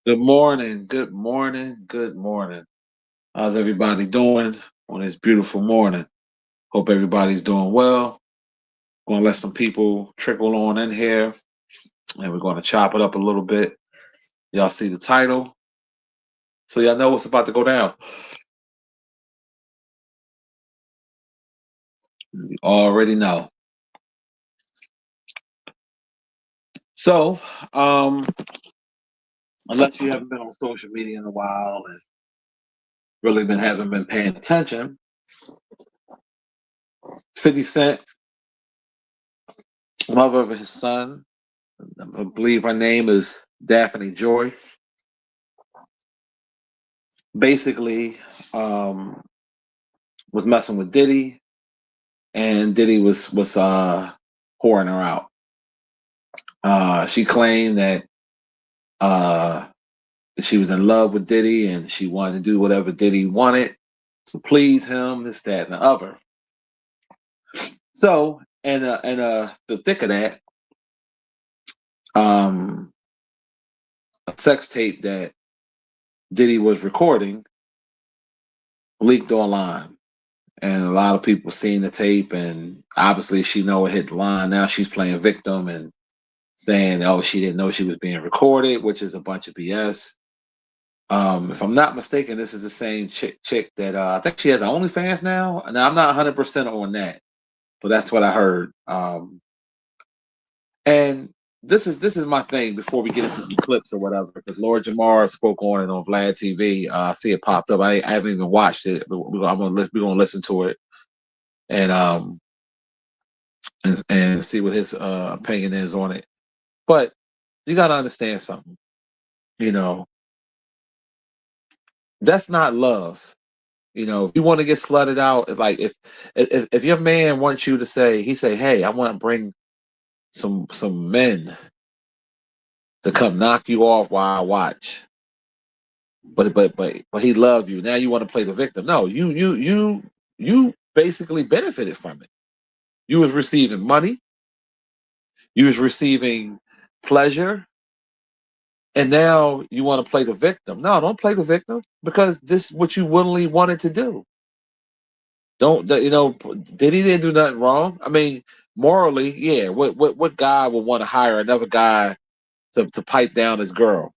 Good morning, good morning, good morning. How's everybody doing on this beautiful morning? Hope everybody's doing well. Going to let some people trickle on in here and we're going to chop it up a little bit. Y'all see the title, so y'all know what's about to go down. You already know. So, unless you haven't been on social media in a while and really haven't been paying attention, 50 Cent, mother of his son, I believe her name is Daphne Joy, basically was messing with Diddy, and Diddy was whoring her out. She claimed that uh, she was in love with Diddy and she wanted to do whatever Diddy wanted to please him, this, that, and the other. So, and the thick of that, um, a sex tape that Diddy was recording leaked online, and a lot of people seen the tape, and obviously she know it hit the line. Now she's playing victim and saying, "Oh, she didn't know she was being recorded," which is a bunch of BS. If I'm not mistaken, this is the same chick that I think she has OnlyFans now. Now I'm not 100% on that, but that's what I heard. And this is my thing before we get into some clips or whatever, because Lord Jamar spoke on it on Vlad TV. I see it popped up. I haven't even watched it, but we're gonna listen to it and and see what his opinion is on it. But you got to understand something. You know, that's not love. You know, if you want to get slutted out, like if your man wants you to say, "Hey, I want to bring some men to come knock you off while I watch," but he loved you. Now you want to play the victim. No, you basically benefited from it. You was receiving money, you was receiving pleasure, and now you want to play the victim. No, don't play the victim, because this is what you willingly wanted to do. Don't Diddy didn't do nothing wrong. I mean, morally, yeah. What guy would want to hire another guy to pipe down his girl?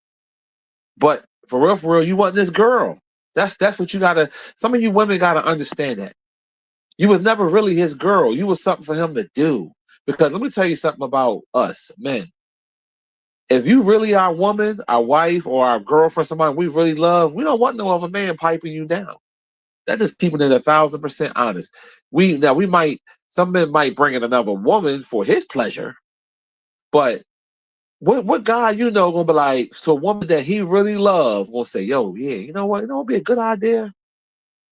But for real, you want this girl. That's what you gotta. Some of you women gotta understand that you was never really his girl. You was something for him to do. Because let me tell you something about us men. If you really our woman, our wife, or our girlfriend, somebody we really love, we don't want no other man piping you down. That's just keeping it 1,000% honest. We might, some men might bring in another woman for his pleasure, but what guy gonna be like to a woman that he really love gonna say, "Yo, yeah, you know what? It'd be a good idea.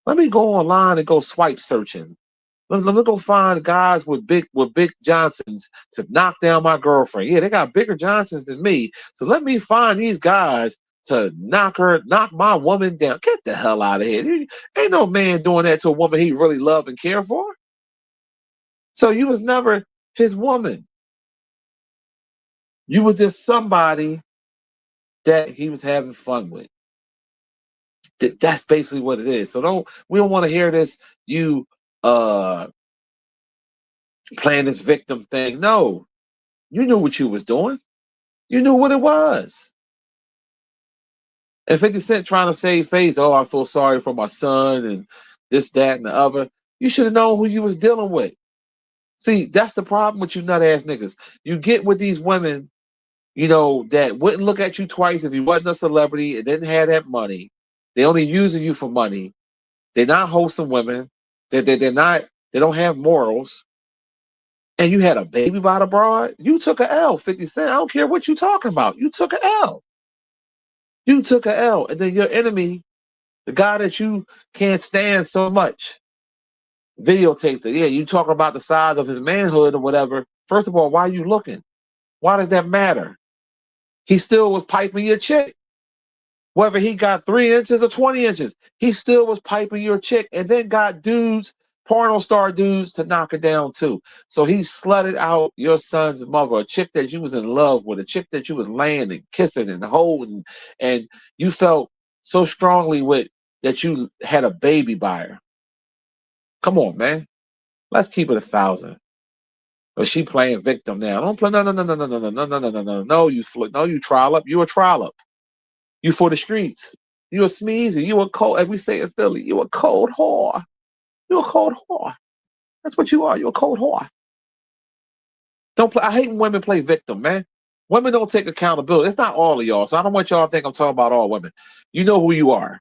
Let me go online and go swipe searching. Let me go find guys with big Johnsons to knock down my girlfriend. Yeah, they got bigger Johnsons than me. So let me find these guys to knock my woman down. Get the hell out of here. Ain't no man doing that to a woman he really love and care for. So you was never his woman. You were just somebody that he was having fun with. That's basically what it is. So we don't want to hear this, you uh playing this victim thing. No, you knew what you was doing. You knew what it was. And 50 Cent trying to save face, "Oh, I feel sorry for my son," and this, that, and the other. You should have known who you was dealing with. See, that's the problem with you nut ass niggas. You get with these women, that wouldn't look at you twice if you wasn't a celebrity and didn't have that money. They only using you for money. They're not wholesome women. They're not, they don't have morals. And you had a baby by the broad. You took a L, 50 Cent. I don't care what you talking about. You took a L. You took a L. And then your enemy, the guy that you can't stand so much, videotaped it. Yeah, you talk about the size of his manhood or whatever. First of all, why are you looking? Why does that matter? He still was piping your chick. Whether he got 3 inches or 20 inches, he still was piping your chick, and then got dudes porno star dudes to knock her down too. So he slutted out your son's mother, a chick that you was in love with, a chick that you was laying and kissing and holding, and you felt so strongly with that you had a baby by her. Come on, man. Let's keep it 1,000. But she playing victim now. Don't play. No, no, no, no, no, no, no, no, no, no, no, no. No, you trollop. You a trollop. You for the streets. You a smeezy. You a cold, as we say in Philly. You a cold whore. You a cold whore. That's what you are. You a cold whore. Don't play. I hate when women play victim, man. Women don't take accountability. It's not all of y'all, so I don't want y'all to think I'm talking about all women. You know who you are.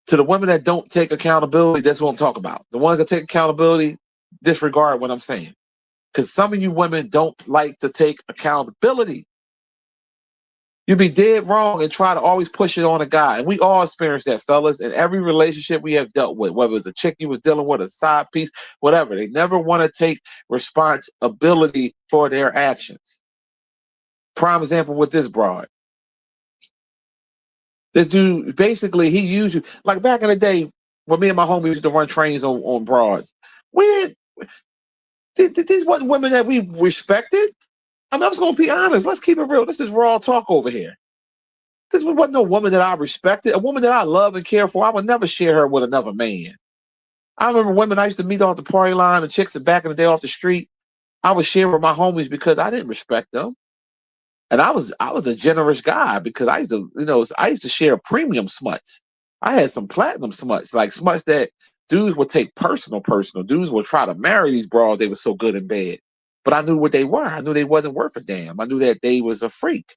To the women that don't take accountability, that's what I'm talking about. The ones that take accountability, disregard what I'm saying. Because some of you women don't like to take accountability. You'd be dead wrong and try to always push it on a guy. And we all experience that, fellas. In every relationship we have dealt with, whether it's a chick you was dealing with, a side piece, whatever. They never want to take responsibility for their actions. Prime example with this broad. This dude, basically, he used you. Like back in the day, when me and my homies used to run trains on broads. These wasn't women that we respected. I mean, I was going to be honest. Let's keep it real. This is raw talk over here. This wasn't no woman that I respected. A woman that I love and care for, I would never share her with another man. I remember women I used to meet off the party line, the chicks that back in the day off the street, I would share with my homies because I didn't respect them. And I was a generous guy because I used to share premium smuts. I had some platinum smuts, like smuts that dudes would take personal. Dudes would try to marry these bras. They were so good in bed. But I knew what they were. I knew they wasn't worth a damn. I knew that they was a freak.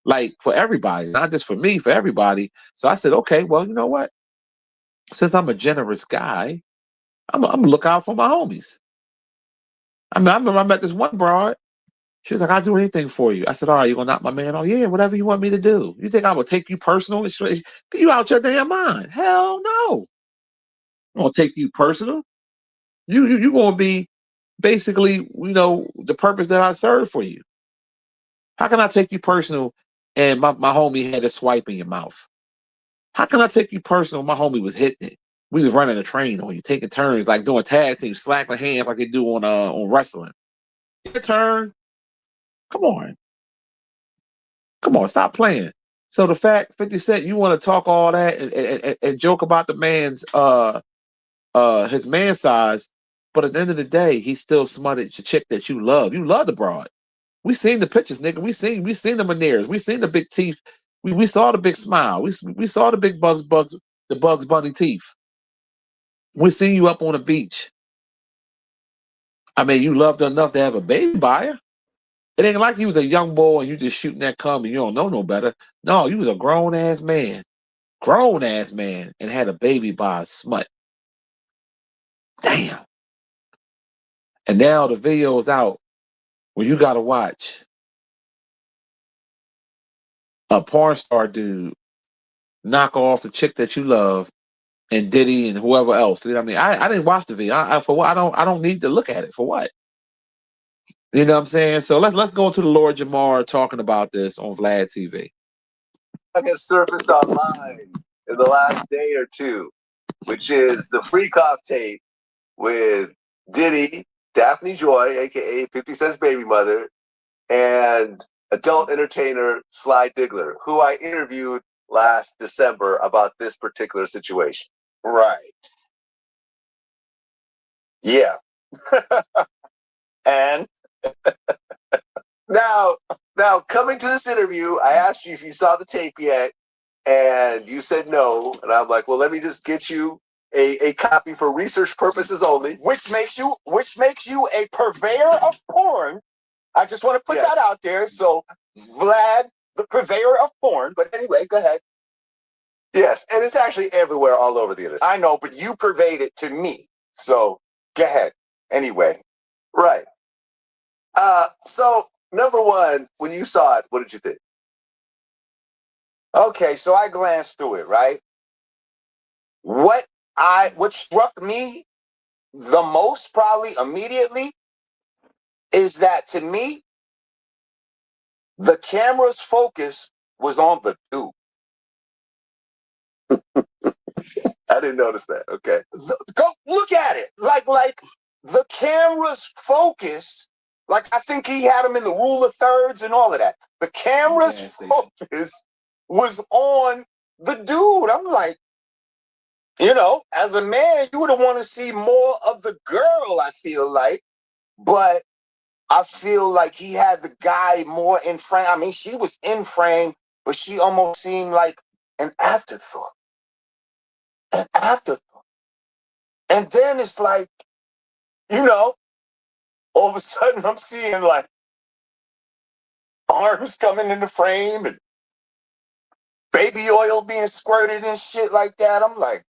Like for everybody, not just for me, for everybody. So I said, okay, well, you know what? Since I'm a generous guy, I'm gonna look out for my homies. I mean, I remember I met this one broad. She was like, I'll do anything for you. I said, all right, you gonna knock my man off? Yeah, whatever you want me to do. You think I would take you personal? You out your damn mind. Hell no. I'm gonna take you personal. You gonna be basically, the purpose that I serve for you. How can I take you personal and my homie had a swipe in your mouth? How can I take you personal? My homie was hitting it. We was running a train on you, taking turns, like doing tag teams, slapping hands like they do on wrestling. Your turn. Come on. Come on, stop playing. So the fact, 50 Cent, you want to talk all that and joke about the man's his man size, but at the end of the day, he still smutted the chick that you love. You love the broad. We seen the pictures, nigga. We seen the veneers. We seen the big teeth. We saw the big smile. We saw the big the Bugs Bunny teeth. We seen you up on the beach. I mean, you loved her enough to have a baby by her. It ain't like you was a young boy and you just shooting that cum and you don't know no better. No, you was a grown ass man, and had a baby by a smut. Damn. And now the video is out where you got to watch a porn star dude knock off the chick that you love and Diddy and whoever else. You know what I mean? I didn't watch the video. For what? I don't need to look at it. For what? You know what I'm saying? So let's go to the Lord Jamar talking about this on Vlad TV. Has surfaced online in the last day or two, which is the freak off tape with Diddy, Daphne Joy, aka 50 Cent's baby mother, and adult entertainer Sly Diggler, who I interviewed last December about this particular situation. Right. Yeah. And now coming to this interview, I asked you if you saw the tape yet, and you said no. And I'm like, well, let me just get you a copy for research purposes only. Which makes you a purveyor of porn. I just want to put that out there. So Vlad, the purveyor of porn. But anyway, go ahead. Yes, and it's actually everywhere all over the internet. I know, but you purveyed it to me. So go ahead. Anyway. Right. So number one, when you saw it, what did you think? Okay, so I glanced through it, right? What struck me the most, probably immediately, is that to me, the camera's focus was on the dude. I didn't notice that. Okay. Go look at it. Like the camera's focus, like I think he had him in the rule of thirds and all of that. The camera's focus was on the dude. I'm like, as a man, you would want to see more of the girl, I feel like. But I feel like he had the guy more in frame. I mean, she was in frame, but she almost seemed like an afterthought. An afterthought. And then it's like, all of a sudden I'm seeing like arms coming in the frame and baby oil being squirted and shit like that. I'm like,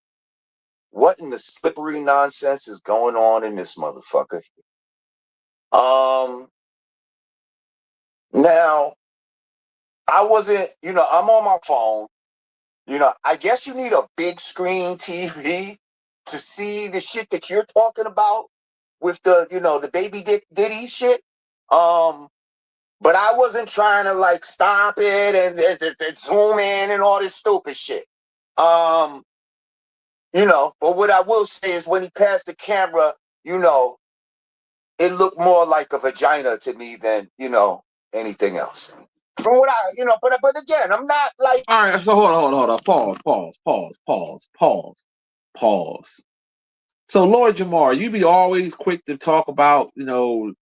what in the slippery nonsense is going on in this motherfucker? Now, I wasn't, I'm on my phone. I guess you need a big screen TV to see the shit that you're talking about with the, the baby Diddy shit. But I wasn't trying to like stop it and zoom in and all this stupid shit. But what I will say is when he passed the camera, it looked more like a vagina to me than, anything else. From what but again, I'm not like. All right, so hold on. Pause. So, Lord Jamar, you be always quick to talk about, you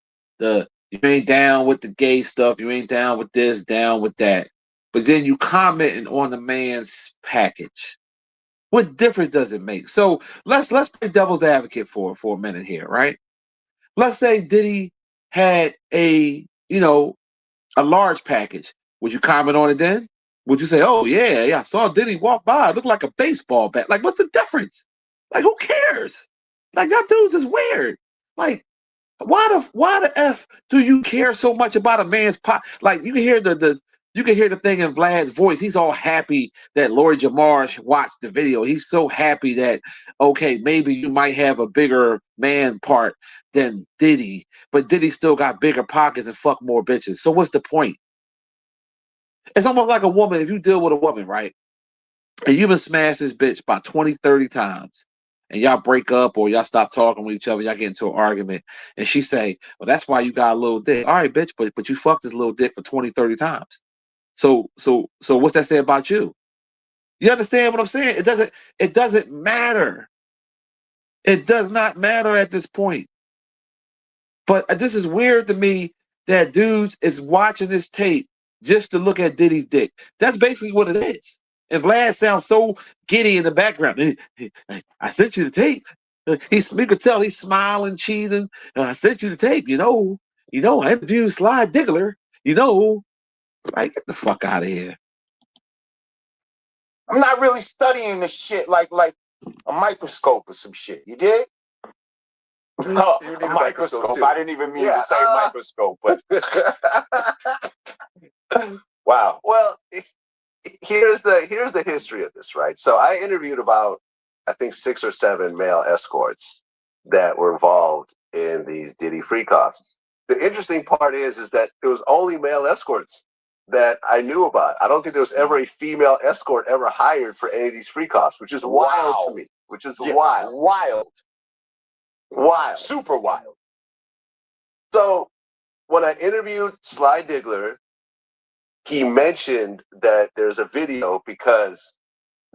ain't down with the gay stuff, you ain't down with this, down with that. But then you commenting on the man's package. What difference does it make? So let's play devil's advocate for a minute here, right? Let's say Diddy had a large package. Would you comment on it then? Would you say, oh yeah, I saw Diddy walk by, it looked like a baseball bat? Like, what's the difference? Like, who cares? Like, that dude's just weird. Like, why the F do you care so much about a man's pot? Like, you can hear the thing in Vlad's voice. He's all happy that Lori Jamar watched the video. He's so happy that, okay, maybe you might have a bigger man part than Diddy, but Diddy still got bigger pockets and fuck more bitches. So what's the point? It's almost like a woman. If you deal with a woman, right, and you've been smashed this bitch about 20, 30 times, and y'all break up or y'all stop talking with each other, y'all get into an argument, and she say, well, that's why you got a little dick. All right, bitch, but you fucked this little dick for 20, 30 times. So what's that say about you? You understand what I'm saying? It doesn't matter. It does not matter at this point. But this is weird to me that dudes is watching this tape just to look at Diddy's dick. That's basically what it is. And Vlad sounds so giddy in the background. I sent you the tape. You could tell he's smiling, cheesing. I sent you the tape. I interviewed Sly Diggler. Like, get the fuck out of here. I'm not really studying this shit like a microscope or some shit. You did? No, a microscope. I didn't even mean to say microscope, but wow. Well, here's the history of this, right? So I interviewed about, I think, 6 or 7 male escorts that were involved in these Diddy freak-offs. The interesting part is that it was only male escorts that I knew about. I don't think there was ever a female escort ever hired for any of these freak-offs, which is wild to me. Which is wild. Super wild. So when I interviewed Sly Diggler, he mentioned that there's a video because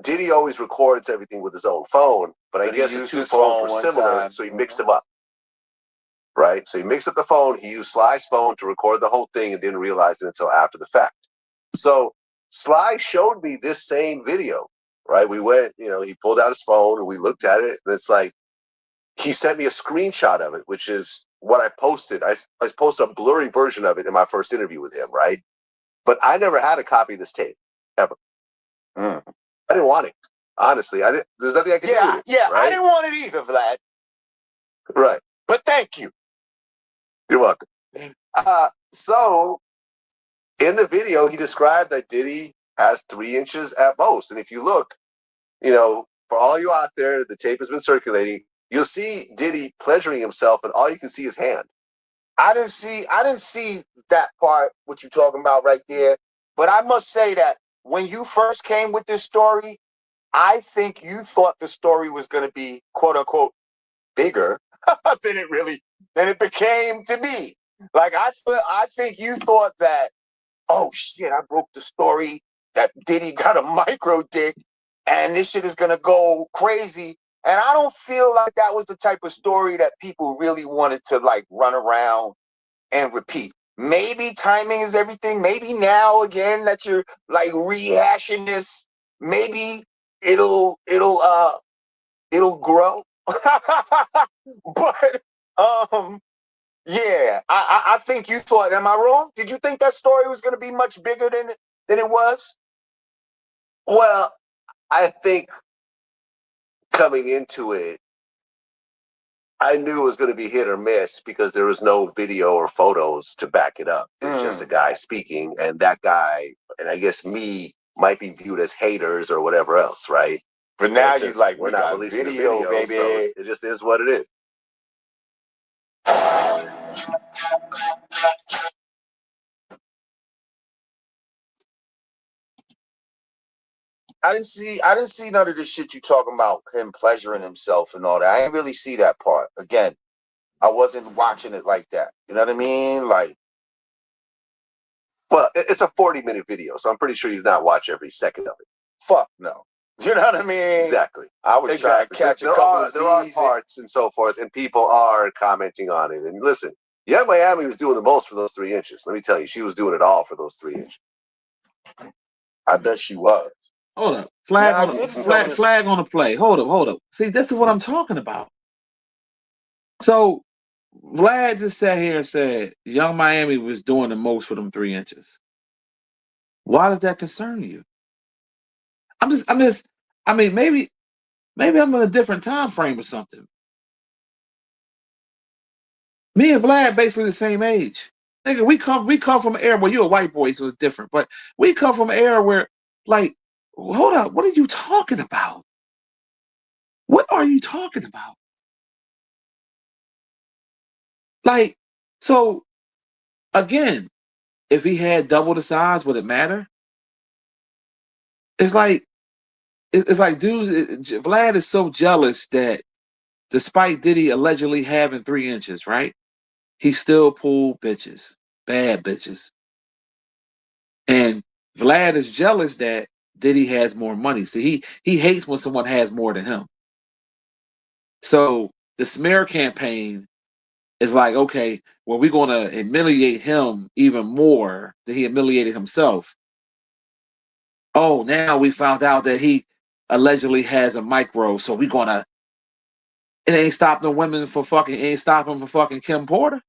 Diddy always records everything with his own phone, but I guess the two phones were similar, so he mixed them up. Right? So he mixed up the phone, he used Sly's phone to record the whole thing and didn't realize it until after the fact. So Sly showed me this same video, right? We went, he pulled out his phone and we looked at it, and it's like, he sent me a screenshot of it, which is what I posted. I posted a blurry version of it in my first interview with him, right? But I never had a copy of this tape, ever. I didn't want it. Honestly, there's nothing I can do with it. Yeah, right? I didn't want it either, Vlad. Right. But thank you. You're welcome. So, in the video, he described that Diddy has 3 inches at most. And if you look, for all you out there, the tape has been circulating. You'll see Diddy pleasuring himself, and all you can see is hand. I didn't see that part, what you're talking about right there. But I must say that when you first came with this story, I think you thought the story was going to be quote unquote bigger than it became to be. Like I think you thought that, oh shit, I broke the story that Diddy got a micro dick and this shit is gonna go crazy. And I don't feel like that was the type of story that people really wanted to like run around and repeat. Maybe timing is everything. Maybe now again that you're like rehashing this, maybe it'll grow. But yeah, I think you thought. Am I wrong? Did you think that story was going to be much bigger than it was? Well, I think coming into it, I knew it was going to be hit or miss because there was no video or photos to back it up. It's just a guy speaking, and that guy, and I guess me, might be viewed as haters or whatever else, right? But now you like we're not releasing video, baby. So it just is what it is. I didn't see none of this shit you talking about him pleasuring himself and all that. I didn't really see that part. Again, I wasn't watching it like that. You know what I mean? Like, well, it's a 40-minute video, so I'm pretty sure you did not watch every second of it. Fuck no. You know what I mean? Exactly. I was trying to catch a couple of there are parts and so forth, and people are commenting on it. And listen, Young Miami was doing the most for those 3 inches. Let me tell you, she was doing it all for those 3 inches. I bet she was. Hold up. Flag on the play. Hold up. See, this is what I'm talking about. So Vlad just sat here and said Young Miami was doing the most for them 3 inches. Why does that concern you? I mean, maybe I'm in a different time frame or something. Me and Vlad basically the same age. Nigga, we come from an era where you're a white boy, so it's different. But we come from an era where, like, hold up, what are you talking about? What are you talking about? Like, so again, if he had double the size, would it matter? It's like dudes. Vlad is so jealous that despite Diddy allegedly having 3 inches, right? He still pulled bitches, bad bitches. And Vlad is jealous that Diddy has more money. See, he hates when someone has more than him. So the smear campaign is like, okay, well, we're going to humiliate him even more than he humiliated himself. Oh, now we found out that he allegedly has a micro, so we're going to, it ain't stopping women for fucking, it ain't stopping for fucking Kim Porter.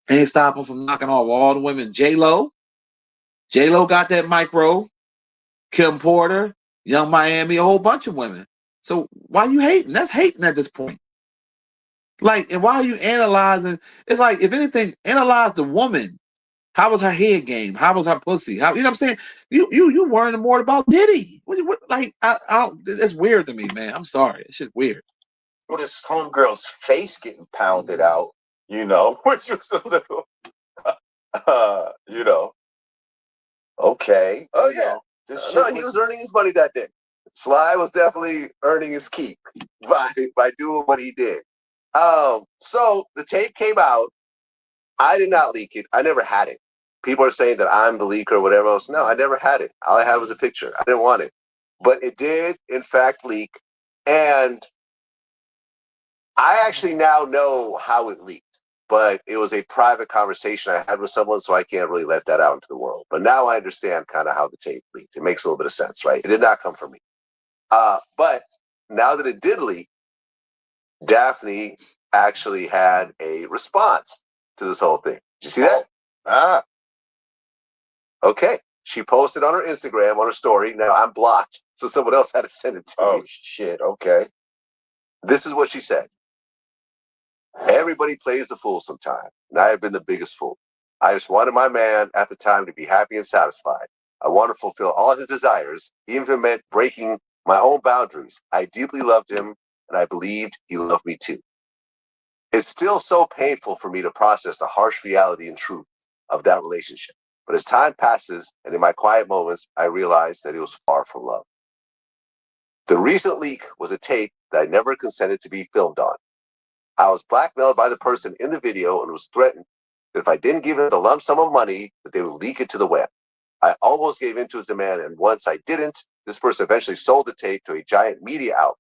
It ain't stopping from knocking off all the women. J-Lo got that micro. Kim Porter, Young Miami, a whole bunch of women. So why are you hating? That's hating at this point. Like, and why are you analyzing? It's like, if anything, analyze the woman. How was her head game? How was her pussy? How, you know what I'm saying? You worrying more about Diddy. What like, it's weird to me, man. I'm sorry. It's just weird. Well, this homegirl's face getting pounded out, you know, which was a little, you know, okay. Oh, yeah. No, he was earning his money that day. Sly was definitely earning his keep by doing what he did. So the tape came out. I did not leak it. I never had it. People are saying that I'm the leaker or whatever else. No, I never had it. All I had was a picture. I didn't want it. But it did, in fact, leak. And I actually now know how it leaked. But it was a private conversation I had with someone, so I can't really let that out into the world. But now I understand kind of how the tape leaked. It makes a little bit of sense, right? It did not come from me. But now that it did leak, Daphne actually had a response to this whole thing. Did you see that? Okay. She posted on her Instagram, on her story. Now I'm blocked, so someone else had to send it to me. Oh, shit. Okay. This is what she said. Everybody plays the fool sometime, and I have been the biggest fool. I just wanted my man at the time to be happy and satisfied. I want to fulfill all his desires, even if it meant breaking my own boundaries. I deeply loved him, and I believed he loved me too. It's still so painful for me to process the harsh reality and truth of that relationship. But as time passes, and in my quiet moments, I realize that it was far from love. The recent leak was a tape that I never consented to be filmed on. I was blackmailed by the person in the video and was threatened that if I didn't give it the lump sum of money, that they would leak it to the web. I almost gave in to his demand, and once I didn't, this person eventually sold the tape to a giant media outlet.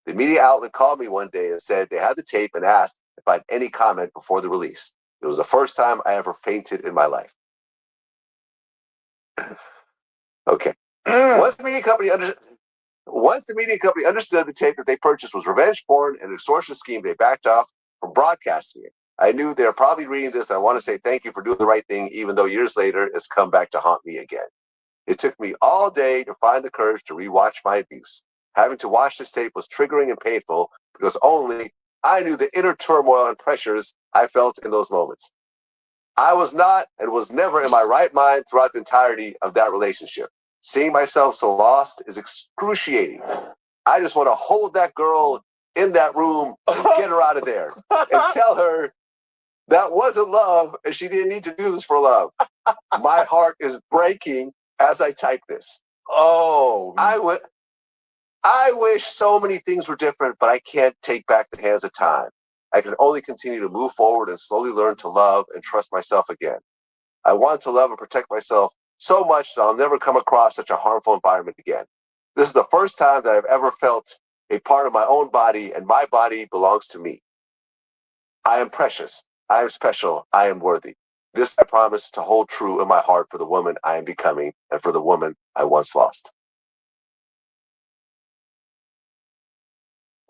The media outlet called me one day and said they had the tape and asked if I had any comment before the release. It was the first time I ever fainted in my life. Okay. Once the media company understood the tape that they purchased was revenge porn and extortion scheme, they backed off from broadcasting it. I knew they were probably reading this. I want to say thank you for doing the right thing, even though years later it's come back to haunt me again. It took me all day to find the courage to rewatch my abuse. Having to watch this tape was triggering and painful because only I knew the inner turmoil and pressures I felt in those moments. I was not and was never in my right mind throughout the entirety of that relationship. Seeing myself so lost is excruciating. I just want to hold that girl in that room and get her out of there and tell her that wasn't love and she didn't need to do this for love. My heart is breaking as I type this. Oh, I wish so many things were different, but I can't take back the hands of time. I can only continue to move forward and slowly learn to love and trust myself again. I want to love and protect myself so much that I'll never come across such a harmful environment again. This is the first time that I've ever felt a part of my own body, and my body belongs to me. I am precious. I am special. I am worthy. This I promise to hold true in my heart for the woman I am becoming and for the woman I once lost.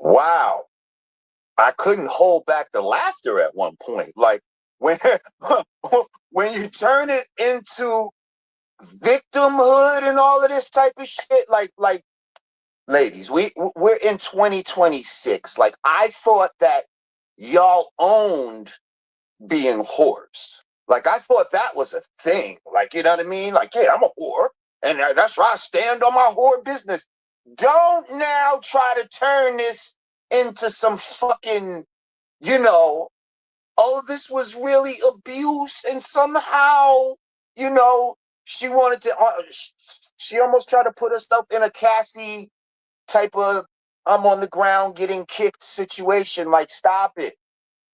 wow. I couldn't hold back the laughter at one point. Like when when you turn it into victimhood and all of this type of shit, like ladies, we're in 2026. Like I thought that y'all owned being whores. Like I thought that was a thing. Like, you know what I mean? Like, yeah, I'm a whore, and that's why I stand on my whore business. Don't now try to turn this into some fucking, you know, oh, this was really abuse, and somehow, you know, she wanted to. She almost tried to put herself in a Cassie type of I'm on the ground getting kicked situation. Like, stop it.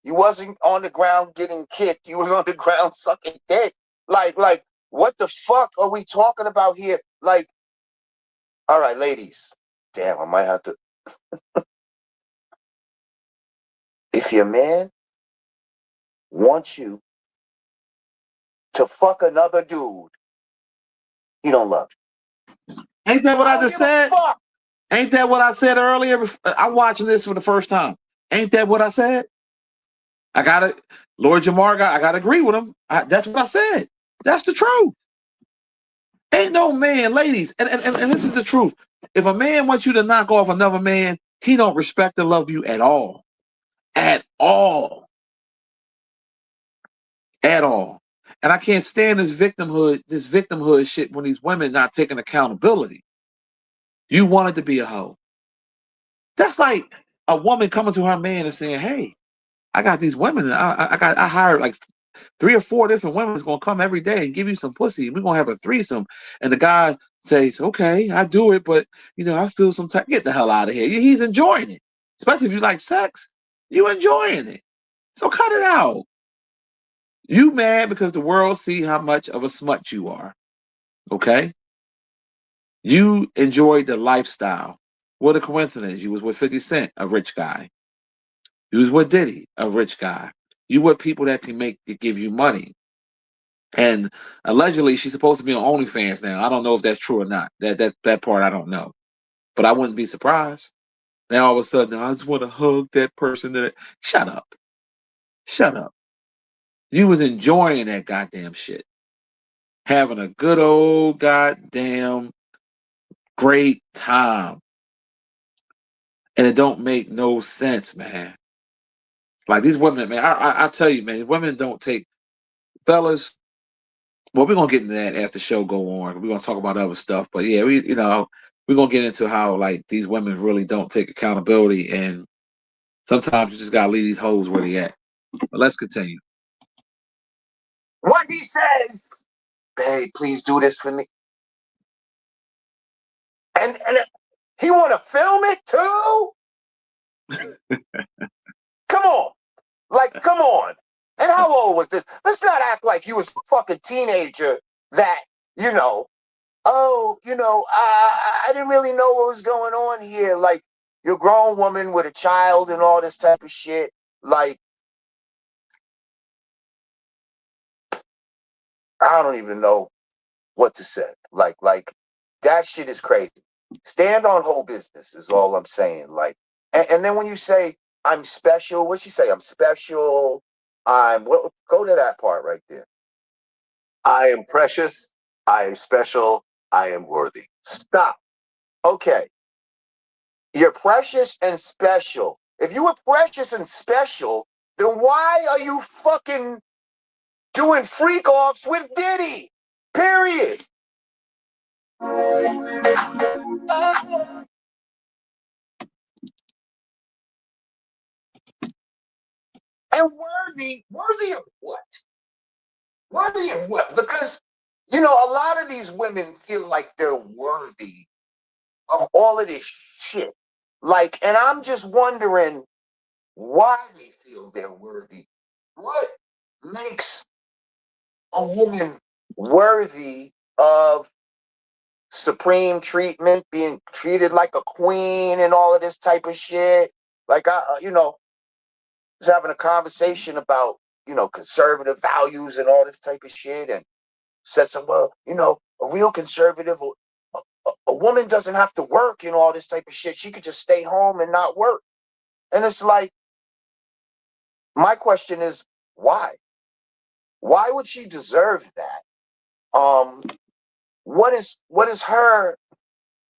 You wasn't on the ground getting kicked. You was on the ground sucking dick. Like, what the fuck are we talking about here? Like, all right, ladies. Damn, I might have to. If your man wants you to fuck another dude, he don't love you. Ain't that what I just said? Ain't that what I said earlier? I'm watching this for the first time. Ain't that what I said? I gotta, Lord Jamar, I gotta agree with him. That's what I said. That's the truth. Ain't no man, ladies, and this is the truth. If a man wants you to knock off another man, he don't respect or love you at all. At all. At all. And I can't stand this victimhood shit when these women not taking accountability. You wanted to be a hoe. That's like a woman coming to her man and saying, hey, I got these women. I hired like 3 or 4 different women that's gonna come every day and give you some pussy. We're gonna have a threesome. And the guy says, okay, I do it, but you know, I feel some type. Get the hell out of here. He's enjoying it. Especially if you like sex, you enjoying it. So cut it out. You mad because the world see how much of a smut you are. Okay? You enjoyed the lifestyle. What a coincidence. You was with 50 Cent, a rich guy. You was with Diddy, a rich guy. You with people that can give you money. And allegedly, she's supposed to be on OnlyFans now. I don't know if that's true or not. That part I don't know, but I wouldn't be surprised. Now all of a sudden, I just want to hug that person. Shut up, shut up. You was enjoying that goddamn shit, having a good old goddamn great time, and it don't make no sense, man. Like these women, man. I tell you, man, women don't take fellas. Well, we're gonna get into that as the show go on. We're gonna talk about other stuff, but yeah, we're gonna get into how like these women really don't take accountability, and sometimes you just gotta leave these hoes where they at. But let's continue. What he says, babe, please do this for me. And He want to film it too? Come on. Like, come on. And how old was this? Let's not act like you was a fucking teenager that, I didn't really know what was going on here. Like, you're a grown woman with a child and all this type of shit. Like, I don't even know what to say. Like that shit is crazy. Stand on whole business is all I'm saying. Like, and then when you say I'm special, what'd she say? I'm special. Go to that part right there. I am precious. I am special. I am worthy. Stop. Okay. You're precious and special. If you were precious and special, then why are you fucking doing freak offs with Diddy? Period. And worthy of what? Worthy of what? Because, a lot of these women feel like they're worthy of all of this shit. Like, and I'm just wondering why they feel they're worthy. What makes a woman worthy of supreme treatment, being treated like a queen and all of this type of shit? Like, was having a conversation about, conservative values and all this type of shit, and said a real conservative, a woman doesn't have to work and all this type of shit. She could just stay home and not work. And it's like, my question is, why? Why would she deserve that? What is her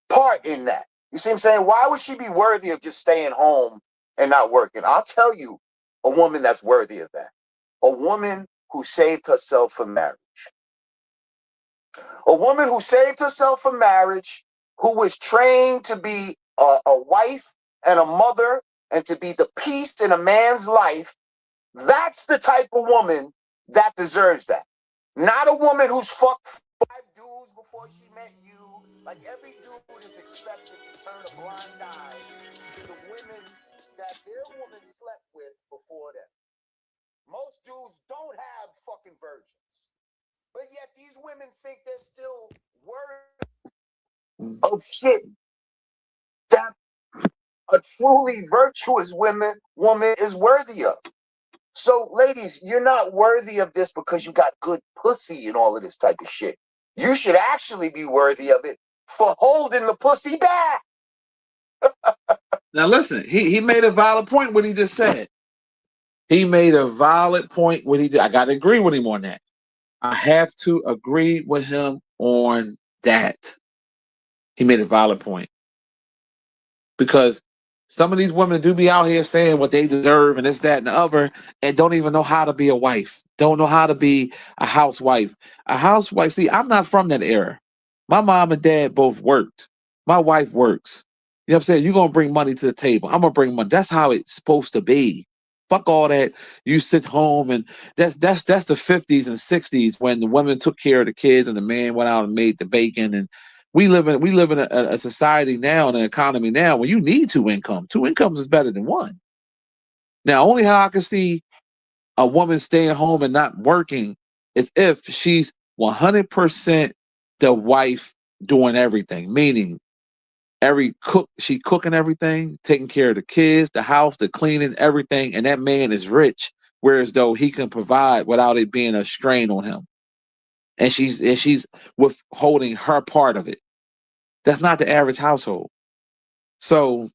part in that? You see what I'm saying? Why would she be worthy of just staying home and not working? I'll tell you a woman that's worthy of that. A woman who saved herself for marriage. A woman who saved herself for marriage, who was trained to be a wife and a mother and to be the peace in a man's life. That's the type of woman that deserves that. Not a woman who's fucked 5 dudes before she met you. Like, every dude is expected to turn a blind eye to the women that their woman slept with before them. Most dudes don't have fucking virgins. But yet these women think they're still worthy of shit that a truly virtuous woman is worthy of. So, ladies, you're not worthy of this because you got good pussy and all of this type of shit. You should actually be worthy of it for holding the pussy back. Now listen, he made a valid point what he just said. He made a valid point what he did. I got to agree with him on that. I have to agree with him on that. He made a valid point. Because some of these women do be out here saying what they deserve and this, that, and the other, and don't even know how to be a wife. Don't know how to be a housewife. A housewife, see, I'm not from that era. My mom and dad both worked. My wife works. You know what I'm saying? You're going to bring money to the table. I'm going to bring money. That's how it's supposed to be. Fuck all that. You sit home, and that's the 50s and 60s when the women took care of the kids and the man went out and made the bacon. And we live in a society now, and an economy now, where you need 2 incomes. 2 incomes is better than 1. Now, only how I can see a woman staying home and not working is if she's 100% the wife doing everything, meaning she cooking everything, taking care of the kids, the house, the cleaning, everything, and that man is rich, whereas though he can provide without it being a strain on him. And she's withholding her part of it. That's not the average household. So,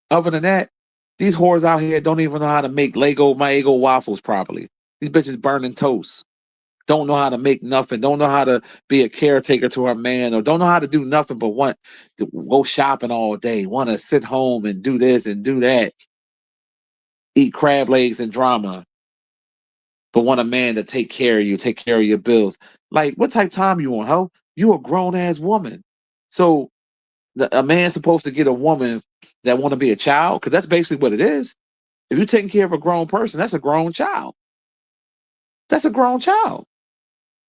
other than that, these whores out here don't even know how to make my Eggo waffles properly. These bitches burning toast. Don't know how to make nothing. Don't know how to be a caretaker to her man, or don't know how to do nothing but want to go shopping all day. Want to sit home and do this and do that. Eat crab legs and drama. But want a man to take care of you, take care of your bills. Like, what type of time you on, ho? You a grown ass woman. So a man's supposed to get a woman that want to be a child, because that's basically what it is. If you're taking care of a grown person, that's a grown child. That's a grown child.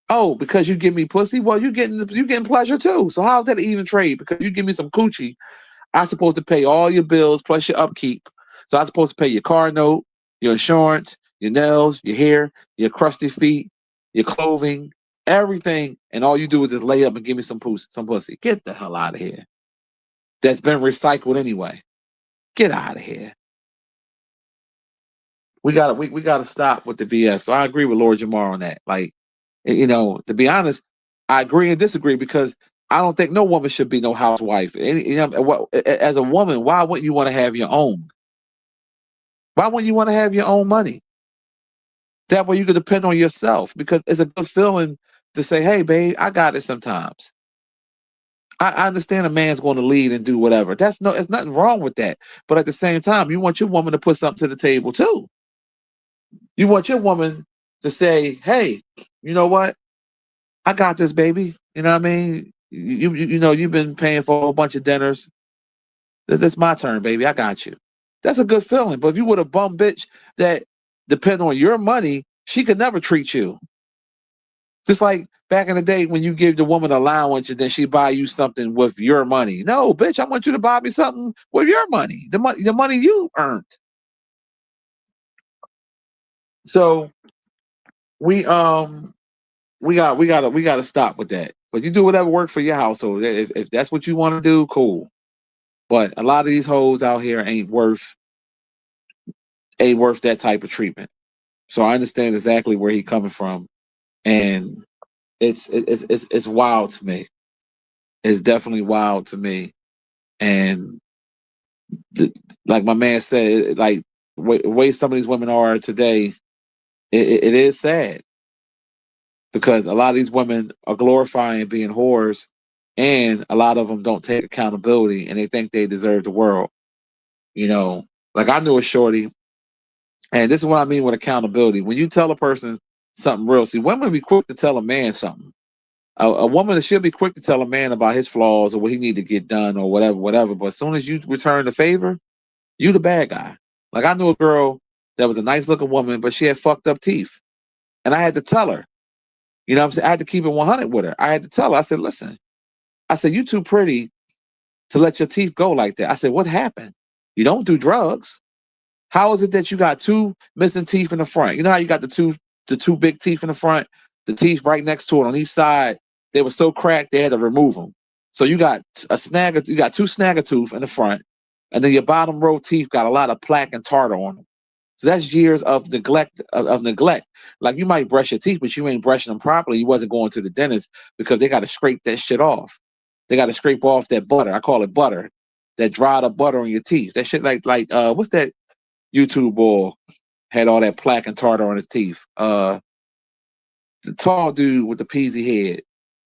Oh, because you give me pussy? Well, you getting pleasure too. So how's that an even trade? Because you give me some coochie, I'm supposed to pay all your bills plus your upkeep. So I'm supposed to pay your car note, your insurance, your nails, your hair, your crusty feet, your clothing, everything. And all you do is just lay up and give me some pussy. Get the hell out of here. That's been recycled anyway. Get out of here. We gotta stop with the BS. So I agree with Lord Jamar on that. Like, to be honest, I agree and disagree because I don't think no woman should be no housewife. As a woman, why wouldn't you want to have your own? Why wouldn't you want to have your own money? That way you can depend on yourself because it's a good feeling to say, hey, babe, I got it sometimes. I understand a man's going to lead and do whatever. There's nothing wrong with that. But at the same time, you want your woman to put something to the table too. You want your woman to say, hey, you know what? I got this, baby. You know what I mean? You've been paying for a whole bunch of dinners. This is my turn, baby. I got you. That's a good feeling. But if you were a bum bitch that depend on your money, she could never treat you. Just like back in the day when you give the woman allowance and then she buy you something with your money. No, bitch, I want you to buy me something with your money. The money you earned. So we gotta stop with that. But you do whatever works for your household. If that's what you want to do, cool. But a lot of these hoes out here ain't worth that type of treatment. So I understand exactly where he's coming from, and it's wild to me. It's definitely wild to me, and like my man said, like the way some of these women are today, it is sad because a lot of these women are glorifying being whores, and a lot of them don't take accountability, and they think they deserve the world. Like I knew a shorty. And this is what I mean with accountability. When you tell a person something real, see, women be quick to tell a man something. A woman she'll be quick to tell a man about his flaws or what he need to get done or whatever. But as soon as you return the favor, you the bad guy. Like I knew a girl that was a nice looking woman, but she had fucked up teeth. And I had to tell her, what I'm saying? I had to keep it 100 with her. I had to tell her, I said, listen, I said, you too pretty to let your teeth go like that. I said, what happened? You don't do drugs. How is it that you got two missing teeth in the front? You know how you got the two big teeth in the front, the teeth right next to it on each side. They were so cracked they had to remove them. So you got you got two snagger tooth in the front, and then your bottom row teeth got a lot of plaque and tartar on them. So that's years of neglect of neglect. Like you might brush your teeth, but you ain't brushing them properly. You wasn't going to the dentist because they got to scrape that shit off. They got to scrape off that butter. I call it butter. That dried up butter on your teeth. That shit like what's that YouTube boy had all that plaque and tartar on his teeth. The tall dude with the peasy head.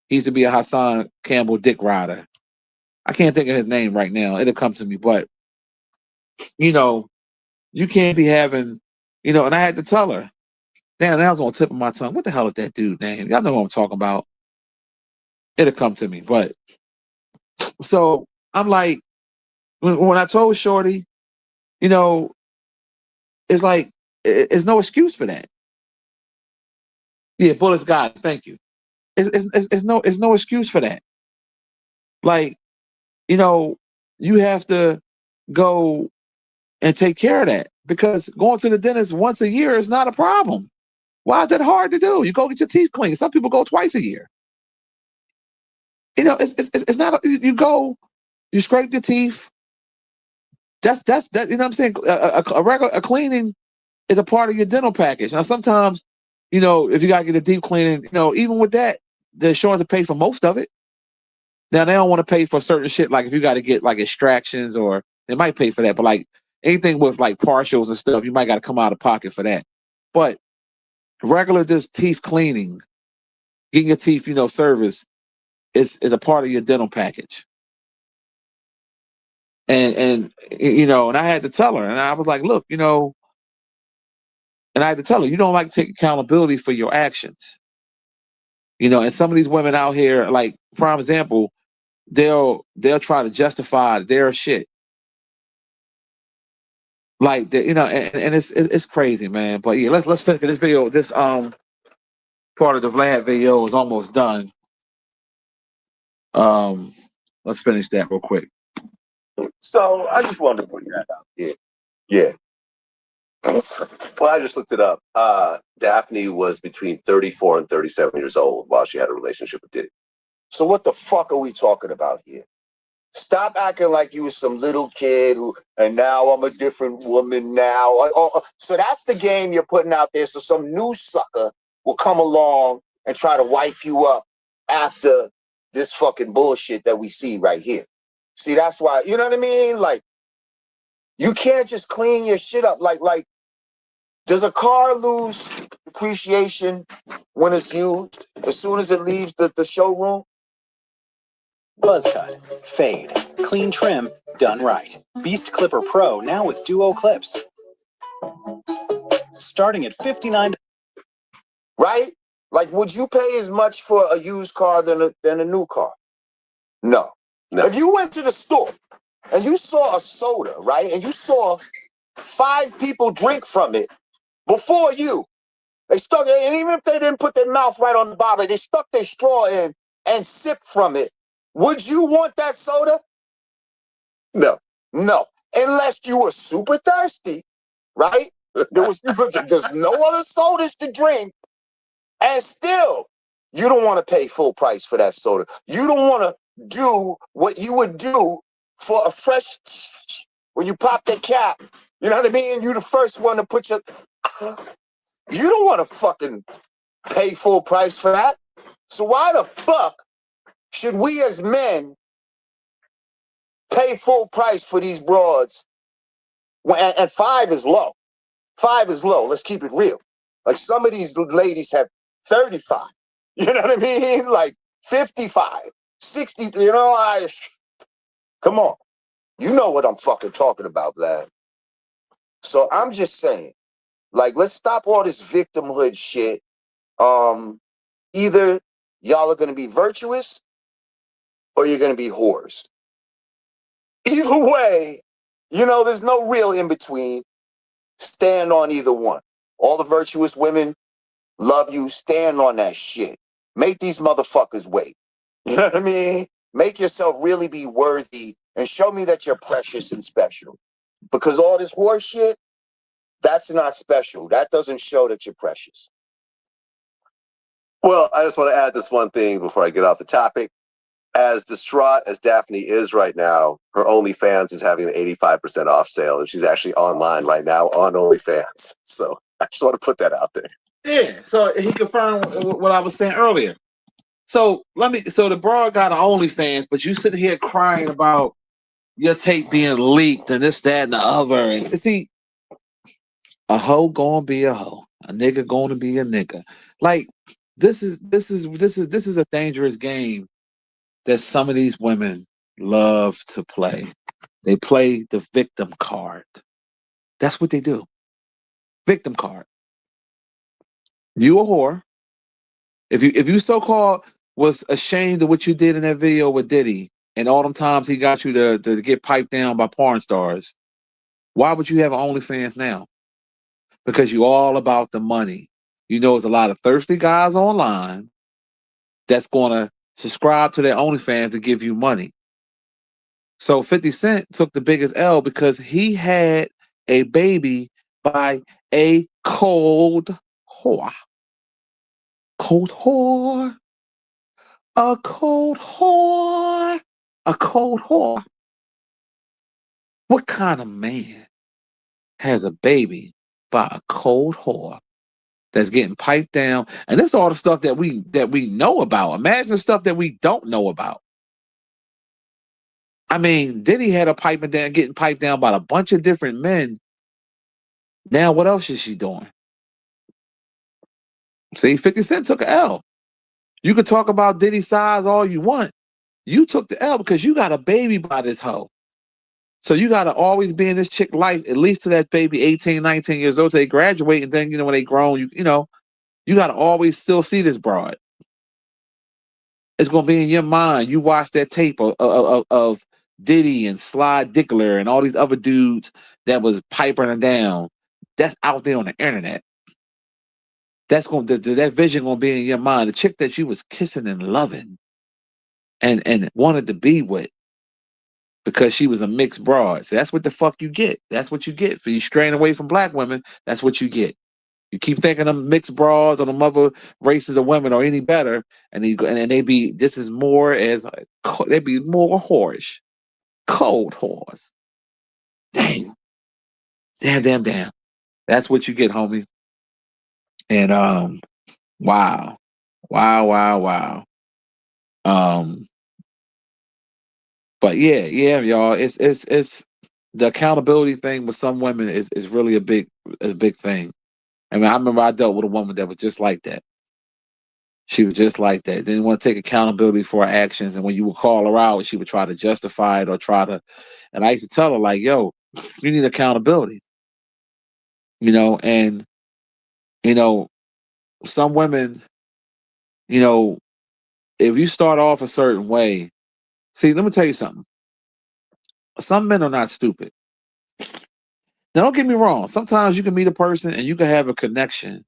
He used to be a Hassan Campbell dick rider. I can't think of his name right now. It'll come to me. But, you can't be having, and I had to tell her. Damn, that was on the tip of my tongue. What the hell is that dude's name? Y'all know what I'm talking about. It'll come to me. But, so I'm like, when I told Shorty, it's like, it's no excuse for that. Yeah, Bullets God, thank you. It's no excuse for that. Like, you have to go and take care of that because going to the dentist once a year is not a problem. Why is that hard to do? You go get your teeth cleaned. Some people go twice a year. It's not. You go, you scrape your teeth. That's that. You know what I'm saying? A regular cleaning is a part of your dental package. Now sometimes, if you gotta get a deep cleaning, even with that, the insurance will pay for most of it. Now they don't want to pay for certain shit, like if you got to get like extractions, or they might pay for that, but like anything with like partials and stuff, you might got to come out of pocket for that. But regular this teeth cleaning, getting your teeth, service is a part of your dental package. And I had to tell her, and I was like, look, and I had to tell her, you don't like to take accountability for your actions. And some of these women out here, like prime example, they'll try to justify their shit. Like and it's crazy, man. But yeah, let's finish this video. This part of the Vlad video is almost done. Let's finish that real quick. So I just wanted to bring that up. Yeah. Well, I just looked it up. Daphne was between 34 and 37 years old while she had a relationship with Diddy. So what the fuck are we talking about here? Stop acting like you was some little kid and now I'm a different woman now. So that's the game you're putting out there. So some new sucker will come along and try to wife you up after this fucking bullshit that we see right here. See, that's why, you know what I mean? Like, you can't just clean your shit up. Like, does a car lose depreciation when it's used as soon as it leaves the showroom? Buzz cut, fade, clean trim, done right. Beast Clipper Pro now with duo clips. Starting at $59. Right? Like, would you pay as much for a used car than a new car? No. If you went to the store and you saw a soda, right, and you saw 5 people drink from it before you, they stuck, and even if they didn't put their mouth right on the bottle, they stuck their straw in and sipped from it, would you want that soda? No. Unless you were super thirsty, right? There's no other sodas to drink, and still, you don't want to pay full price for that soda. You don't want to do what you would do for a fresh, when you pop that cap. You know what I mean? You the first one to put your... You don't want to fucking pay full price for that. So why the fuck should we as men pay full price for these broads? And 5 is low. 5 is low. Let's keep it real. Like, some of these ladies have 35. You know what I mean? Like 55, 60. You know, come on. You know what I'm fucking talking about, Vlad. So I'm just saying, like, let's stop all this victimhood shit. Either y'all are going to be virtuous or you're going to be whores. Either way, you know, there's no real in between. Stand on either one. All the virtuous women love you. Stand on that shit. Make these motherfuckers wait. You know what I mean? Make yourself really be worthy and show me that you're precious and special. Because all this horse shit, that's not special. That doesn't show that you're precious. Well, I just want to add this one thing before I get off the topic. As distraught as Daphne is right now, her OnlyFans is having an 85% off sale, and she's actually online right now on OnlyFans. So I just want to put that out there. Yeah, so he confirmed what I was saying earlier. So the broad got an OnlyFans, but you sitting here crying about your tape being leaked and this, that, and the other. And see, a hoe gonna be a hoe, a nigga gonna be a nigga. Like, this is a dangerous game that some of these women love to play. They play the victim card. That's what they do. Victim card. You a whore. If you so-called was ashamed of what you did in that video with Diddy and all them times he got you to get piped down by porn stars, why would you have OnlyFans now? Because you all about the money. You know, there's a lot of thirsty guys online that's going to subscribe to their OnlyFans to give you money. So 50 Cent took the biggest L because he had a baby by a cold whore. Cold whore. A cold whore. A cold whore. What kind of man has a baby by a cold whore that's getting piped down? And this is all the stuff that we know about. Imagine the stuff that we don't know about. I mean, Diddy had her piping down, getting piped down by a bunch of different men. Now, what else is she doing? See, 50 Cent took an L. You could talk about Diddy's size all you want. You took the L because you got a baby by this hoe. So you got to always be in this chick life, at least to that baby 18, 19 years old, till they graduate. And then, when they grown, you got to always still see this broad. It's going to be in your mind. You watch that tape of Diddy and Sly Dickler and all these other dudes that was piping her down. That's out there on the internet. That's going that vision gonna be in your mind. The chick that you was kissing and loving and wanted to be with because she was a mixed broad. So that's what the fuck you get. That's what you get for you straying away from black women. That's what you get. You keep thinking them mixed broads or them other races of women are any better, and they be this is more as they be more whorish, cold whores. Damn, damn. That's what you get, homie. And wow. Um, but yeah, y'all. It's the accountability thing with some women is really a big thing. I mean, I remember I dealt with a woman that was just like that. She was just like that. Didn't want to take accountability for her actions, and when you would call her out, she would try to justify it or try to. And I used to tell her like, "Yo, you need accountability," and some women, if you start off a certain way, see, let me tell you something. Some men are not stupid. Now, don't get me wrong. Sometimes you can meet a person and you can have a connection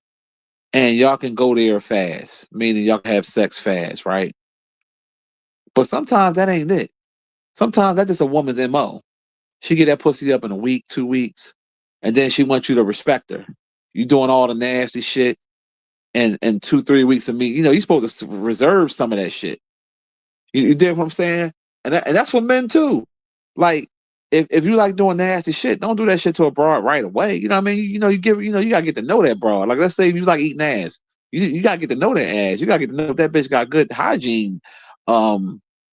and y'all can go there fast, meaning y'all can have sex fast, right? But sometimes that ain't it. Sometimes that's just a woman's MO. She get that pussy up in a week, 2 weeks, and then she wants you to respect her. You doing all the nasty shit, and 2-3 weeks of me, you're supposed to reserve some of that shit. You dig what I'm saying? And that's for men too. Like, if you like doing nasty shit, don't do that shit to a broad right away. You know what I mean? You gotta get to know that broad. Like, let's say if you like eating ass, you gotta get to know that ass. You gotta get to know if that bitch got good hygiene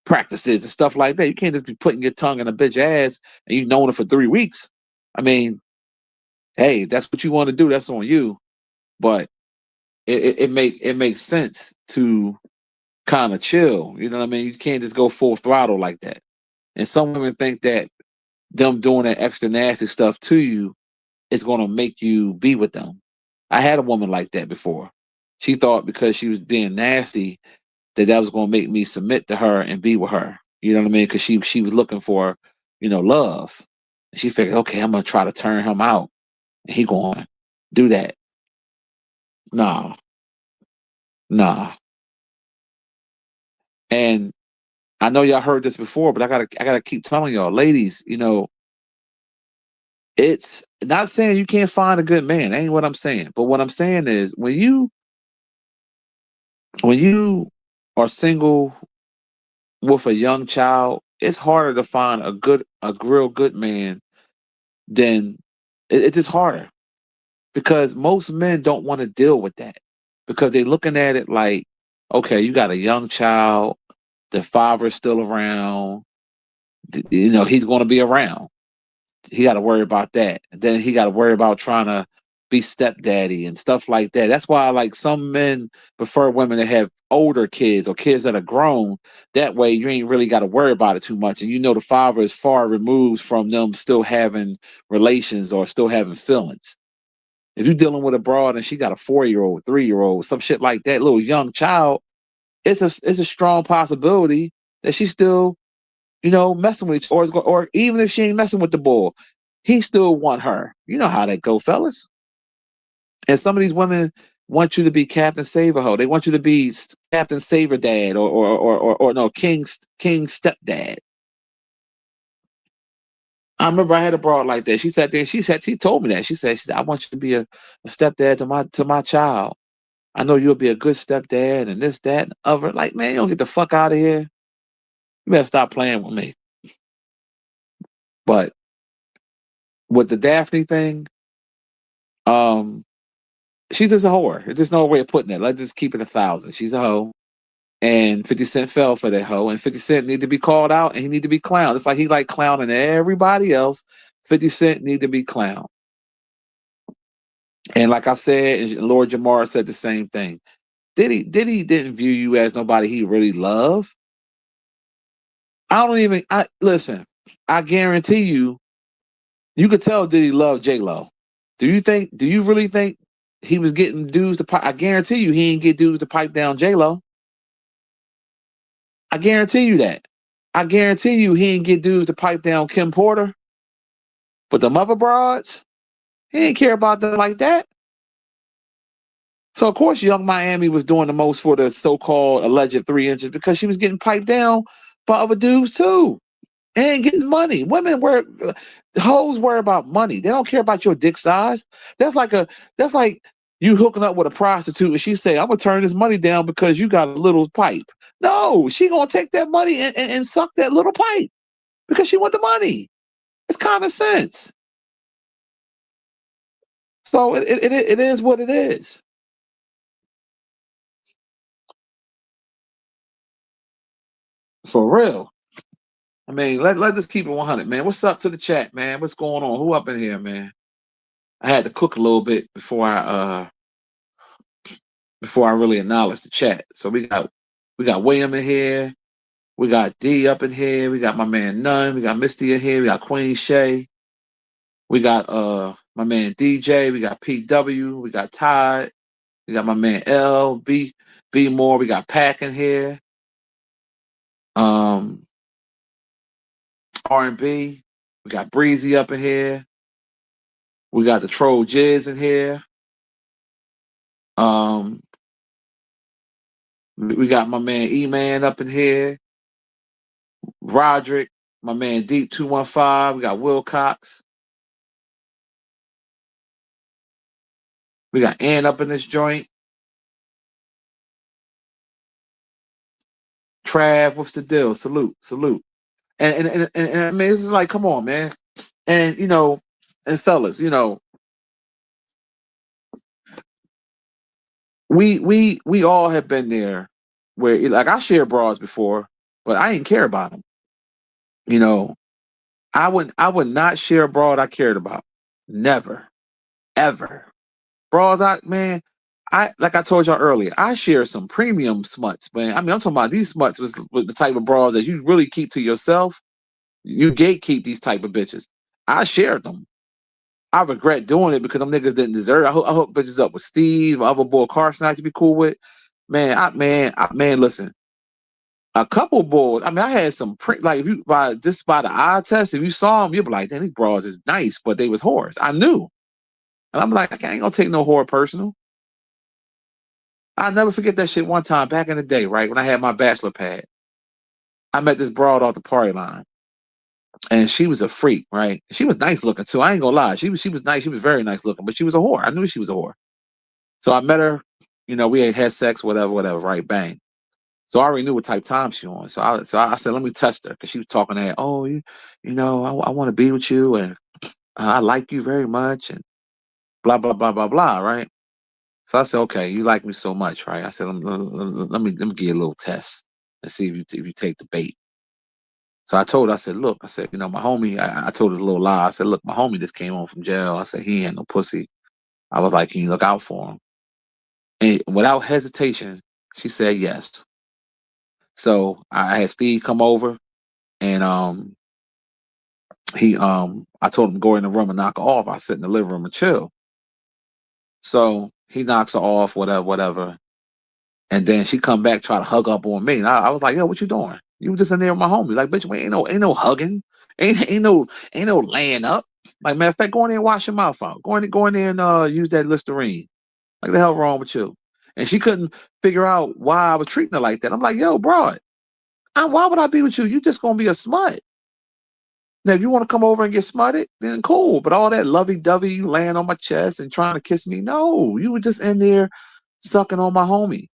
practices and stuff like that. You can't just be putting your tongue in a bitch ass and you known her for 3 weeks. I mean, hey, if that's what you want to do, that's on you. But it makes sense to kind of chill. You know what I mean? You can't just go full throttle like that. And some women think that them doing that extra nasty stuff to you is going to make you be with them. I had a woman like that before. She thought because she was being nasty that was going to make me submit to her and be with her. You know what I mean? Because she was looking for, love. And she figured, okay, I'm going to try to turn him out. And he going to do that. Nah. And I know y'all heard this before, but I gotta keep telling y'all, ladies, it's not saying you can't find a good man. That ain't what I'm saying. But what I'm saying is when you are single with a young child, it's harder to find a real good man than it's just harder because most men don't want to deal with that because they're looking at it like, okay, you got a young child, the father's still around, he's going to be around. He got to worry about that. And then he got to worry about trying to be stepdaddy and stuff like that. That's why like some men prefer women that have older kids or kids that are grown. That way you ain't really got to worry about it too much. And the father is far removed from them still having relations or still having feelings. If you're dealing with a broad and she got a 4-year-old, 3-year-old, some shit like that, little young child, it's a strong possibility that she's still messing with each, or even if she ain't messing with the bull, he still want her. You know how that go, fellas. And some of these women want you to be Captain Saver Ho. They want you to be Captain Saver Dad or no King Stepdad. I remember I had a broad like that. She sat there and she told me that. She said, I want you to be a stepdad to my child. I know you'll be a good stepdad and this, that, and other. Like, man, you don't get the fuck out of here. You better stop playing with me. But with the Daphne thing, she's just a whore. There's just no way of putting it. Let's just keep it 1,000. She's a hoe. And 50 Cent fell for that hoe. And 50 Cent need to be called out and he need to be clowned. It's like he like clowning everybody else. 50 Cent need to be clowned. And like I said, and Lord Jamar said the same thing. Diddy didn't view you as nobody he really loved. Listen, I guarantee you could tell Diddy loved J-Lo. Do you really think he was getting dudes to pipe? I guarantee you he ain't get dudes to pipe down J-Lo. I guarantee you that. I guarantee you he ain't get dudes to pipe down Kim Porter. But the mother broads, he ain't care about them like that. So of course, Young Miami was doing the most for the so-called alleged 3 inches because she was getting piped down by other dudes too and getting money. Women hoes worry about money. They don't care about your dick size. That's like you hooking up with a prostitute and she say, "I'm gonna turn this money down because you got a little pipe." No, she gonna take that money and suck that little pipe because she want the money. It's common sense. So it is what it is. For real. I mean, let's just keep it 100, man. What's up to the chat, man? What's going on? Who up in here, man? I had to cook a little bit before I really acknowledge the chat. So we got William in here. We got D up in here. We got my man Nunn. We got Misty in here. We got Queen Shay. We got my man DJ. We got PW. We got Todd. We got my man L. B Moore. We got Pack in here. R&B. We got Breezy up in here. We got the Troll Jizz in here. We got my man E-Man up in here. Roderick, my man Deep 215. We got Will Cox. We got Ann up in this joint. Trav, what's the deal? Salute. And I mean, this is like, come on, man. And and fellas, we all have been there where, like, I shared bras before, but I didn't care about them. I would not share a bra that I cared about. Never, ever. Bras, like I told y'all earlier, I share some premium smuts, man. I mean, I'm talking about these smuts was the type of bras that you really keep to yourself. You gatekeep these type of bitches. I shared them. I regret doing it because them niggas didn't deserve it. I hooked bitches up with Steve, my other boy Carson I had to be cool with. Man, listen. A couple boys. I mean, I had some like, if you by the eye test, if you saw them, you'd be like, damn, these bras is nice, but they was whores. I knew. And I'm like, I ain't gonna take no whore personal. I'll never forget that shit one time back in the day, right? When I had my bachelor pad. I met this broad off the party line. And she was a freak, right? She was nice looking too. I ain't gonna lie. She was nice. She was very nice looking, but she was a whore. I knew she was a whore. So I met her, we had sex, whatever, right? Bang. So I already knew what type of time she on. So I said, let me test her, because she was talking that, oh, I want to be with you, and I like you very much, and blah blah blah blah blah, right? So I said, okay, you like me so much, right? I said, let me give you a little test and see if you take the bait. So I told her, I said, look, my homie, I told her a little lie. I said, look, my homie just came home from jail. I said, he ain't no pussy. I was like, can you look out for him? And without hesitation, she said yes. So I had Steve come over, and I told him to go in the room and knock her off. I sit in the living room and chill. So he knocks her off, whatever. And then she come back, try to hug up on me. And I was like, yo, what you doing? You were just in there with my homie. Like, bitch, ain't no hugging. Ain't no laying up. Like, matter of fact, go in there and wash your mouth out. Go in there and use that Listerine. Like, the hell wrong with you? And she couldn't figure out why I was treating her like that. I'm like, yo, broad, why would I be with you? You just gonna be a smut. Now, if you want to come over and get smutted, then cool. But all that lovey-dovey, you laying on my chest and trying to kiss me, no. You were just in there sucking on my homie.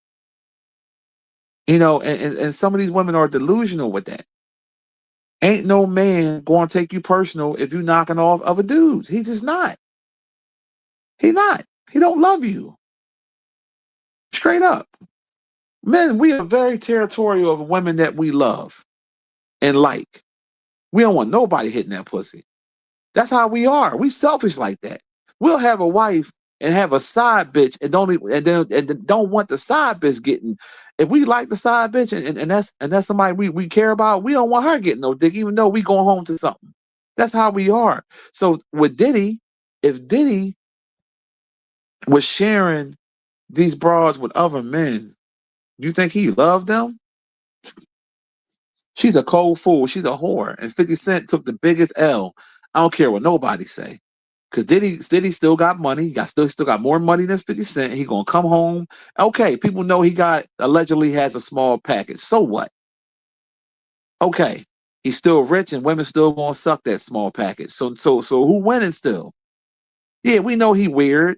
And some of these women are delusional with that. Ain't no man going to take you personal if you knocking off other dudes. He's just not. He not. He don't love you. Straight up. Men, we are very territorial of women that we love and like. We don't want nobody hitting that pussy. That's how we are. We selfish like that. We'll have a wife and have a side bitch and don't want the side bitch getting. If we like the side bitch and that's somebody we care about, we don't want her getting no dick, even though we going home to something. That's how we are. So with Diddy, if Diddy was sharing these bras with other men, you think he loved them? She's a cold fool. She's a whore. And 50 Cent took the biggest L. I don't care what nobody say. Because Diddy still got money. He still got more money than 50 Cent. He gonna come home. Okay, people know he allegedly has a small package. So what? Okay, he's still rich, and women still gonna suck that small package. So who winning still? Yeah, we know he weird.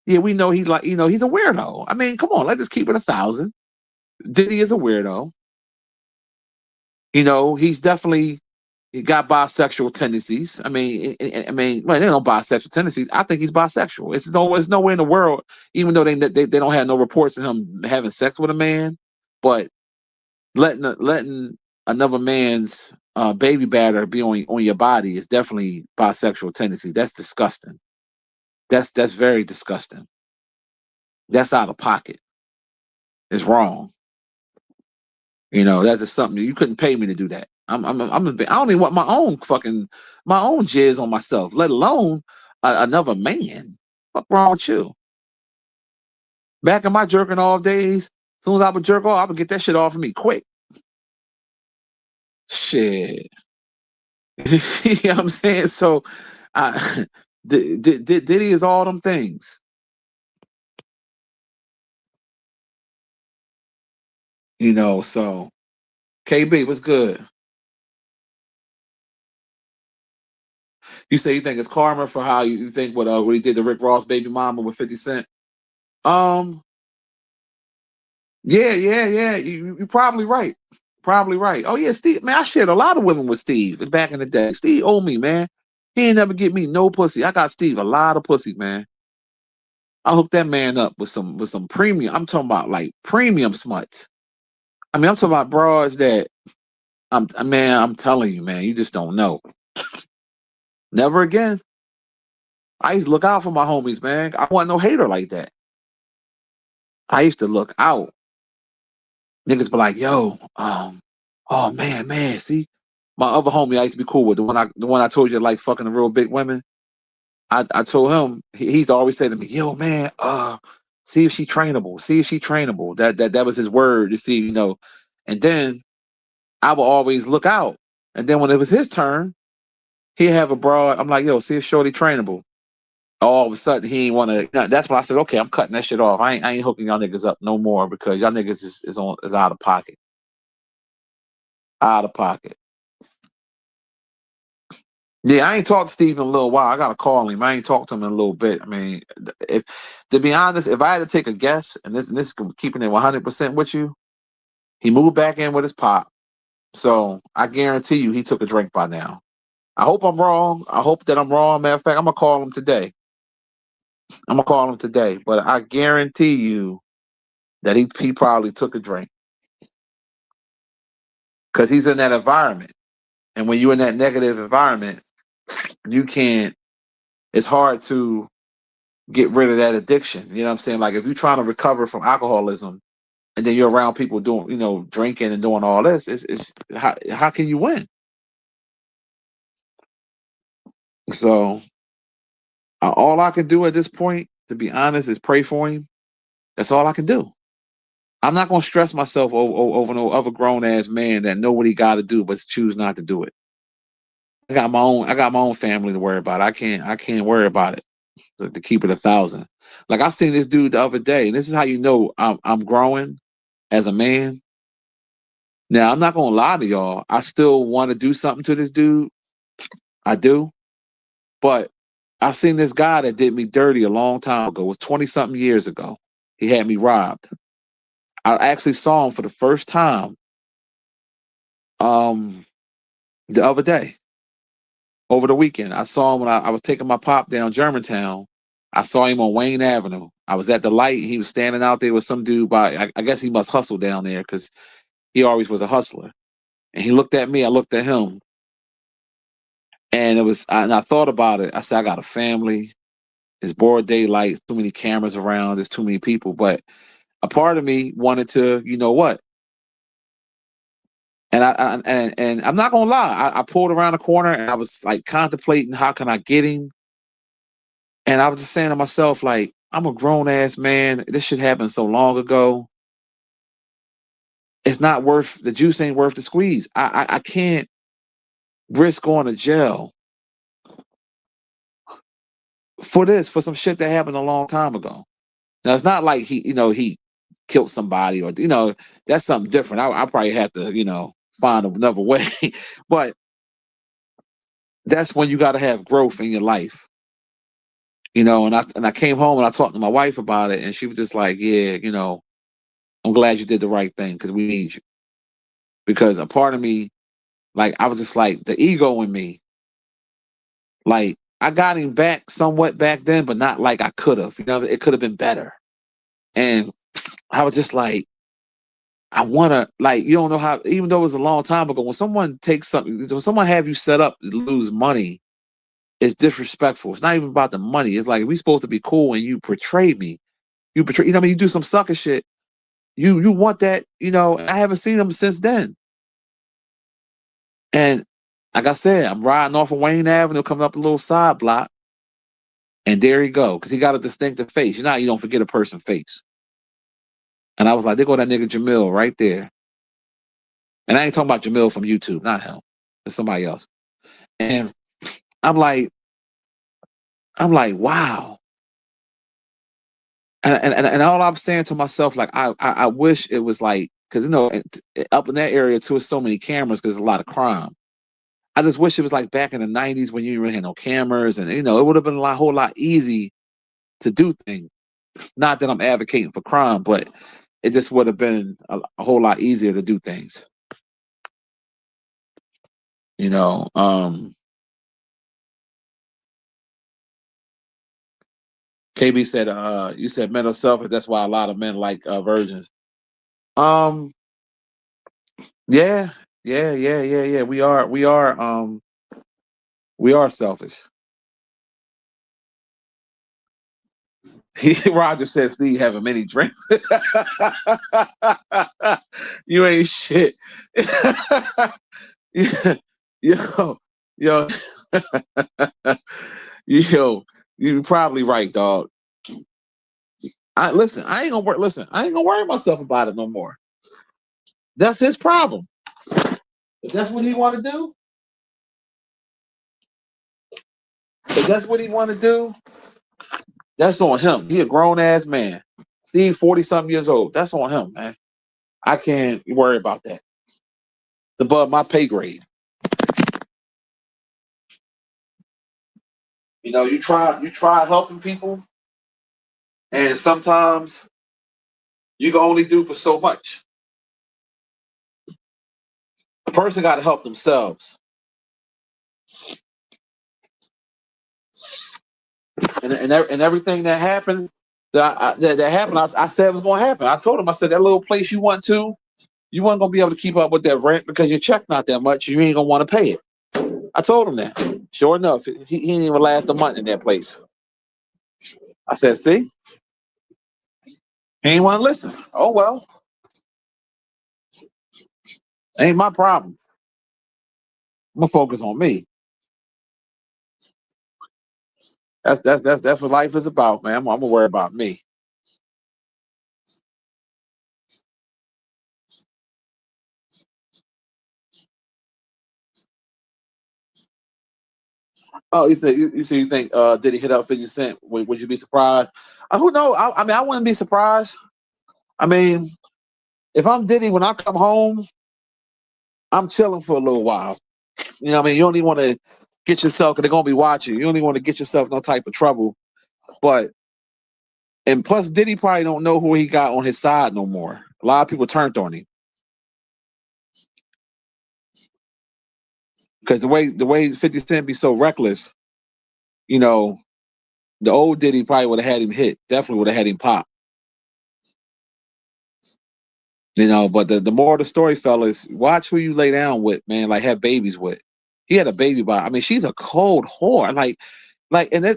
Yeah, we know he's a weirdo. I mean, come on, let's just keep it 1,000. Diddy is a weirdo. He's definitely he got bisexual tendencies. I mean, well, they don't bisexual tendencies. I think he's bisexual. It's nowhere in the world, even though they don't have no reports of him having sex with a man, but letting another man's baby batter be on your body is definitely bisexual tendency. That's disgusting. That's very disgusting. That's out of pocket. It's wrong. That's just something you couldn't pay me to do that. I don't even want my own jizz on myself, let alone another man. What's wrong with you? Back in my jerking off days, as soon as I would jerk off, I would get that shit off of me quick. Shit. You know what I'm saying? So Diddy is all them things. So KB, what's good? You say you think it's karma for how you think what he did to Rick Ross baby mama with 50 Cent? Yeah. You're probably right. Probably right. Oh yeah, Steve. Man, I shared a lot of women with Steve back in the day. Steve owed me, man. He ain't never get me no pussy. I got Steve a lot of pussy, man. I hooked that man up with some premium. I'm talking about like premium smut. I mean, I'm talking about broads that I'm telling you, man, you just don't know. Never again. I used to look out for my homies, man. I wasn't no hater like that. I used to look out. Niggas be like, yo, oh man, see, my other homie I used to be cool with, the one I told you like fucking the real big women. I told him he's always said to me, yo man, see if she trainable, see if she trainable. That was his word to see, and then I would always look out. And then when it was his turn, he'd have a broad. I'm like, yo, see if shorty trainable. All of a sudden he ain't want to. That's when I said, okay, I'm cutting that shit off. I ain't hooking y'all niggas up no more because y'all niggas is out of pocket. Out of pocket. Yeah, I ain't talked to Steve in a little while. I gotta call him. I ain't talked to him in a little bit. I mean, if to be honest, if I had to take a guess, and this keeping it 100% with you, he moved back in with his pop. So I guarantee you, he took a drink by now. I hope I'm wrong. I hope that I'm wrong. Matter of fact, I'm gonna call him today. But I guarantee you that he probably took a drink because he's in that environment. And when you're in that negative environment, you can't. It's hard to get rid of that addiction. You know what I'm saying? Like if you're trying to recover from alcoholism and then you're around people doing, drinking and doing all this, it's how can you win? So all I can do at this point, to be honest, is pray for him. That's all I can do. I'm not gonna stress myself over no other grown ass man that know what he got to do, but choose not to do it. I got my own family to worry about. I can't worry about it. To keep it 1,000. Like I seen this dude the other day, and this is how you know I'm growing as a man. Now I'm not gonna lie to y'all. I still want to do something to this dude. I do, but I seen this guy that did me dirty a long time ago. It was 20-something years ago. He had me robbed. I actually saw him for the first time the other day, over the weekend. I saw him when I was taking my pop down Germantown. I saw him on Wayne Avenue. I was at the light. He was standing out there with some dude I guess he must hustle down there because he always was a hustler. And he looked at me. I looked at him. And I thought about it. I said, I got a family. It's broad daylight. Too many cameras around. There's too many people. But a part of me wanted to, you know what? And I'm not gonna lie. I pulled around the corner and I was like contemplating how can I get him. And I was just saying to myself, like, I'm a grown ass man. This shit happened so long ago. It's not worth the juice. Ain't worth the squeeze. I can't risk going to jail for some shit that happened a long time ago. Now it's not like he killed somebody or that's something different. I probably have to find another way, but that's when you got to have growth in your life. And I came home and I talked to my wife about it, and she was just like, yeah, I'm glad you did the right thing because we need you. Because a part of me, like, I was just like, the ego in me, like, I got him back somewhat back then, but not like I could have. It could have been better. And I was just like, I want to, like, you don't know how, even though it was a long time ago, when someone takes something, when someone have you set up to lose money, it's disrespectful. It's not even about the money. It's like, we supposed to be cool and you betray me. What I mean? You do some sucker shit. You want that, I haven't seen him since then. And like I said, I'm riding off of Wayne Avenue, coming up a little side block. And there he go, because he got a distinctive face. You don't forget a person's face. And I was like, there go that nigga Jamil right there. And I ain't talking about Jamil from YouTube, not him. It's somebody else. And I'm like, wow. And all I'm saying to myself, like, I wish it was like, because up in that area too, it's so many cameras because there's a lot of crime. I just wish it was like back in the 90s when you didn't really have no cameras, and it would have been a whole lot easy to do things. Not that I'm advocating for crime, but it just would have been a whole lot easier to do things. KB said, you said mental self, that's why a lot of men like virgins. Yeah. We are selfish. Roger said Steve having many drinks. You ain't shit. yo, yo, you're probably right, dog. I ain't gonna worry myself about it no more. That's his problem. If that's what he want to do, that's on him. He a grown ass man. Steve, 40-something years old. That's on him, man. I can't worry about that. It's above my pay grade. You try helping people, and sometimes you can only do for so much. A person got to help themselves. And everything that happened, that happened, I said it was going to happen. I told him, I said, that little place you went to, you weren't going to be able to keep up with that rent because your check not that much. You ain't going to want to pay it. I told him that. Sure enough, he didn't even last a month in that place. I said, see? He ain't want to listen. Oh, well. Ain't my problem. I'm going to focus on me. That's what life is about, man. I'm going to worry about me. Oh, you think did he hit up 50 Cent? Would you be surprised? Who knows? I mean, I wouldn't be surprised. I mean, if I'm Diddy, when I come home, I'm chilling for a little while. You know what I mean? You don't even want to get yourself, because they're going to be watching. You don't even want to get yourself no type of trouble. And plus, Diddy probably don't know who he got on his side no more. A lot of people turned on him. Because the way 50 Cent be so reckless, the old Diddy probably would have had him hit. Definitely would have had him pop. But the more of the story, fellas, watch who you lay down with, man. Like, have babies with. He had a baby by. I mean, she's a cold whore. And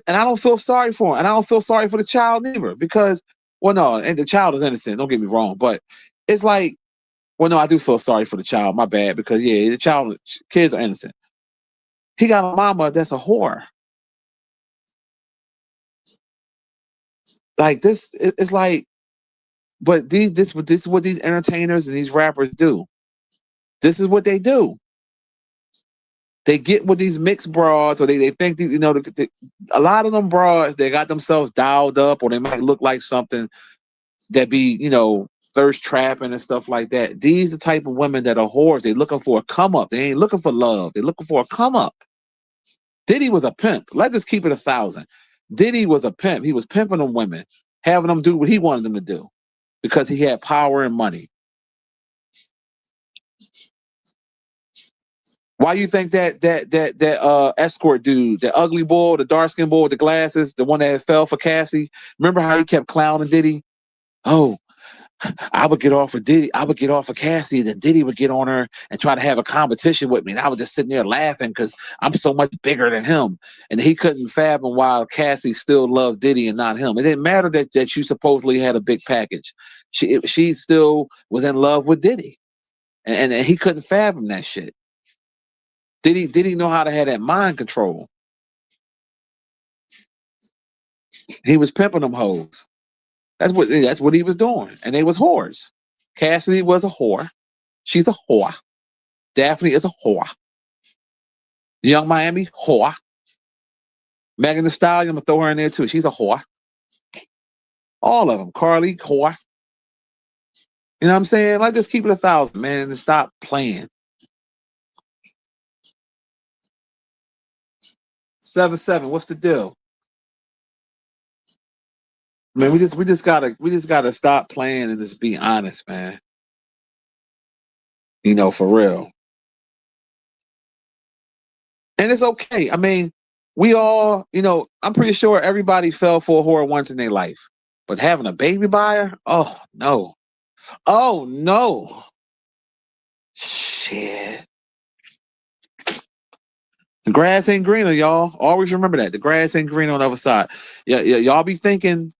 I don't feel sorry for her, and I don't feel sorry for the child either, because, well, no, and the child is innocent. Don't get me wrong, but it's like, well, no, I do feel sorry for the child. My bad, because the kids are innocent. He got a mama that's a whore. Like this, it's like, but this is what these entertainers and these rappers do. This is what they do. They get with these mixed broads, or they think, you know, a lot of them broads, they got themselves dialed up, or they might look like something that be, you know, thirst trapping and stuff like that. These are the type of women that are whores. They looking for a come up. They ain't looking for love. They're looking for a come up. Diddy was a pimp. Let's just keep it 1,000. Diddy was a pimp. He was pimping them women, having them do what he wanted them to do because he had power and money. Why you think that escort dude, the ugly boy, the dark skinned boy with the glasses, the one that fell for Cassie? Remember how he kept clowning Diddy? Oh, I would get off of Diddy. I would get off of Cassie, and then Diddy would get on her and try to have a competition with me. And I was just sitting there laughing because I'm so much bigger than him. And he couldn't fathom why Cassie still loved Diddy and not him. It didn't matter that you supposedly had a big package. She still was in love with Diddy. And he couldn't fathom that shit. Diddy know how to have that mind control. He was pimping them hoes. That's what he was doing. And they was whores. Cassidy was a whore. She's a whore. Daphne is a whore. Young Miami, whore. Megan Thee Stallion, I'm gonna throw her in there too. She's a whore. All of them. Carly, whore. You know what I'm saying? Like, just keep it 1,000, man, and stop playing. 7-7. What's the deal? Man, we just gotta stop playing and just be honest, man. You know, for real. And it's okay. I mean, we all, you know, I'm pretty sure everybody fell for a whore once in their life. But having a baby by her? Oh no. Oh no. Shit. The grass ain't greener, y'all. Always remember that. The grass ain't green on the other side. Yeah, y'all be thinking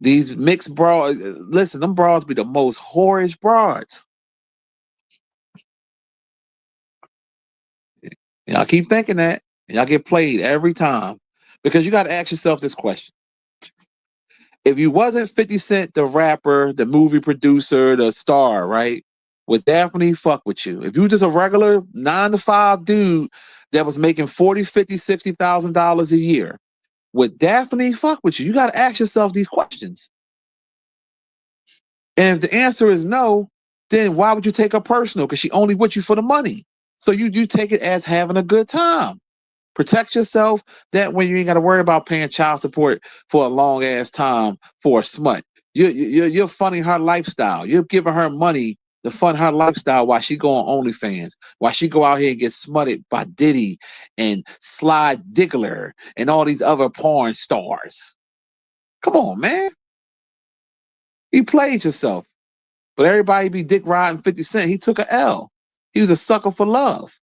these mixed broads. Listen, them broads be the most whorish broads. Y'all keep thinking that. Y'all get played every time. Because you got to ask yourself this question. If you wasn't 50 Cent, the rapper, the movie producer, the star, right? Would Daphne fuck with you? If you were just a regular 9-to-5 dude that was making $40,000, $50,000, $60,000 a year, would Daphne fuck with you? You got to ask yourself these questions. And if the answer is no, then why would you take her personal? Because she only with you for the money. So you take it as having a good time. Protect yourself. That way you ain't got to worry about paying child support for a long ass time for a smut. You're funding her lifestyle. You're giving her money to fund her lifestyle while she go on OnlyFans, while she go out here and get smutted by Diddy and Sly Diggler and all these other porn stars. Come on, man. You played yourself. But everybody be dick riding 50 Cent. He took a L. He was a sucker for love.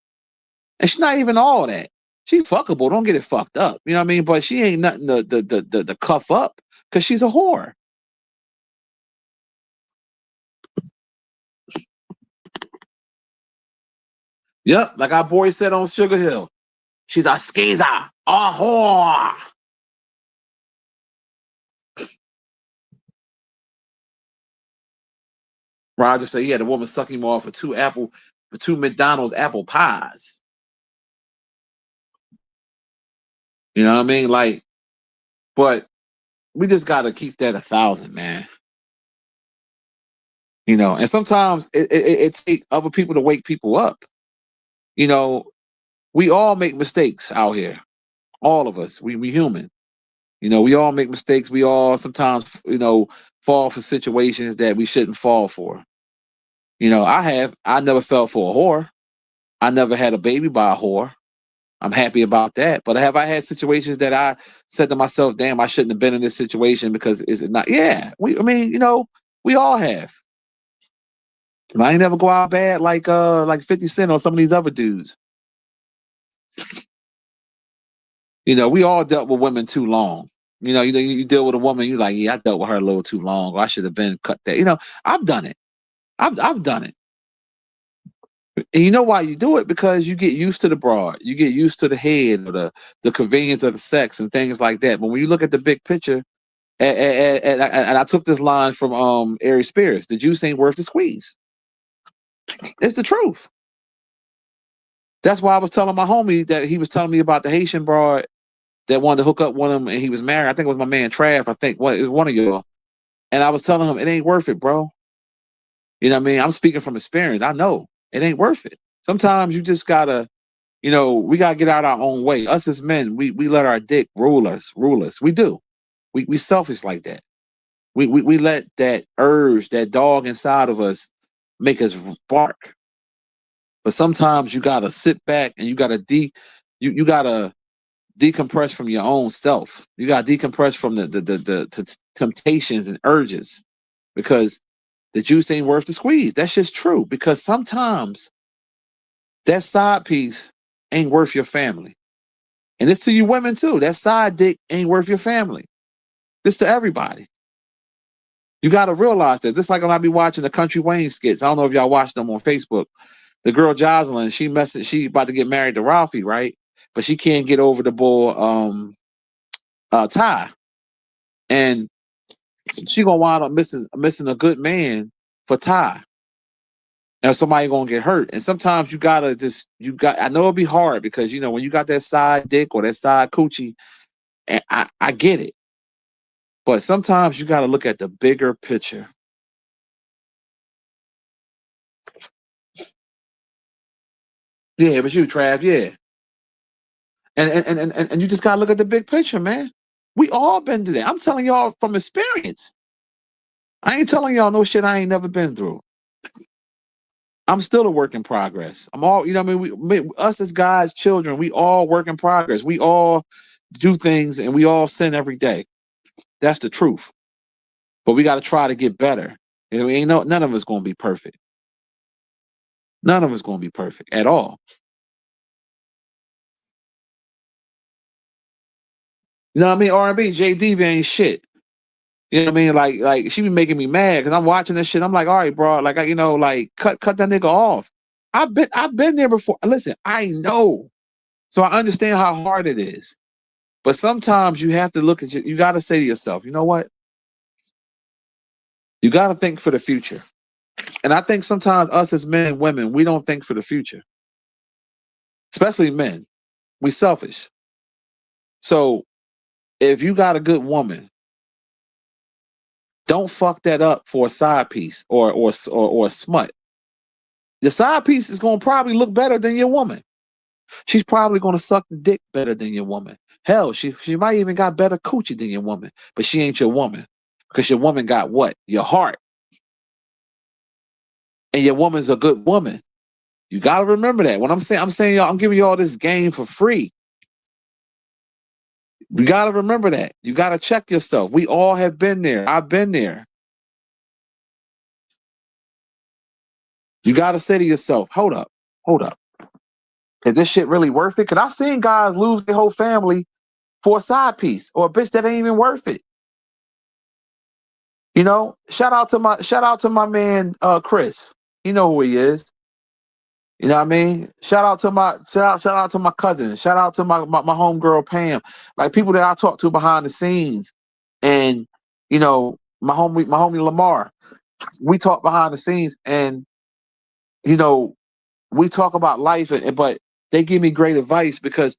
And she's not even all that. She fuckable. Don't get it fucked up. You know what I mean? But she ain't nothing to cuff up because she's a whore. Yep, like our boy said on Sugar Hill. She's a skeezer, a whore. Roger said he had a woman suck him off for two McDonald's apple pies. You know what I mean? Like, but we just got to keep that 1,000, man. You know, and sometimes it takes other people to wake people up. You know, we all make mistakes out here. All of us. We human. You know, we all make mistakes. We all sometimes, you know, fall for situations that we shouldn't fall for. You know, I never fell for a whore. I never had a baby by a whore. I'm happy about that. But have I had situations that I said to myself, damn, I shouldn't have been in this situation because it's not? Yeah. I mean, you know, we all have. I ain't never go out bad like 50 Cent or some of these other dudes. You know, we all dealt with women too long. You know, you deal with a woman, you're like, yeah, I dealt with her a little too long, or I should have been cut that. You know, I've done it. I've done it. And you know why you do it? Because you get used to the broad, you get used to the head or the convenience of the sex and things like that. But when you look at the big picture, and I took this line from Ari Spears, the juice ain't worth the squeeze. It's the truth. That's why I was telling my homie that he was telling me about the Haitian broad that wanted to hook up with him, and he was married. I think it was my man Trav. I think it was one of y'all. And I was telling him it ain't worth it, bro. You know what I mean? I'm speaking from experience. I know it ain't worth it. Sometimes you just gotta, we gotta get out our own way. Us as men, we let our dick rule us. We do. We selfish like that. We let that urge, that dog inside of us, make us bark. But sometimes you gotta sit back and you gotta you gotta decompress from your own self. You gotta decompress from the temptations and urges, because the juice ain't worth the squeeze. That's just true. Because sometimes that side piece ain't worth your family. And it's to you women too. That side dick ain't worth your family. This to everybody. You got to realize that. Just like when I be watching the Country Wayne skits. I don't know if y'all watch them on Facebook. The girl Jocelyn, she about to get married to Ralphie, right? But she can't get over the boy Ty. And she gonna wind up missing a good man for Ty. And somebody gonna get hurt. And sometimes you gotta I know it'll be hard because when you got that side dick or that side coochie, and I get it. But sometimes you gotta look at the bigger picture. Yeah, but you, Trav, yeah. And you just gotta look at the big picture, man. We all been through that. I'm telling y'all from experience. I ain't telling y'all no shit I ain't never been through. I'm still a work in progress. I'm all, us as guys, children, we all work in progress. We all do things and we all sin every day. That's the truth. But we got to try to get better. None of us going to be perfect. None of us going to be perfect at all. You know what I mean? R&B, JD ain't shit. You know what I mean? Like she be making me mad because I'm watching this shit. I'm like, all right, bro, like cut that nigga off. I've been there before. Listen, I know, so I understand how hard it is. But sometimes you have to look at you got to say to yourself, you know what? You got to think for the future. And I think sometimes us as men and women, we don't think for the future, especially men. We selfish. So if you got a good woman, don't fuck that up for a side piece or a smut. The side piece is going to probably look better than your woman. She's probably going to suck the dick better than your woman. Hell, she might even got better coochie than your woman, but she ain't your woman because your woman got what? Your heart. And your woman's a good woman. You got to remember that. When I'm saying y'all, I'm giving you all this game for free. You got to remember that. You got to check yourself. We all have been there. I've been there. You got to say to yourself, hold up. Is this shit really worth it? Because I've seen guys lose their whole family for a side piece or a bitch that ain't even worth it. Shout out to my man Chris. You know who he is. You know what I mean? Shout out to my cousin. Shout out to my homegirl Pam. Like people that I talk to behind the scenes. And my homie Lamar. We talk behind the scenes and we talk about life, but they give me great advice because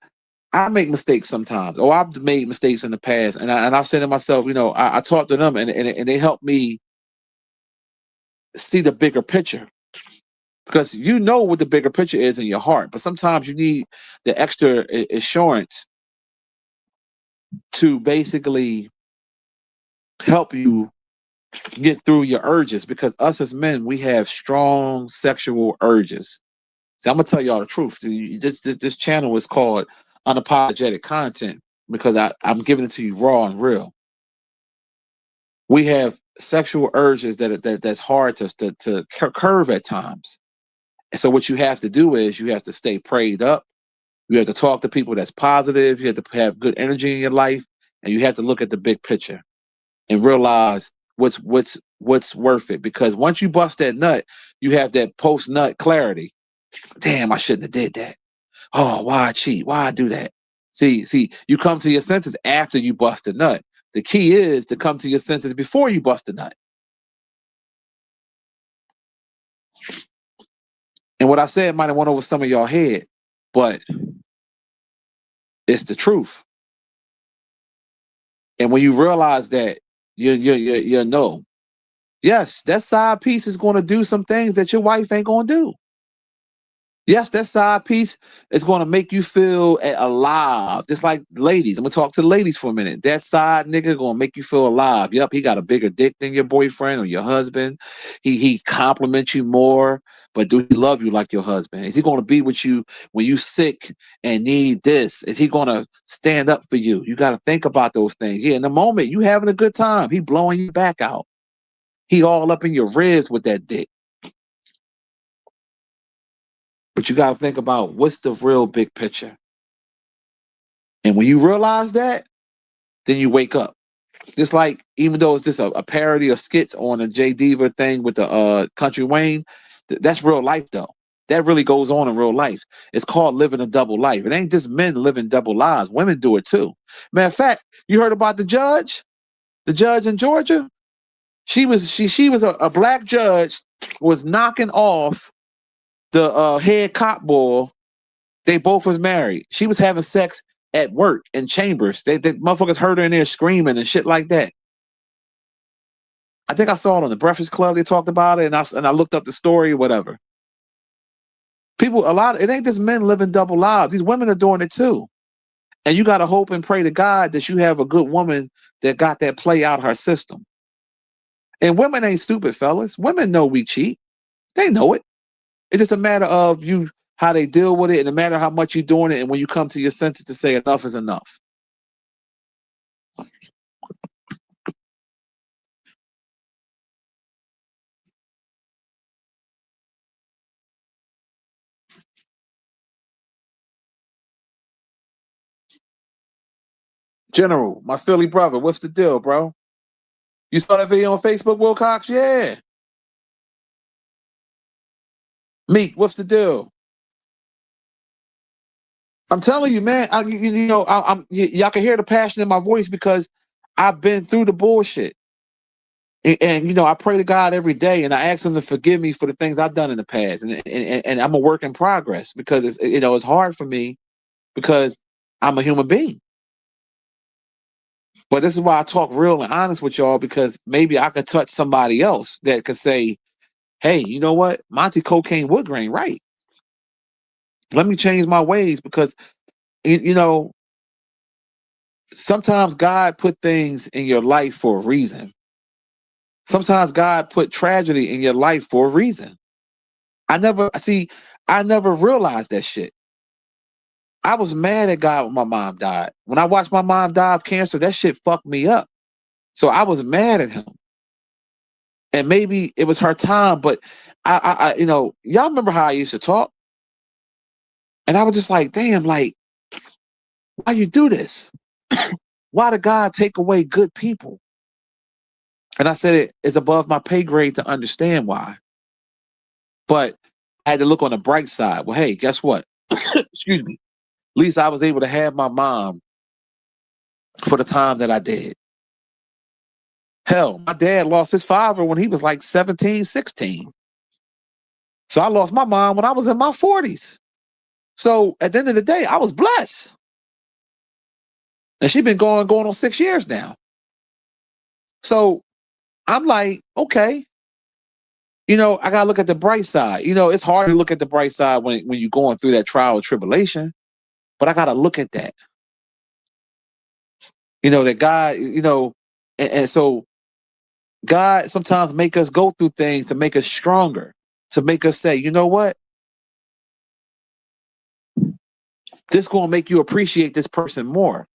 I make mistakes sometimes. Or I've made mistakes in the past, and I say to myself, I talk to them, and they help me see the bigger picture. Because you know what the bigger picture is in your heart, but sometimes you need the extra assurance to basically help you get through your urges. Because us as men, we have strong sexual urges. So I'm gonna tell y'all the truth. This channel is called Unapologetic Content because I'm giving it to you raw and real. We have sexual urges that's hard to curve at times. And so what you have to do is you have to stay prayed up. You have to talk to people that's positive. You have to have good energy in your life, and you have to look at the big picture and realize what's worth it. Because once you bust that nut, you have that post nut clarity. Damn, I shouldn't have did that. Oh, why I cheat? Why I do that? See, you come to your senses after you bust a nut. The key is to come to your senses before you bust a nut. And what I said might have went over some of y'all head. but it's the truth. And when you realize that, you know, yes, that side piece is going to do some things that your wife ain't going to do. Yes, that side piece is going to make you feel alive. Just like ladies. I'm going to talk to the ladies for a minute. That side nigga going to make you feel alive. Yep, he got a bigger dick than your boyfriend or your husband. He compliments you more, but do he love you like your husband? Is he going to be with you when you sick and need this? Is he going to stand up for you? You got to think about those things. Yeah, in the moment, you having a good time. He blowing you back out. He all up in your ribs with that dick. But you got to think about what's the real big picture. And when you realize that, then you wake up. Just like, even though it's just a parody of skits on a J Diva thing with the Country Wayne, that's real life though. That really goes on in real life. It's called living a double life. It ain't just men living double lives. Women do it too. Matter of fact, you heard about the judge in Georgia? She was a black judge, was knocking off the head cop boy. They both was married. She was having sex at work in chambers. They motherfuckers heard her in there screaming and shit like that. I think I saw it on the Breakfast Club. They talked about it, and I looked up the story, whatever. People, it ain't just men living double lives. These women are doing it too. And you got to hope and pray to God that you have a good woman that got that play out her system. And women ain't stupid, fellas. Women know we cheat. They know it. It's just a matter of how they deal with it, and no matter how much you're doing it, and when you come to your senses to say enough is enough. General, my Philly brother, what's the deal, bro? You saw that video on Facebook, Wilcox? Yeah. Meek, what's the deal? I'm telling you, man. Y'all can hear the passion in my voice because I've been through the bullshit. And I pray to God every day, and I ask Him to forgive me for the things I've done in the past. And I'm a work in progress because it's hard for me because I'm a human being. But this is why I talk real and honest with y'all, because maybe I could touch somebody else that could say, hey, you know what? Monty Cocaine Wood Grain, right? Let me change my ways, because, sometimes God put things in your life for a reason. Sometimes God put tragedy in your life for a reason. I never realized that shit. I was mad at God when my mom died. When I watched my mom die of cancer, that shit fucked me up. So I was mad at Him. And maybe it was her time, but y'all remember how I used to talk? And I was just like, damn, like, why you do this? Why did God take away good people? And I said it's above my pay grade to understand why. But I had to look on the bright side. Well, hey, guess what? Excuse me. At least I was able to have my mom for the time that I did. Hell, my dad lost his father when he was like 17, 16. So I lost my mom when I was in my 40s. So at the end of the day, I was blessed. And she's been going on 6 years now. So I'm like, okay, I gotta look at the bright side. It's hard to look at the bright side when you're going through that trial or tribulation, but I gotta look at that. That God, and so God sometimes make us go through things to make us stronger, to make us say, you know what? This gonna make you appreciate this person more.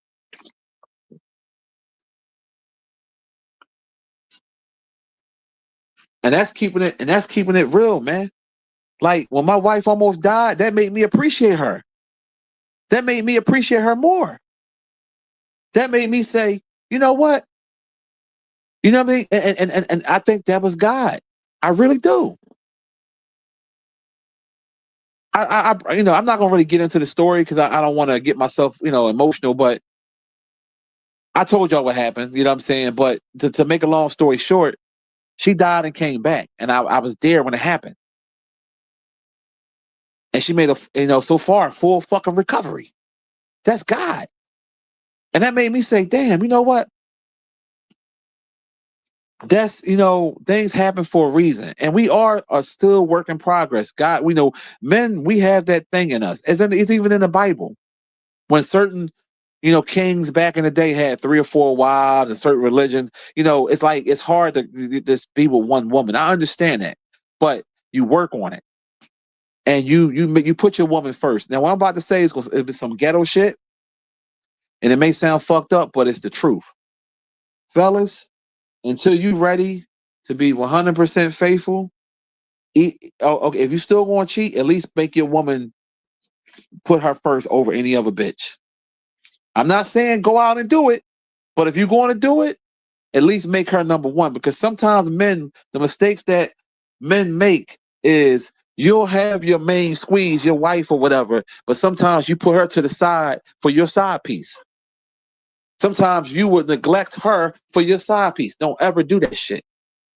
And that's keeping it real, man. Like when my wife almost died, that made me appreciate her. That made me appreciate her more. That made me say, you know what? You know what I mean? And I think that was God. I really do. I'm not gonna really get into the story because I don't want to get myself, emotional, but I told y'all what happened, you know what I'm saying? But to make a long story short, she died and came back. And I was there when it happened. And she made a, so far, full fucking recovery. That's God. And that made me say, damn, you know what? That's, things happen for a reason. And we are a still work in progress. God, we know men, we have that thing in us. It's even in the Bible. When certain, kings back in the day had 3 or 4 wives and certain religions, it's like, it's hard to just be with one woman. I understand that, but you work on it. And you put your woman first. Now, what I'm about to say is going to be some ghetto shit. And it may sound fucked up, but it's the truth. Fellas, until you ready to be 100% faithful, okay, if you still going to cheat, at least make your woman put her first over any other bitch. I'm not saying go out and do it, but if you're going to do it, at least make her number one. Because sometimes men, the mistakes that men make is you'll have your main squeeze, your wife or whatever, but sometimes you put her to the side for your side piece. Sometimes you would neglect her for your side piece. Don't ever do that shit.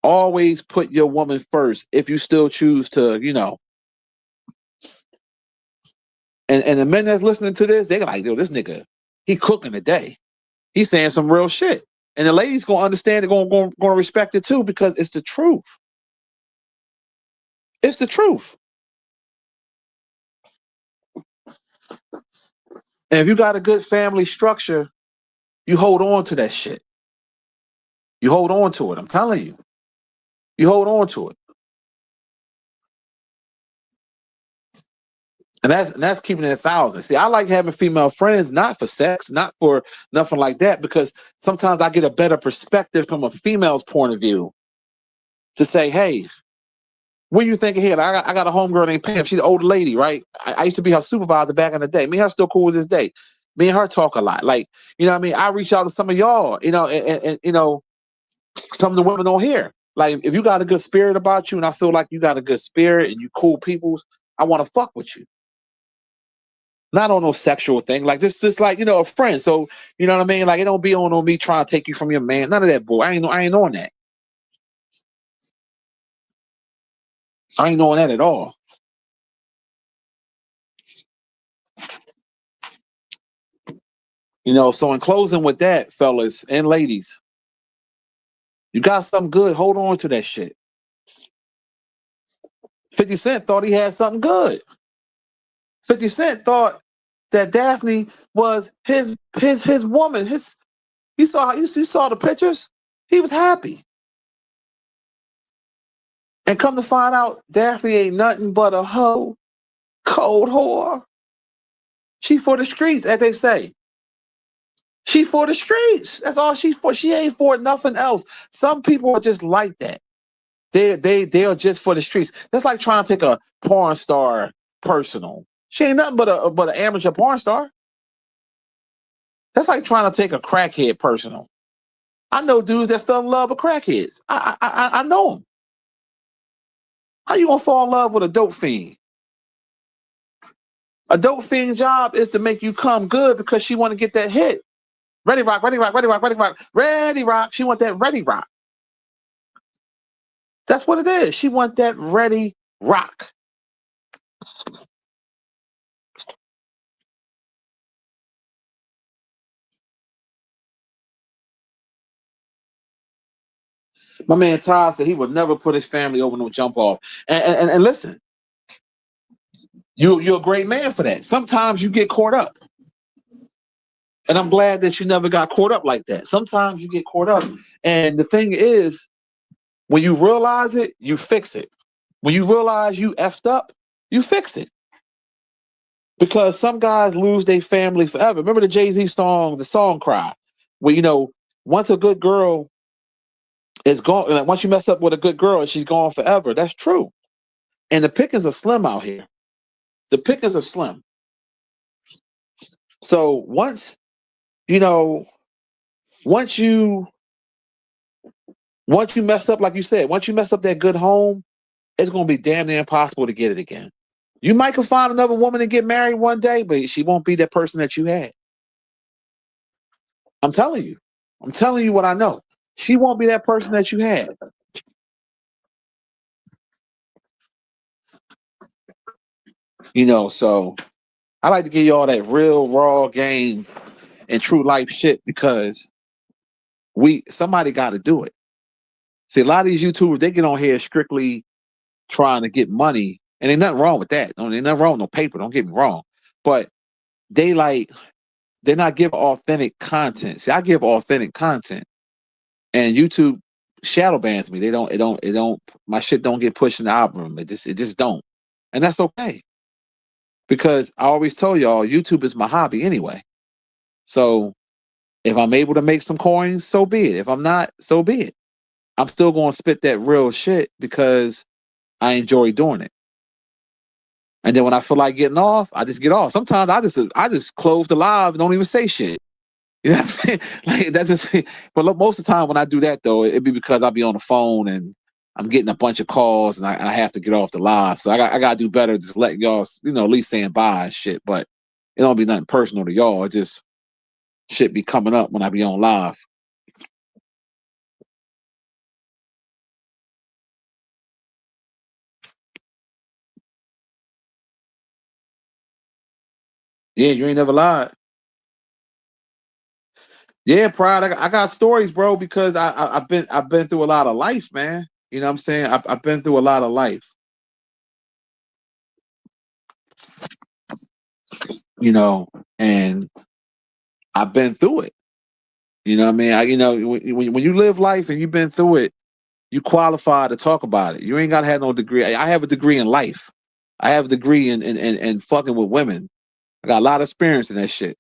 Always put your woman first if you still choose to, And the men that's listening to this, they're like, yo, this nigga, he cooking today. He's saying some real shit. And the ladies gonna understand it, gonna respect it too, because it's the truth. It's the truth. And if you got a good family structure, you hold on to that shit. You hold on to it. I'm telling you. You hold on to it. And that's keeping it 1,000. See, I like having female friends, not for sex, not for nothing like that, because sometimes I get a better perspective from a female's point of view to say, hey, what are you thinking here? I got a homegirl named Pam. She's an older lady, right? I used to be her supervisor back in the day. Me and her still cool to this day. Me and her talk a lot. Like, you know what I mean? I reach out to some of y'all, and some of the women on here. Like, if you got a good spirit about you and I feel like you got a good spirit and you cool peoples, I want to fuck with you. Not on no sexual thing. Like, this like, a friend. So, you know what I mean? Like, it don't be on me trying to take you from your man. None of that, boy. I ain't on that. I ain't on that at all. So in closing with that, fellas and ladies, you got something good, hold on to that shit. 50 Cent thought he had something good. 50 Cent thought that Daphne was his woman. You saw the pictures? He was happy. And come to find out, Daphne ain't nothing but a hoe, cold whore. She for the streets, as they say. She for the streets. That's all she for. She ain't for nothing else. Some people are just like that. They are just for the streets. That's like trying to take a porn star personal. She ain't nothing but an amateur porn star. That's like trying to take a crackhead personal. I know dudes that fell in love with crackheads. I know them. How you gonna fall in love with a dope fiend? A dope fiend job is to make you come good because she want to get that hit. Ready rock, ready rock, ready rock, ready rock, ready rock. She want that ready rock. That's what it is. She want that ready rock. My man Todd said he would never put his family over no jump off. And listen, you're a great man for that. Sometimes you get caught up. And I'm glad that you never got caught up like that. Sometimes you get caught up. And the thing is, when you realize it, you fix it. When you realize you effed up, you fix it. Because some guys lose their family forever. Remember the Jay-Z song, The Song Cry, where, once a good girl is gone, like once you mess up with a good girl, she's gone forever. That's true. And the pickings are slim out here. The pickings are slim. So once you mess up, like you said, once you mess up that good home, it's gonna be damn near impossible to get it again. You might can find another woman and get married one day, but she won't be that person that you had. I'm telling you. I'm telling you what I know. She won't be that person that you had. So I like to give you all that real raw game and true life shit because somebody got to do it. See, a lot of these YouTubers, they get on here strictly trying to get money, and ain't nothing wrong with that. Ain't nothing wrong with no paper. Don't get me wrong, but they're not giving authentic content. See, I give authentic content, and YouTube shadow bans me. My shit don't get pushed in the algorithm. It just don't, and that's okay because I always told y'all YouTube is my hobby anyway. So if I'm able to make some coins, so be it. If I'm not, so be it. I'm still going to spit that real shit because I enjoy doing it. And then when I feel like getting off, I just get off. Sometimes I just close the live and don't even say shit. You know what I'm saying? Like that's just. But look, most of the time when I do that though, it'd be because I'll be on the phone and I'm getting a bunch of calls and I have to get off the live. So I got to do better. Just let y'all, at least saying bye and shit. But it don't be nothing personal to y'all. It just shit be coming up when I be on live. Yeah, you ain't never lied. Yeah, Pride. I got stories, bro, because I've been through a lot of life, man. You know what I'm saying? I've been through a lot of life. And I've been through it. You know what I mean? When you live life and you've been through it, you qualify to talk about it. You ain't gotta have no degree. I have a degree in life. I have a degree in fucking with women. I got a lot of experience in that shit.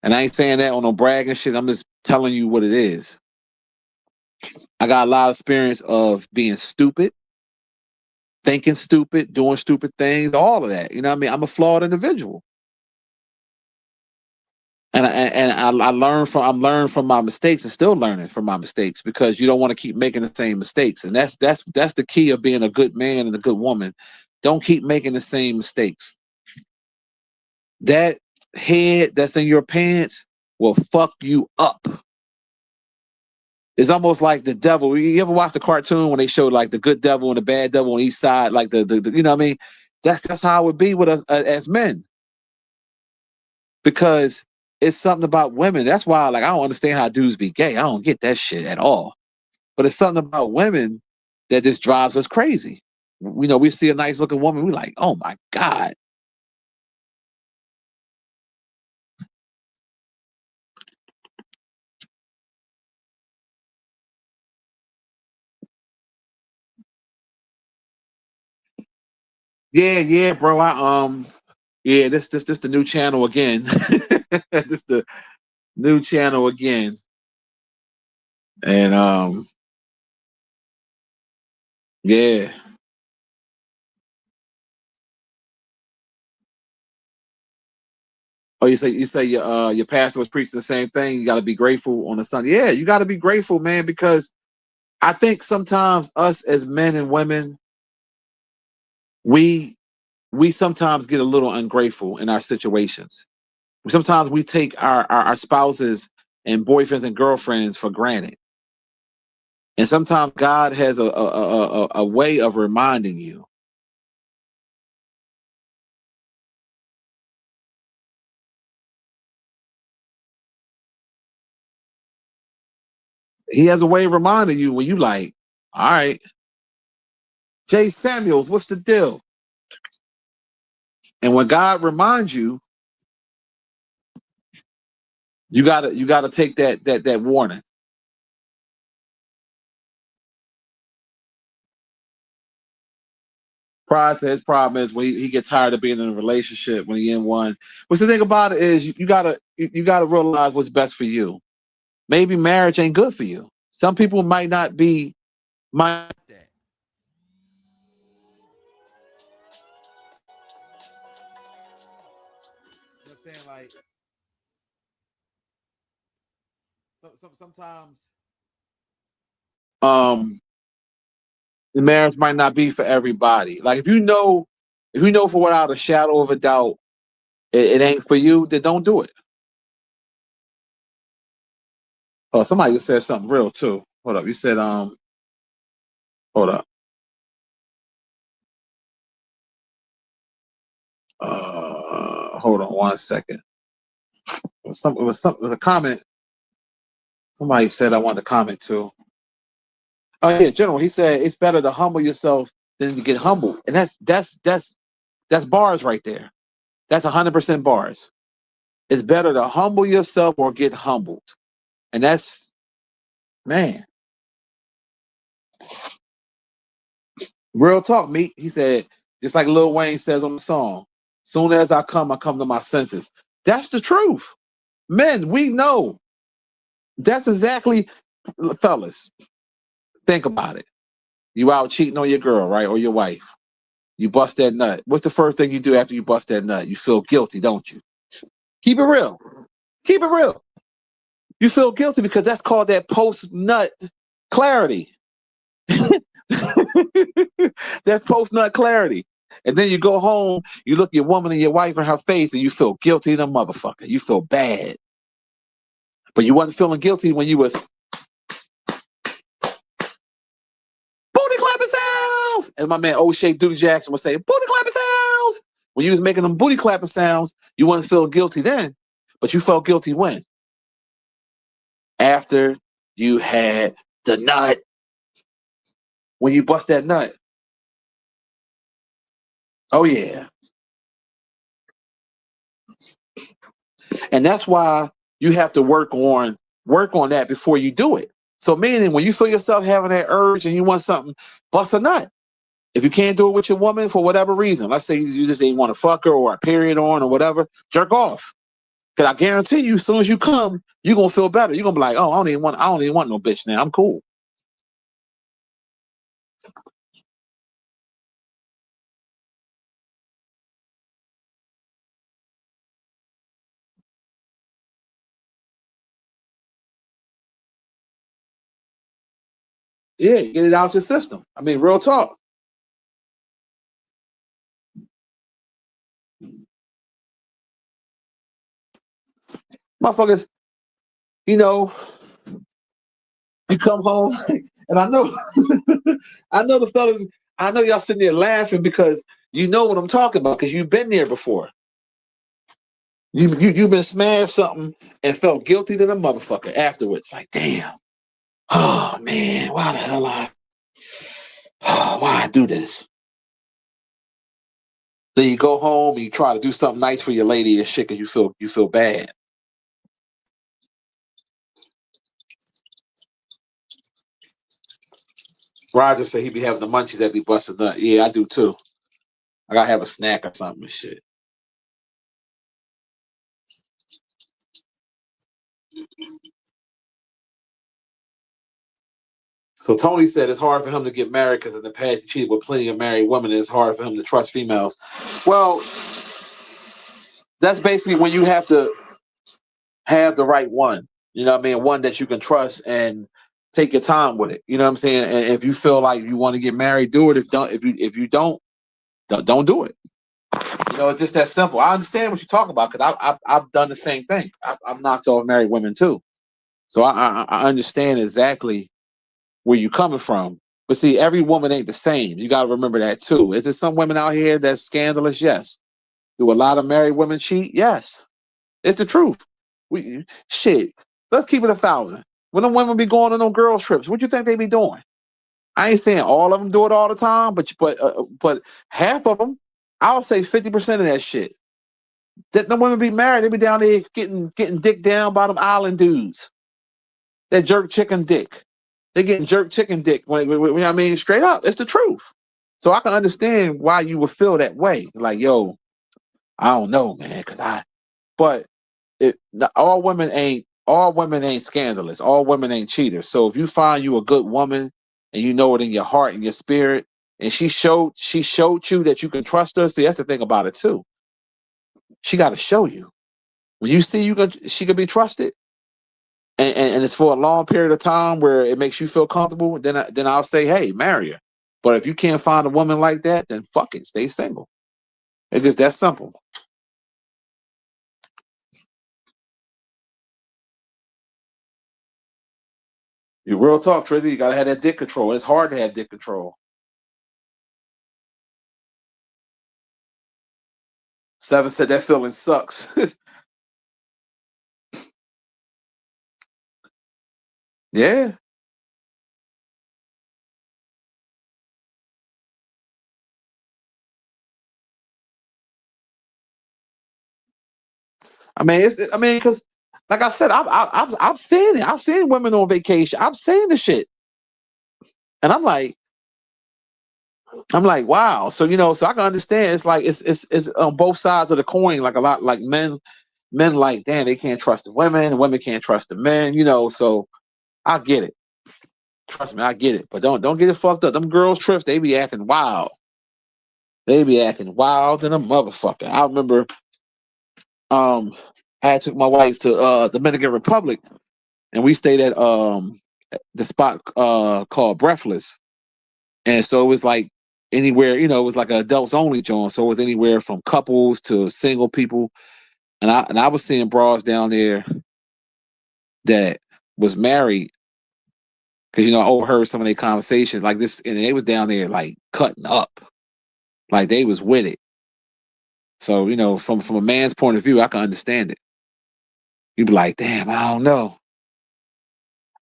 And I ain't saying that on no bragging shit. I'm just telling you what it is. I got a lot of experience of being stupid, thinking stupid, doing stupid things, all of that. You know what I mean? I'm a flawed individual. And I I'm learning from my mistakes and still learning from my mistakes because you don't want to keep making the same mistakes. And that's the key of being a good man and a good woman. Don't keep making the same mistakes. That head that's in your pants will fuck you up. It's almost like the devil. You ever watch the cartoon when they show like the good devil and the bad devil on each side, like the you know what I mean? That's how it would be with us as men. Because it's something about women. That's why, like, I don't understand how dudes be gay. I don't get that shit at all. But it's something about women that just drives us crazy. We see a nice looking woman, we like, oh my God. Yeah, bro. This the new channel again. Just the new channel again. And yeah. Oh, you say your pastor was preaching the same thing. You got to be grateful on the Sunday. Yeah, you got to be grateful, man, because I think sometimes us as men and women, we sometimes get a little ungrateful in our situations. Sometimes we take our spouses and boyfriends and girlfriends for granted. And sometimes God has a way of reminding you. He has a way of reminding you when you like, all right, Jay Samuels, what's the deal? And when God reminds you, you gotta take that warning. Pride says his problem is when he gets tired of being in a relationship when he in one. But the thing about it is you gotta realize what's best for you. Maybe marriage ain't good for you. Some people might not be that. You know what I'm saying? Like sometimes the marriage might not be for everybody. Like if you know for without a shadow of a doubt it ain't for you, then don't do it. Oh, somebody just said something real too. Hold up. You said hold up. Hold on 1 second. It was a comment. Somebody said I wanted to comment too. Oh yeah, General. He said it's better to humble yourself than to get humbled, and that's bars right there. That's 100% bars. It's better to humble yourself or get humbled, and that's man, real talk, meat. He said just like Lil Wayne says on the song. Soon as I come to my senses. That's the truth. Men, we know. That's exactly, fellas. Think about it. You out cheating on your girl, right? Or your wife. You bust that nut. What's the first thing you do after you bust that nut? You feel guilty, don't you? Keep it real. Keep it real. You feel guilty because that's called that post-nut clarity. That post-nut clarity. And then you go home, you look your woman and your wife in her face, and you feel guilty, the motherfucker. You feel bad. But you wasn't feeling guilty when you was booty clapping sounds. As my man O'Shea Duke Jackson would say, booty clapping sounds. When you was making them booty clapping sounds, you wasn't feel guilty then. But you felt guilty when? After you had the nut. When you bust that nut. Oh yeah. And that's why you have to work on that before you do it. So meaning when you feel yourself having that urge and you want something, bust a nut. If you can't do it with your woman for whatever reason, let's say you just ain't want to fuck her or a period on or whatever, jerk off. Cause I guarantee you, as soon as you come, you're gonna feel better. You're gonna be like, oh, I don't even want no bitch now. I'm cool. Yeah, get it out your system. I mean, real talk. Motherfuckers, you know, you come home, and I know, I know the fellas, I know y'all sitting there laughing because you know what I'm talking about because you've been there before. You've been smashed something and felt guilty to the motherfucker afterwards. Like, damn, oh man, why the hell why I do this? Then you go home and you try to do something nice for your lady and shit because you feel bad. Roger said he be having the munchies at the busted nut. Yeah, I do too. I gotta have a snack or something and shit. So Tony said it's hard for him to get married because in the past he cheated with plenty of married women. And it's hard for him to trust females. Well, that's basically when you have to have the right one. You know what I mean? One that you can trust and take your time with it. You know what I'm saying? And if you feel like you want to get married, do it. If you don't do it. You know, it's just that simple. I understand what you're talking about because I've done the same thing. I've knocked over married women too, so I understand exactly where you're coming from. But see, every woman ain't the same. You got to remember that too. Is there some women out here that's scandalous? Yes. Do a lot of married women cheat? Yes. It's the truth. Shit. Let's keep it 1,000. When them women be going on them girls trips, what you think they be doing? I ain't saying all of them do it all the time, but half of them, I'll say 50% of that shit. That the women be married, they be down there getting dick down by them island dudes. That jerk chicken dick. They getting jerk chicken dick. When I mean, straight up, it's the truth. So I can understand why you would feel that way. Like, yo, I don't know, man, but all women ain't scandalous. All women ain't cheaters. So if you find you a good woman and you know it in your heart and your spirit, and she showed you that you can trust her. See, that's the thing about it too. She got to show you. When you see she could be trusted, and it's for a long period of time where it makes you feel comfortable, then I'll say, hey, marry her. But if you can't find a woman like that, then fuck it, stay single. It's just that simple. You real talk, Trizzy. You gotta have that dick control. It's hard to have dick control. Seven said that feeling sucks. Yeah. I mean, because like I said, I've seen it. I've seen women on vacation. I've seen the shit, and I'm like, wow. So so I can understand. It's like it's on both sides of the coin. Like a lot, like men like, damn, they can't trust the women, and women can't trust the men. So I get it. Trust me, I get it. But don't get it fucked up. Them girls trips, they be acting wild. They be acting wild than a motherfucker. I remember, I had took my wife to Dominican Republic, and we stayed at the spot called Breathless, and so it was like anywhere, it was like an adults only joint, so it was anywhere from couples to single people, and I was seeing bras down there that was married, because I overheard some of their conversations like this, and they was down there like cutting up, like they was with it. So from a man's point of view, I can understand it. You'd be like, damn, I don't know.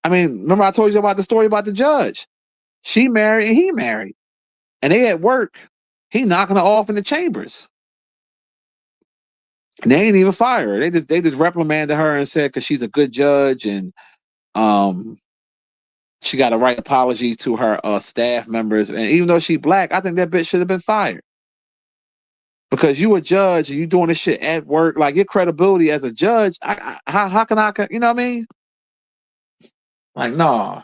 I mean, remember I told you about the story about the judge? She married and he married, and they at work. He knocking her off in the chambers, and they ain't even fire her. They just reprimanded her and said because she's a good judge, and she got to write apology to her staff members. And even though she black, I think that bitch should have been fired, because you a judge and you doing this shit at work. Like, your credibility as a judge, how can I? You know what I mean? Like, no.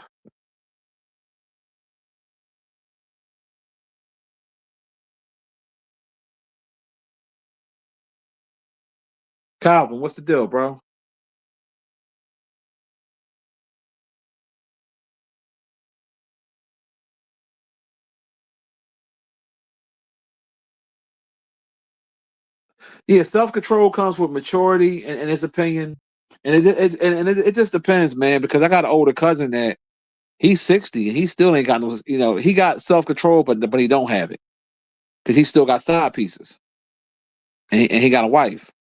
Calvin, what's the deal, bro? Yeah, self-control comes with maturity and his opinion, and it just depends, man. Because I got an older cousin that he's 60 and he still ain't got no. He got self-control, but he don't have it because he still got side pieces, and he got a wife.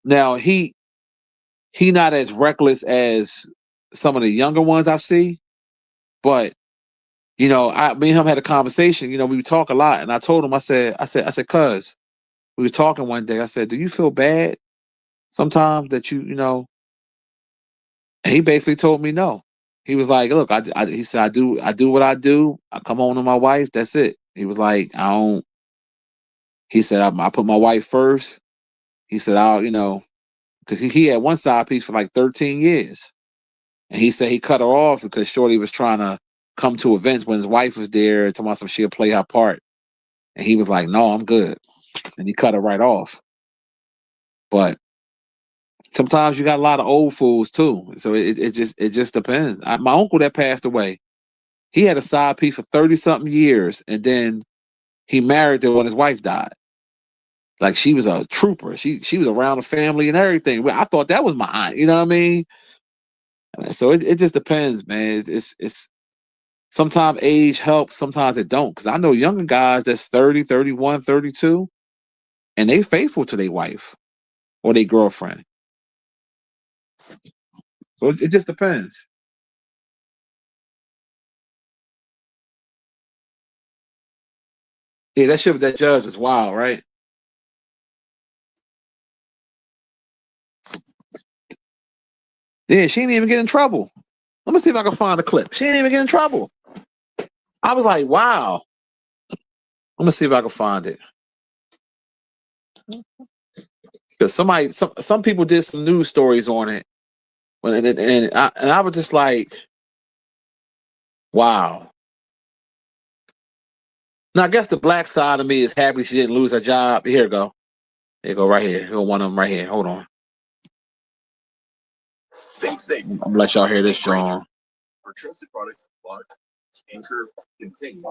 Now he not as reckless as some of the younger ones I see, but me and him had a conversation. We talk a lot, and I told him, I said, cuz we were talking one day. I said, do you feel bad sometimes that and he basically told me no. He was like, look, he said, I do what I do. I come home to my wife. That's it. He was like, I don't, he said, I put my wife first. He said, because he had one side piece for like 13 years. And he said he cut her off because Shorty was trying to come to events when his wife was there and talking about some she'll play her part. And he was like, no, I'm good. And he cut her right off. But sometimes you got a lot of old fools too. So it just depends. My uncle that passed away, he had a side piece for 30 something years, and then he married her when his wife died. Like, she was a trooper. She was around the family and everything. I thought that was my aunt. You know what I mean? So it just depends, man. It's sometimes age helps, sometimes it don't. Because I know younger guys that's 30, 31, 32, and they faithful to their wife or their girlfriend. So it just depends. Yeah, that shit with that judge was wild, right? Yeah, she didn't even get in trouble. Let me see if I can find the clip. She didn't even get in trouble. I was like, wow. Let me see if I can find it. Because some people did some news stories on it, and I was just like, wow. Now I guess the black side of me is happy she didn't lose her job. Here you go. Here you go, right here. Here's one of them right here. Hold on. I'm gonna let y'all hear this, John. For trusted products, Anchor continue.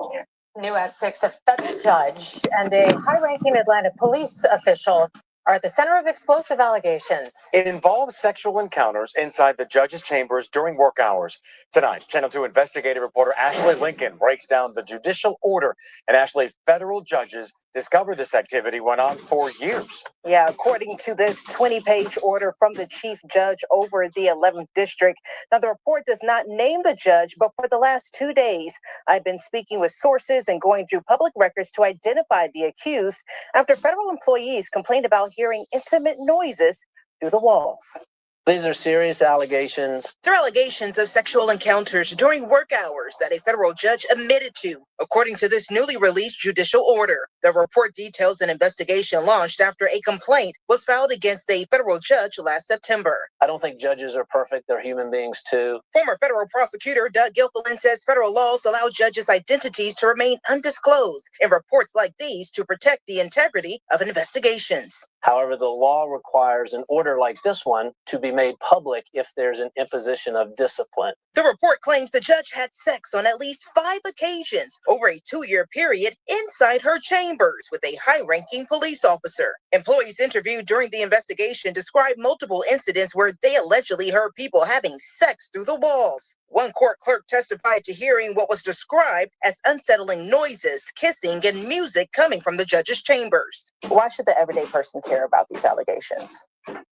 New Essex, a federal judge and a high-ranking Atlanta police official are at the center of explosive allegations. It involves sexual encounters inside the judge's chambers during work hours. Tonight, Channel 2 investigative reporter Ashley Lincoln breaks down the judicial order and Ashley, federal judges discovered this activity went on for years. Yeah, according to this 20-page order from the chief judge over the 11th district. Now, the report does not name the judge, but for the last 2 days, I've been speaking with sources and going through public records to identify the accused after federal employees complained about hearing intimate noises through the walls. These are serious allegations. They're allegations of sexual encounters during work hours that a federal judge admitted to, according to this newly released judicial order. The report details an investigation launched after a complaint was filed against a federal judge last September. I don't think judges are perfect. They're human beings, too. Former federal prosecutor Doug Gilfillan says federal laws allow judges' identities to remain undisclosed in reports like these to protect the integrity of investigations. However, the law requires an order like this one to be made public if there's an imposition of discipline. The report claims the judge had sex on at least 5 occasions over a 2-year period inside her chambers with a high-ranking police officer. Employees interviewed during the investigation described multiple incidents where they allegedly heard people having sex through the walls. One court clerk testified to hearing what was described as unsettling noises, kissing, and music coming from the judge's chambers. Why should the everyday person care about these allegations?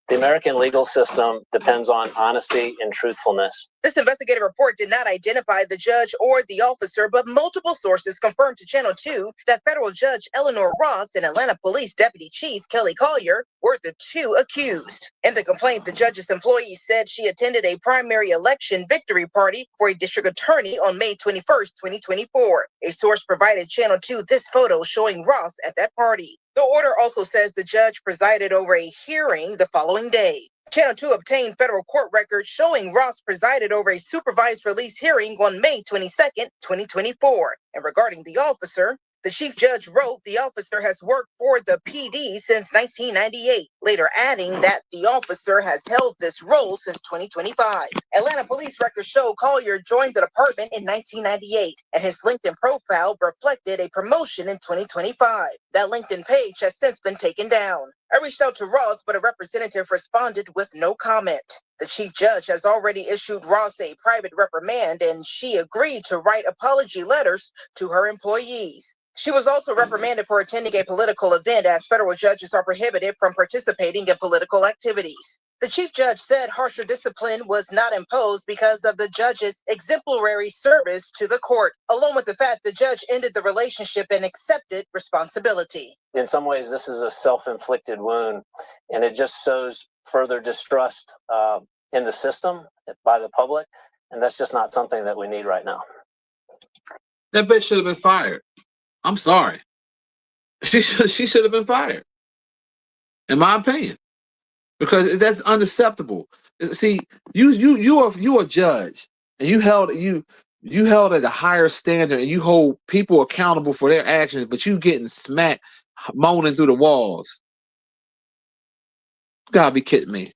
The American legal system depends on honesty and truthfulness. This investigative report did not identify the judge or the officer, but multiple sources confirmed to Channel 2 that federal judge Eleanor Ross and Atlanta Police Deputy Chief Kelly Collier were the 2 accused. In the complaint, the judge's employee said she attended a primary election victory party for a district attorney on May 21st, 2024. A source provided Channel 2 this photo showing Ross at that party. The order also says the judge presided over a hearing the following day. Channel 2 obtained federal court records showing Ross presided over a supervised release hearing on May 22nd, 2024. And regarding the officer, the chief judge wrote the officer has worked for the PD since 1998, later adding that the officer has held this role since 2025. Atlanta police records show Collier joined the department in 1998, and his LinkedIn profile reflected a promotion in 2025. That LinkedIn page has since been taken down. I reached out to Ross, but a representative responded with no comment. The chief judge has already issued Ross a private reprimand, and she agreed to write apology letters to her employees. She was also reprimanded for attending a political event, as federal judges are prohibited from participating in political activities. The chief judge said harsher discipline was not imposed because of the judge's exemplary service to the court, along with the fact the judge ended the relationship and accepted responsibility. In some ways, this is a self-inflicted wound, and it just shows further distrust in the system by the public, and that's just not something that we need right now. That bitch should have been fired. I'm sorry. She should have been fired, in my opinion, because that's unacceptable. See, you're a judge, and you held at a higher standard, and you hold people accountable for their actions, but you getting smacked, moaning through the walls. You gotta be kidding me.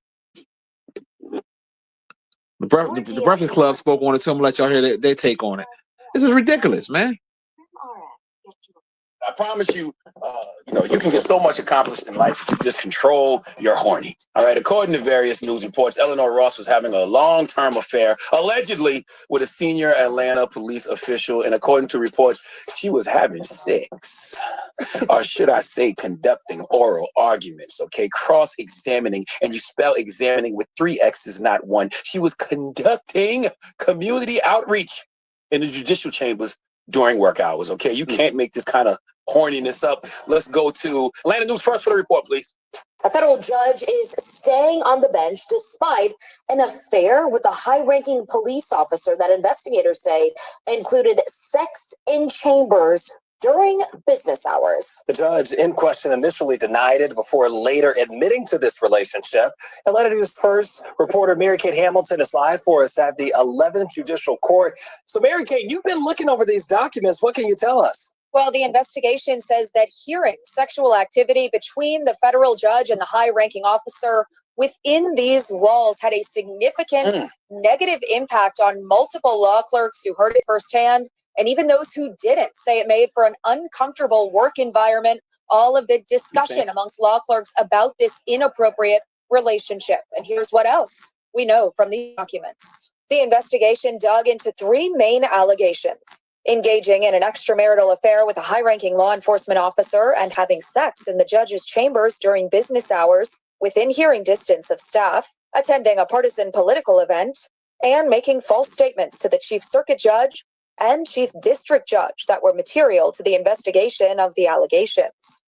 The Breakfast Club spoke on it too. I'm gonna let y'all hear their take on it. This is ridiculous, man. I promise you, you can get so much accomplished in life if you just control your horny. All right. According to various news reports, Eleanor Ross was having a long-term affair, allegedly, with a senior Atlanta police official. And according to reports, she was having sex, or should I say conducting oral arguments, okay? Cross-examining, and you spell examining with 3 X's, not 1. She was conducting community outreach in the judicial chambers during work hours, okay? You can't make this kind of horniness up. Let's go to Atlanta News First for the report, please. A federal judge is staying on the bench despite an affair with a high-ranking police officer that investigators say included sex in chambers during business hours. The judge in question initially denied it before later admitting to this relationship. Atlanta News First reporter Mary Kate Hamilton is live for us at the 11th Judicial Court. So Mary Kate, you've been looking over these documents. What can you tell us? Well, the investigation says that hearing sexual activity between the federal judge and the high-ranking officer within these walls had a significant negative impact on multiple law clerks who heard it firsthand, and even those who didn't say it made for an uncomfortable work environment. All of the discussion amongst law clerks about this inappropriate relationship. And here's what else we know from the documents. The investigation dug into 3 main allegations. engaging in an extramarital affair with a high-ranking law enforcement officer and having sex in the judge's chambers during business hours within hearing distance of staff, attending a partisan political event, and making false statements to the chief circuit judge and chief district judge that were material to the investigation of the allegations.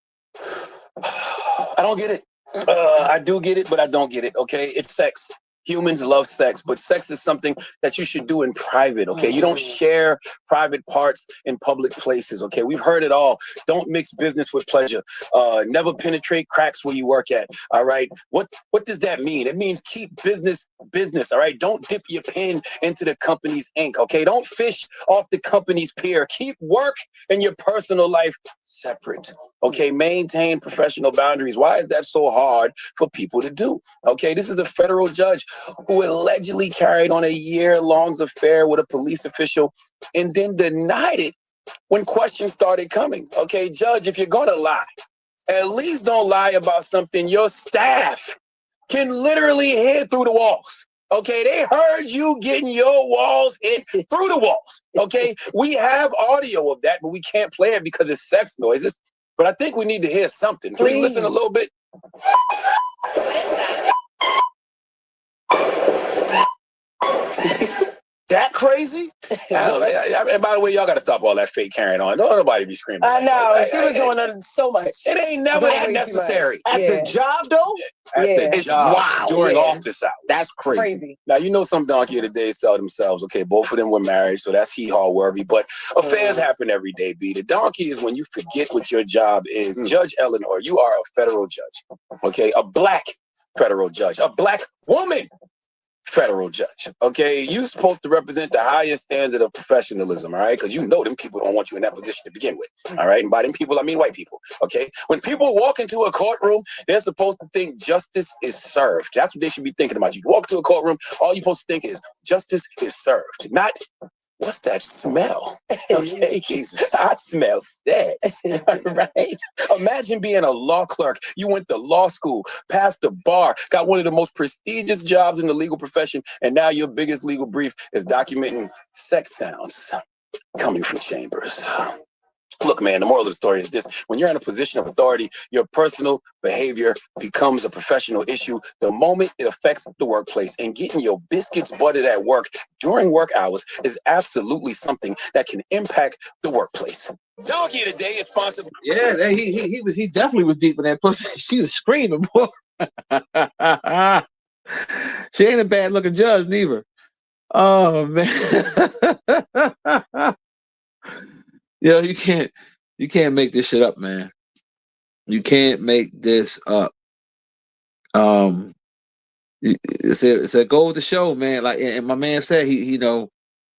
I don't get it. I do get it, but I don't get it, okay? It's sex. Humans love sex, but sex is something that you should do in private, okay? You don't share private parts in public places, okay? We've heard it all. Don't mix business with pleasure. Never penetrate cracks where you work at, all right? What does that mean? It means keep business, all right? Don't dip your pen into the company's ink, okay? Don't fish off the company's pier. Keep work and your personal life separate, okay? Maintain professional boundaries. Why is that so hard for people to do? Okay, this is a federal judge who allegedly carried on a year-long affair with a police official and then denied it when questions started coming. Okay, judge, if you're gonna lie, at least don't lie about something your staff can literally hear through the walls. Okay, they heard you getting your walls hit through the walls. Okay, we have audio of that, but we can't play it because it's sex noises. But I think we need to hear something. Can we listen a little bit? That crazy? And by the way, y'all got to stop all that fake carrying on. Don't nobody be screaming. I know. She was doing it so much. It ain't never that necessary. At the job, though? At the job. Wow. During office hours. That's crazy. Now, you know some donkey of the day sell themselves. Okay, both of them were married, so that's hee-haw worthy. But affairs happen every day, B. The donkey is when you forget what your job is. Judge Eleanor, you are a federal judge. Okay, a black federal judge. A black woman federal judge, okay? You're supposed to represent the highest standard of professionalism, all right? Because you know them people don't want you in that position to begin with, all right? And by them people, I mean white people, okay? When people walk into a courtroom, they're supposed to think justice is served. That's what they should be thinking about. You walk to a courtroom, all you're supposed to think is justice is served, not what's that smell? Okay, Jesus, I smell sex, all right? Imagine being a law clerk. You went to law school, passed the bar, got one of the most prestigious jobs in the legal profession, and now your biggest legal brief is documenting sex sounds coming from chambers. Look, man, the moral of the story is this. When you're in a position of authority, your personal behavior becomes a professional issue the moment it affects the workplace. And getting your biscuits buttered at work during work hours is absolutely something that can impact the workplace. Donkey of the Day is sponsored. Yeah, he definitely was deep in that pussy. She was screaming, boy. She ain't a bad looking judge, neither. Oh man. Yo, you can't make this shit up, man. You can't make this up. It's a go with the show, man. Like, and my man said, he a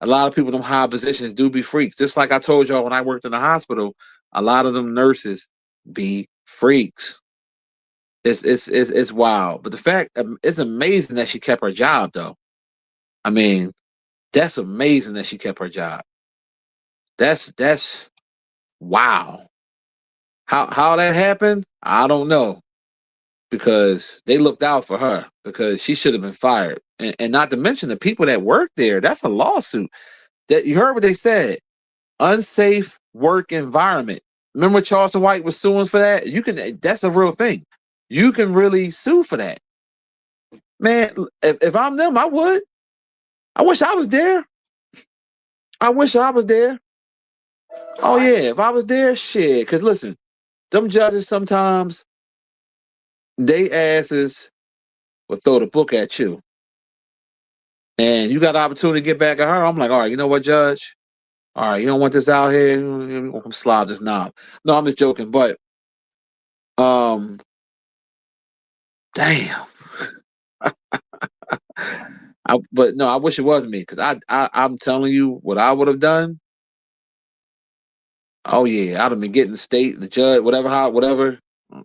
lot of people in them high positions do be freaks. Just like I told y'all when I worked in the hospital, a lot of them nurses be freaks. It's wild. But the fact, it's amazing that she kept her job, though. I mean, that's amazing that she kept her job. That's wow. How that happened, I don't know. Because they looked out for her because she should have been fired. And not to mention the people that work there, that's a lawsuit. That you heard what they said. Unsafe work environment. Remember Charleston White was suing for that? That's a real thing. You can really sue for that. Man, if I'm them, I would. I wish I was there. I wish I was there. Oh yeah, if I was there, shit. Because listen, them judges sometimes, they asses will throw the book at you. And you got the opportunity to get back at her. I'm like, all right, you know what, Judge? All right, you don't want this out here. I'm slob this knob. No, I'm just joking. But, damn. But no, I wish it was me because I'm telling you what I would have done. Oh yeah, I'd have been getting the state, the judge, whatever.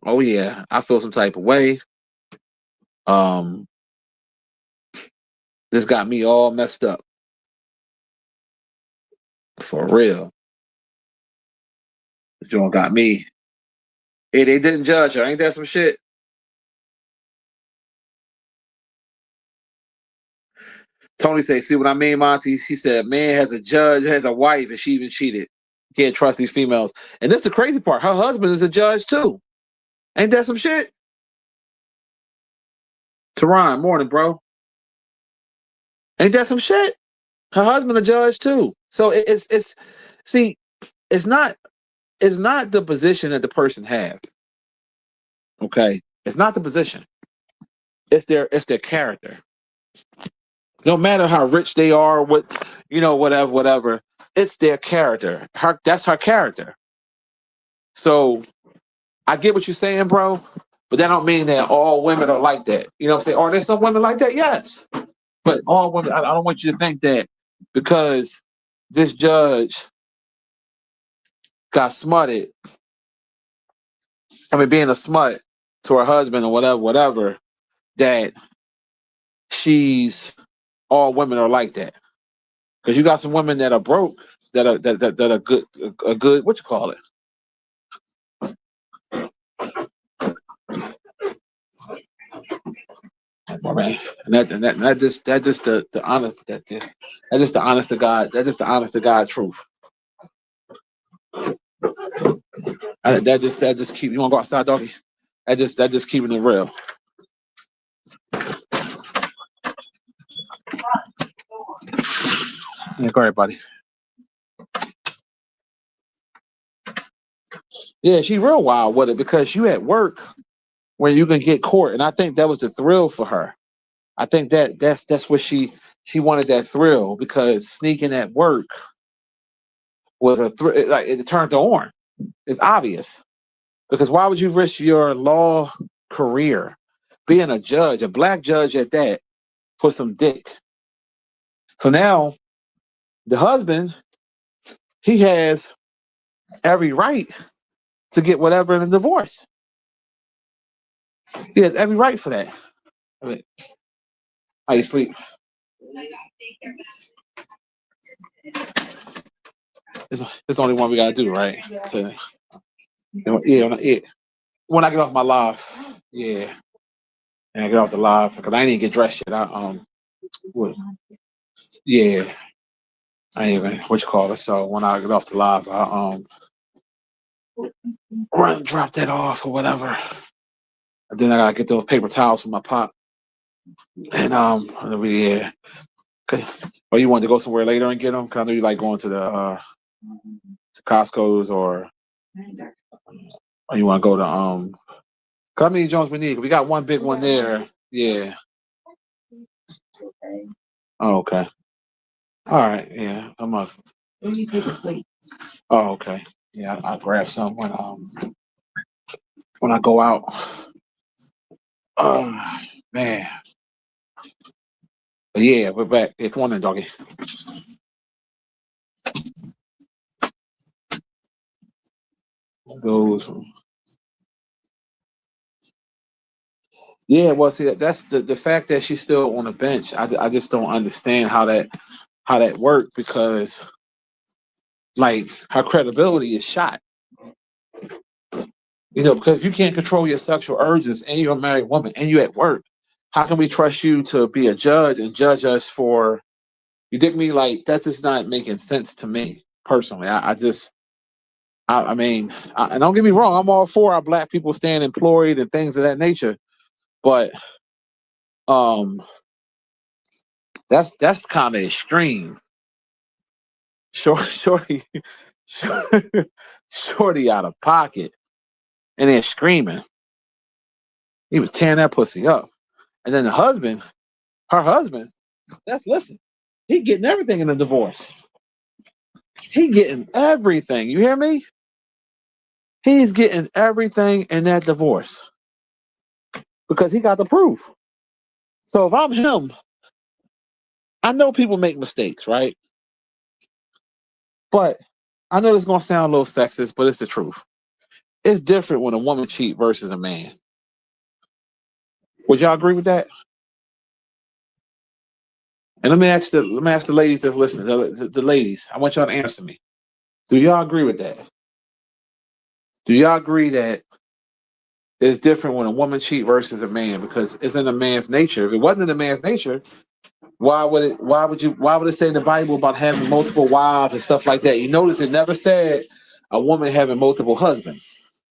Oh yeah, I feel some type of way. This got me all messed up. For real. The joint got me. Hey, they didn't judge her. Ain't that some shit? Tony say, see what I mean, Monty? She said, man has a judge, has a wife, and she even cheated. Can't trust these females. And that's the crazy part. Her husband is a judge too. Ain't that some shit? Teron, morning, bro. Ain't that some shit? Her husband a judge too. So it's see, it's not the position that the person have. Okay? It's not the position. It's their character. No matter how rich they are, whatever. It's their character. That's her character. So I get what you're saying, bro, but that don't mean that all women are like that. You know what I'm saying? Are there some women like that? Yes. But all women, I don't want you to think that because this judge got smutted, being a smut to her husband or whatever, that all women are like that. Because you got some women that are broke, that are good, what you call it? Right. And that just the honest that's just the honest to God truth. That just keep, you wanna go outside, doggy? That just keeping it real. Yeah, go ahead, buddy. Yeah, she real wild with it because you at work where you can get caught, and I think that was the thrill for her. I think that's what she wanted, that thrill, because sneaking at work was a thrill. Like, it turned her on. It's obvious. Because why would you risk your law career being a judge, a black judge at that, for some dick? So now the husband, he has every right to get whatever in a divorce. He has every right for that. I mean, how you sleep? It's only one we gotta do, right? So, when I get off my live, yeah, and I get off the live because I ain't even get dressed yet. Yeah, I ain't even what you call it. So when I get off the live, I run drop that off or whatever. And then I gotta get those paper towels from my pot. And yeah. Okay. Or you want to go somewhere later and get them? Cause I know you like going to the Costco's, or you want to go to Cause how many Jones we need? We got one big one there. Yeah. Oh, okay. All right. Yeah. I'm up. Oh, okay. Yeah, I'll grab some when I go out. Oh man. But yeah, we're back. Yeah, come on in, doggy. Goes. Yeah, well, see, that's the fact that she's still on the bench. I just don't understand how that worked, because like her credibility is shot. Because if you can't control your sexual urges and you're a married woman and you at work, how can we trust you to be a judge and judge us for? You dig me? Like, that's just not making sense to me personally. I mean, and don't get me wrong, I'm all for our black people staying employed and things of that nature, but that's kind of extreme. Shorty out of pocket and then screaming. He was tearing that pussy up. And then her husband, listen, he getting everything in the divorce. He getting everything. You hear me? He's getting everything in that divorce because he got the proof. So if I'm him, I know people make mistakes, right? But I know this is going to sound a little sexist, but it's the truth. It's different when a woman cheats versus a man. Would y'all agree with that? And let me ask the ladies that's listening, the ladies, I want y'all to answer me. Do y'all agree with that? Do y'all agree that it's different when a woman cheats versus a man, because it's in a man's nature? If it wasn't in a man's nature, Why would it say in the Bible about having multiple wives and stuff like that? You notice it never said a woman having multiple husbands.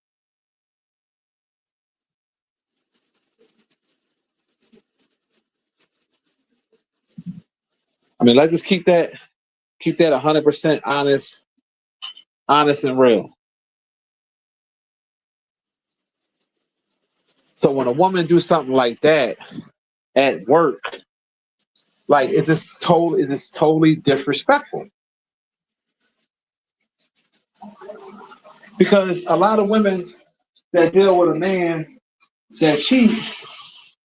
I mean, let's just keep that 100% honest and real. So when a woman do something like that at work, like it's just totally disrespectful. Because a lot of women that deal with a man that cheats,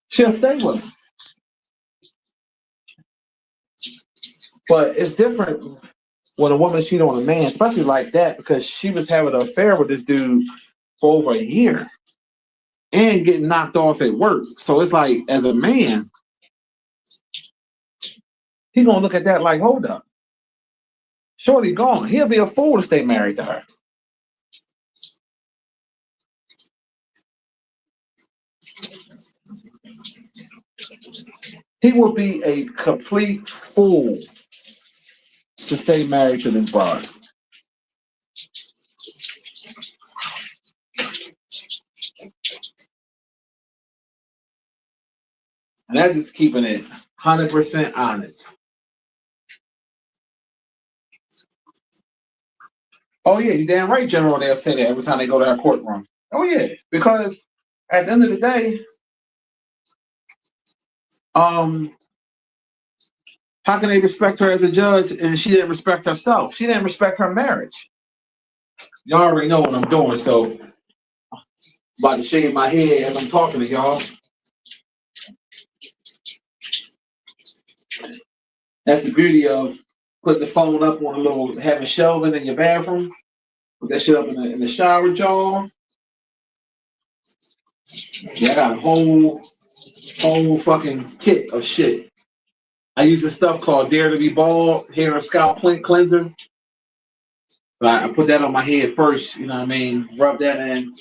she'll stay with him. But it's different when a woman cheats on a man, especially like that, because she was having an affair with this dude for over a year and getting knocked off at work. So it's like, as a man, he gonna look at that like, hold up, shorty gone. He'll be a fool to stay married to her. He will be a complete fool to stay married to this broad. And that's just keeping it 100% honest. Oh yeah, you damn right, General. They'll say that every time they go to our courtroom. Oh yeah, because at the end of the day, how can they respect her as a judge and she didn't respect herself? She didn't respect her marriage. Y'all already know what I'm doing, so I'm about to shave my head as I'm talking to y'all. That's the beauty of putting the phone up on a little, having shelving in your bathroom. Put that shit up in the shower jar. Yeah, I got a whole fucking kit of shit. I use this stuff called Dare to Be Bald hair and scalp cleanser. So I put that on my head first, you know what I mean? Rub that in,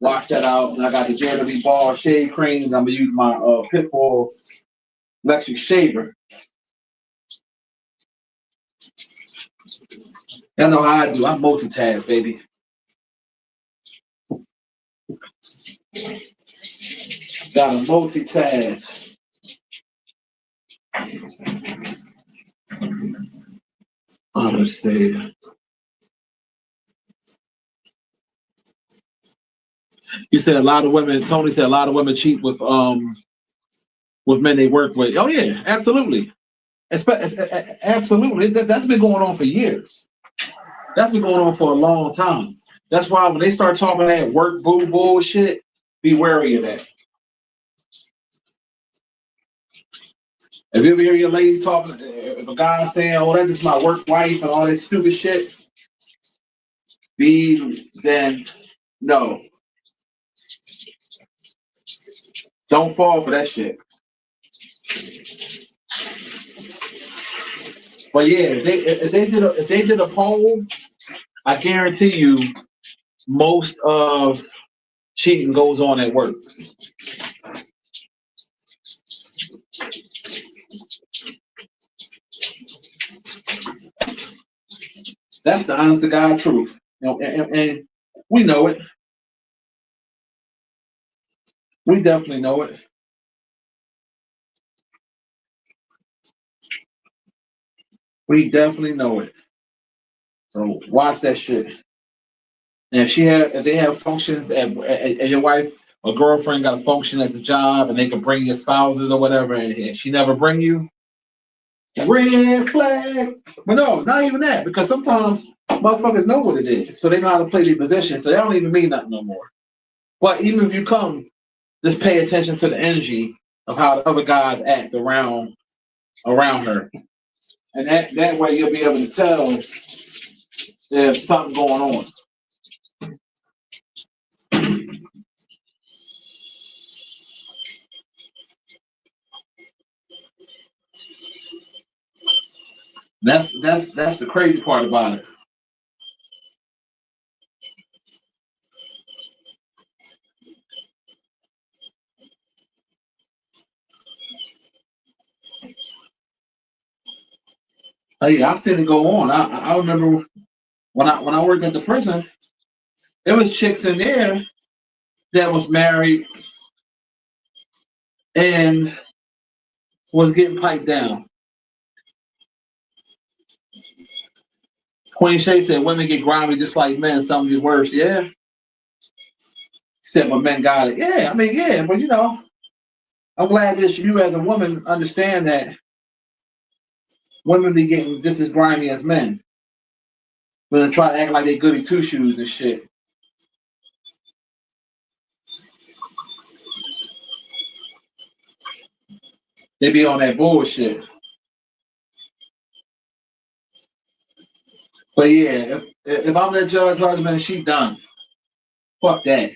wash that out. And I got the Dare to Be Bald shave cream. I'm gonna use my Pitbull electric shaver. Y'all know how I do. I multitask, baby. Got a multitask. Let's see. You said a lot of women. Tony said a lot of women cheat with men they work with. Oh yeah, absolutely. Absolutely. That's been going on for years. That's been going on for a long time. That's why when they start talking that work boo bullshit, be wary of that. If you ever hear your lady talking, if a guy saying, "Oh, that's just my work wife" and all this stupid shit, then no. Don't fall for that shit. But yeah, if they did a poll, I guarantee you, most of cheating goes on at work. That's the honest to God truth. You know, and we know it. We definitely know it. We definitely know it. So watch that shit. And if they have functions at your wife or girlfriend got a function at the job and they can bring your spouses or whatever, and she never bring you, red flag. But no, not even that, because sometimes motherfuckers know what it is, so they know how to play their position, so they don't even mean nothing no more. But even if you come, just pay attention to the energy of how the other guys act around her, and that way you'll be able to tell if something going on. That's the crazy part about it. Yeah, I've seen it go on. I remember when I worked at the prison, there was chicks in there that was married and was getting piped down. Queen Shay said women get grimy just like men, some get worse. Yeah. She said, but men got it. Yeah, I mean, yeah, but you know, I'm glad that you as a woman understand that women be getting just as grimy as men. But they try to act like they goody two shoes and shit. They be on that bullshit. But yeah, if I'm that judge husband, she done. Fuck that.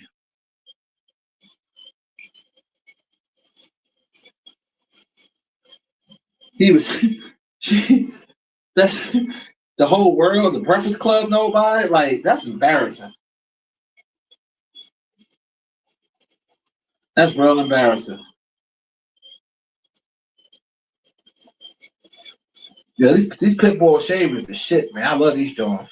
He was she that's the whole world, the Breakfast Club know about it. Like, that's embarrassing. That's real embarrassing. Yeah, these pit bull shavers are shit, man. I love these joints.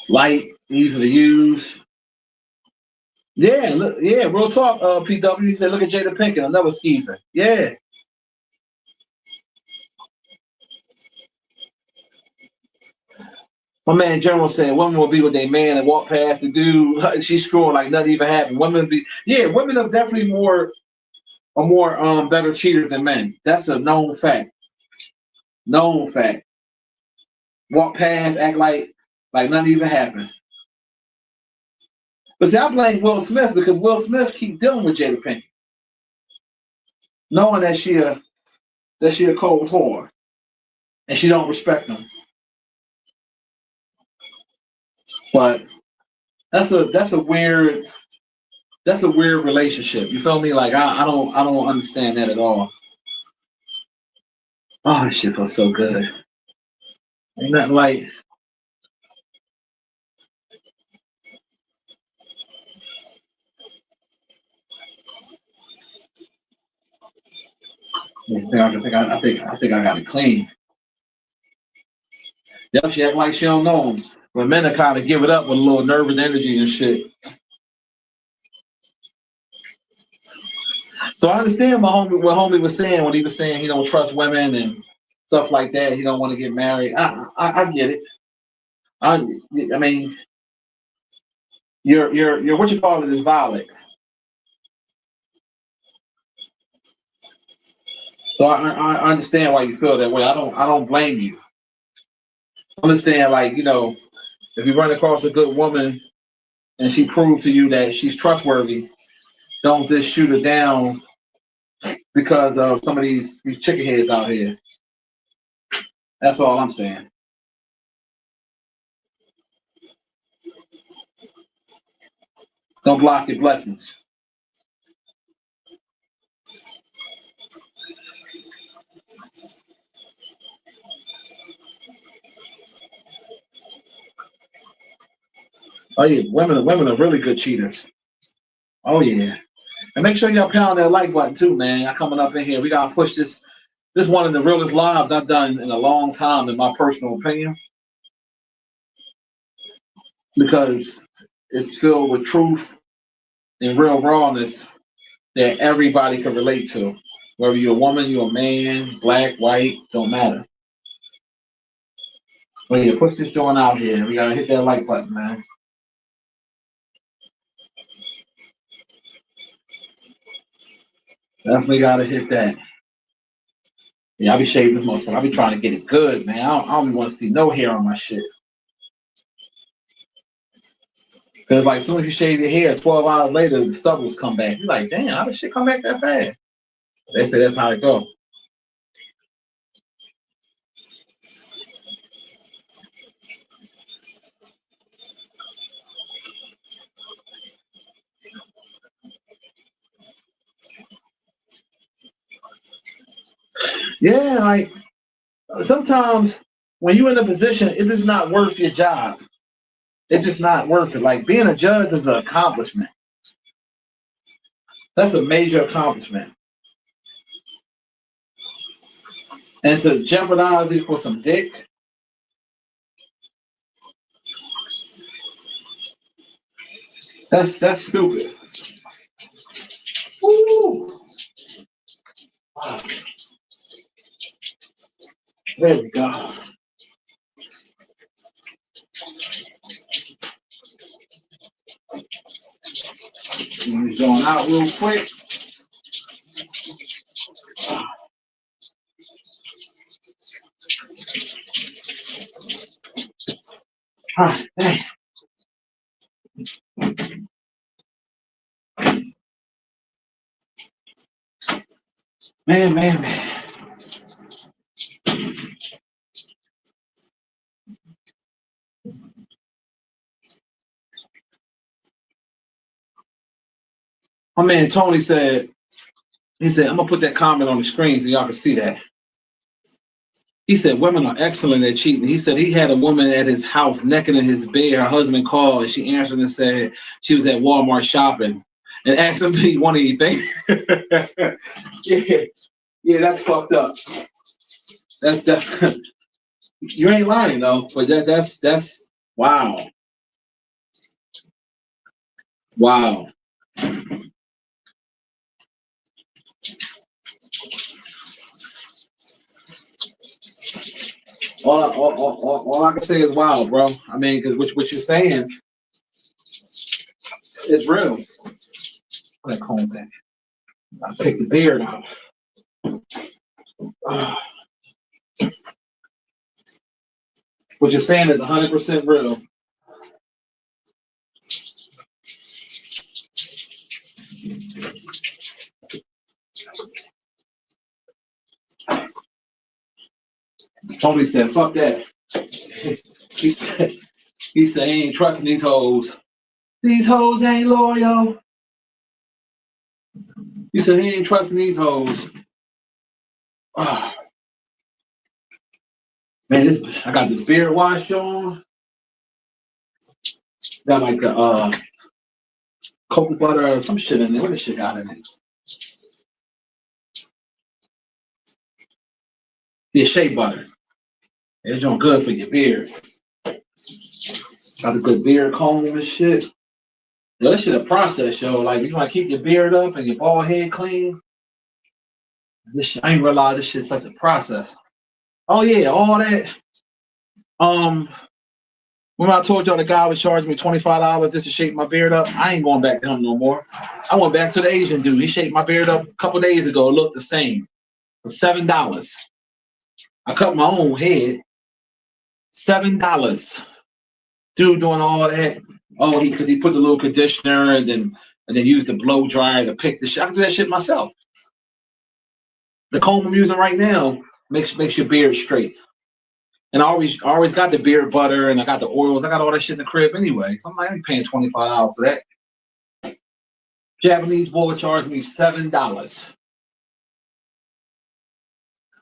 Light, easy to use. Yeah, look, yeah, real talk, PW. You said, look at Jada Pinkett, another skeezer. Yeah. My man General said women will be with their man and walk past the dude. She's screwing like nothing even happened. Women are definitely more better cheaters than men. That's a known fact. Known fact. Walk past, act like nothing even happened. But see, I blame Will Smith because Will Smith keep dealing with Jada Pinkett, knowing that she a cold whore and she don't respect him. But that's a weird relationship. You feel me? Like I don't understand that at all. Oh, this shit feels so good. Ain't nothing like. I think I got it clean. Yep, she act like she don't know him. But men are kind of give it up with a little nervous energy and shit. So I understand what homie was saying when he was saying he don't trust women and stuff like that. He don't want to get married. I get it. I mean, your what you call it is valid. So I understand why you feel that way. I don't blame you. I'm just saying, like, you know, if you run across a good woman and she proves to you that she's trustworthy, don't just shoot her down because of some of these chicken heads out here. That's all I'm saying. Don't block your blessings. Oh yeah, women are really good cheaters. Oh yeah. And make sure y'all pound that like button too, man. Y'all coming up in here. We gotta push this. This one of the realest lives I've done in a long time, in my personal opinion. Because it's filled with truth and real rawness that everybody can relate to. Whether you're a woman, you're a man, black, white, don't matter. But yeah, push this joint out here. We gotta hit that like button, man. Definitely gotta hit that. Yeah, I be shaving this most. I be trying to get it good, man. I don't want to see no hair on my shit. Because like, as soon as you shave your hair, 12 hours later, the stubbles come back. You're like, damn, how did shit come back that fast? They say that's how it go. Yeah, like sometimes when you're in a position, it's just not worth your job. It's just not worth it. Like being a judge is an accomplishment. That's a major accomplishment. And to jeopardize it for some dick. That's stupid. Woo. Wow. There we go. He's going out real quick. Ah, man. My man Tony said, I'm gonna put that comment on the screen so y'all can see that. He said women are excellent at cheating. He said he had a woman at his house naked in his bed. Her husband called and she answered and said she was at Walmart shopping and asked him, do you want anything? Yeah, that's fucked up. That's you ain't lying though, but that's wow. Wow. All I can say is wow, bro. I mean, because what you're saying is real. Let me comb that. I take the beard out. What you're saying is 100% real. Tony said, fuck that. he said he ain't trusting these hoes. These hoes ain't loyal. He said he ain't trusting these hoes. Oh. Man, I got this beard wash on. Got like the cocoa butter or some shit in there. What this shit got in it? Yeah, shea butter. It's doing good for your beard. Got a good beard comb and shit. Yo, this shit a process, yo. Like, you want to keep your beard up and your bald head clean. This shit, I ain't realize this shit's such a process. Oh yeah, all that. When I told y'all the guy was charging me $25 just to shape my beard up, I ain't going back to him no more. I went back to the Asian dude. He shaped my beard up a couple days ago. It looked the same. For $7. I cut my own head. $7. Dude doing all that. Oh, because he put the little conditioner and then used the blow dryer to pick the shit. I can do that shit myself. The comb I'm using right now makes your beard straight. And I always got the beard butter and I got the oils. I got all that shit in the crib anyway. So I'm not even paying $25 for that. Japanese boy charged me $7.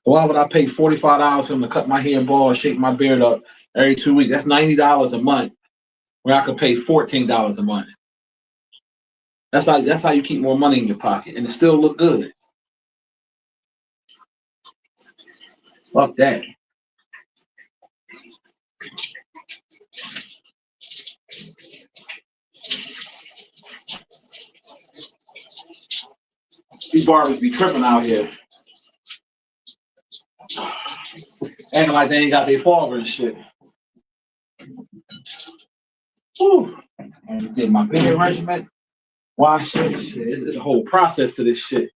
Why would I pay $45 for him to cut my hair bald and shape my beard up every 2 weeks? That's $90 a month, where I could pay $14 a month. That's how you keep more money in your pocket and it still look good. Fuck that. These barbers be tripping out here. Acting like they ain't got their father and shit. Whew. I just did my beard regimen. Wash it. Shit. There's a whole process to this shit.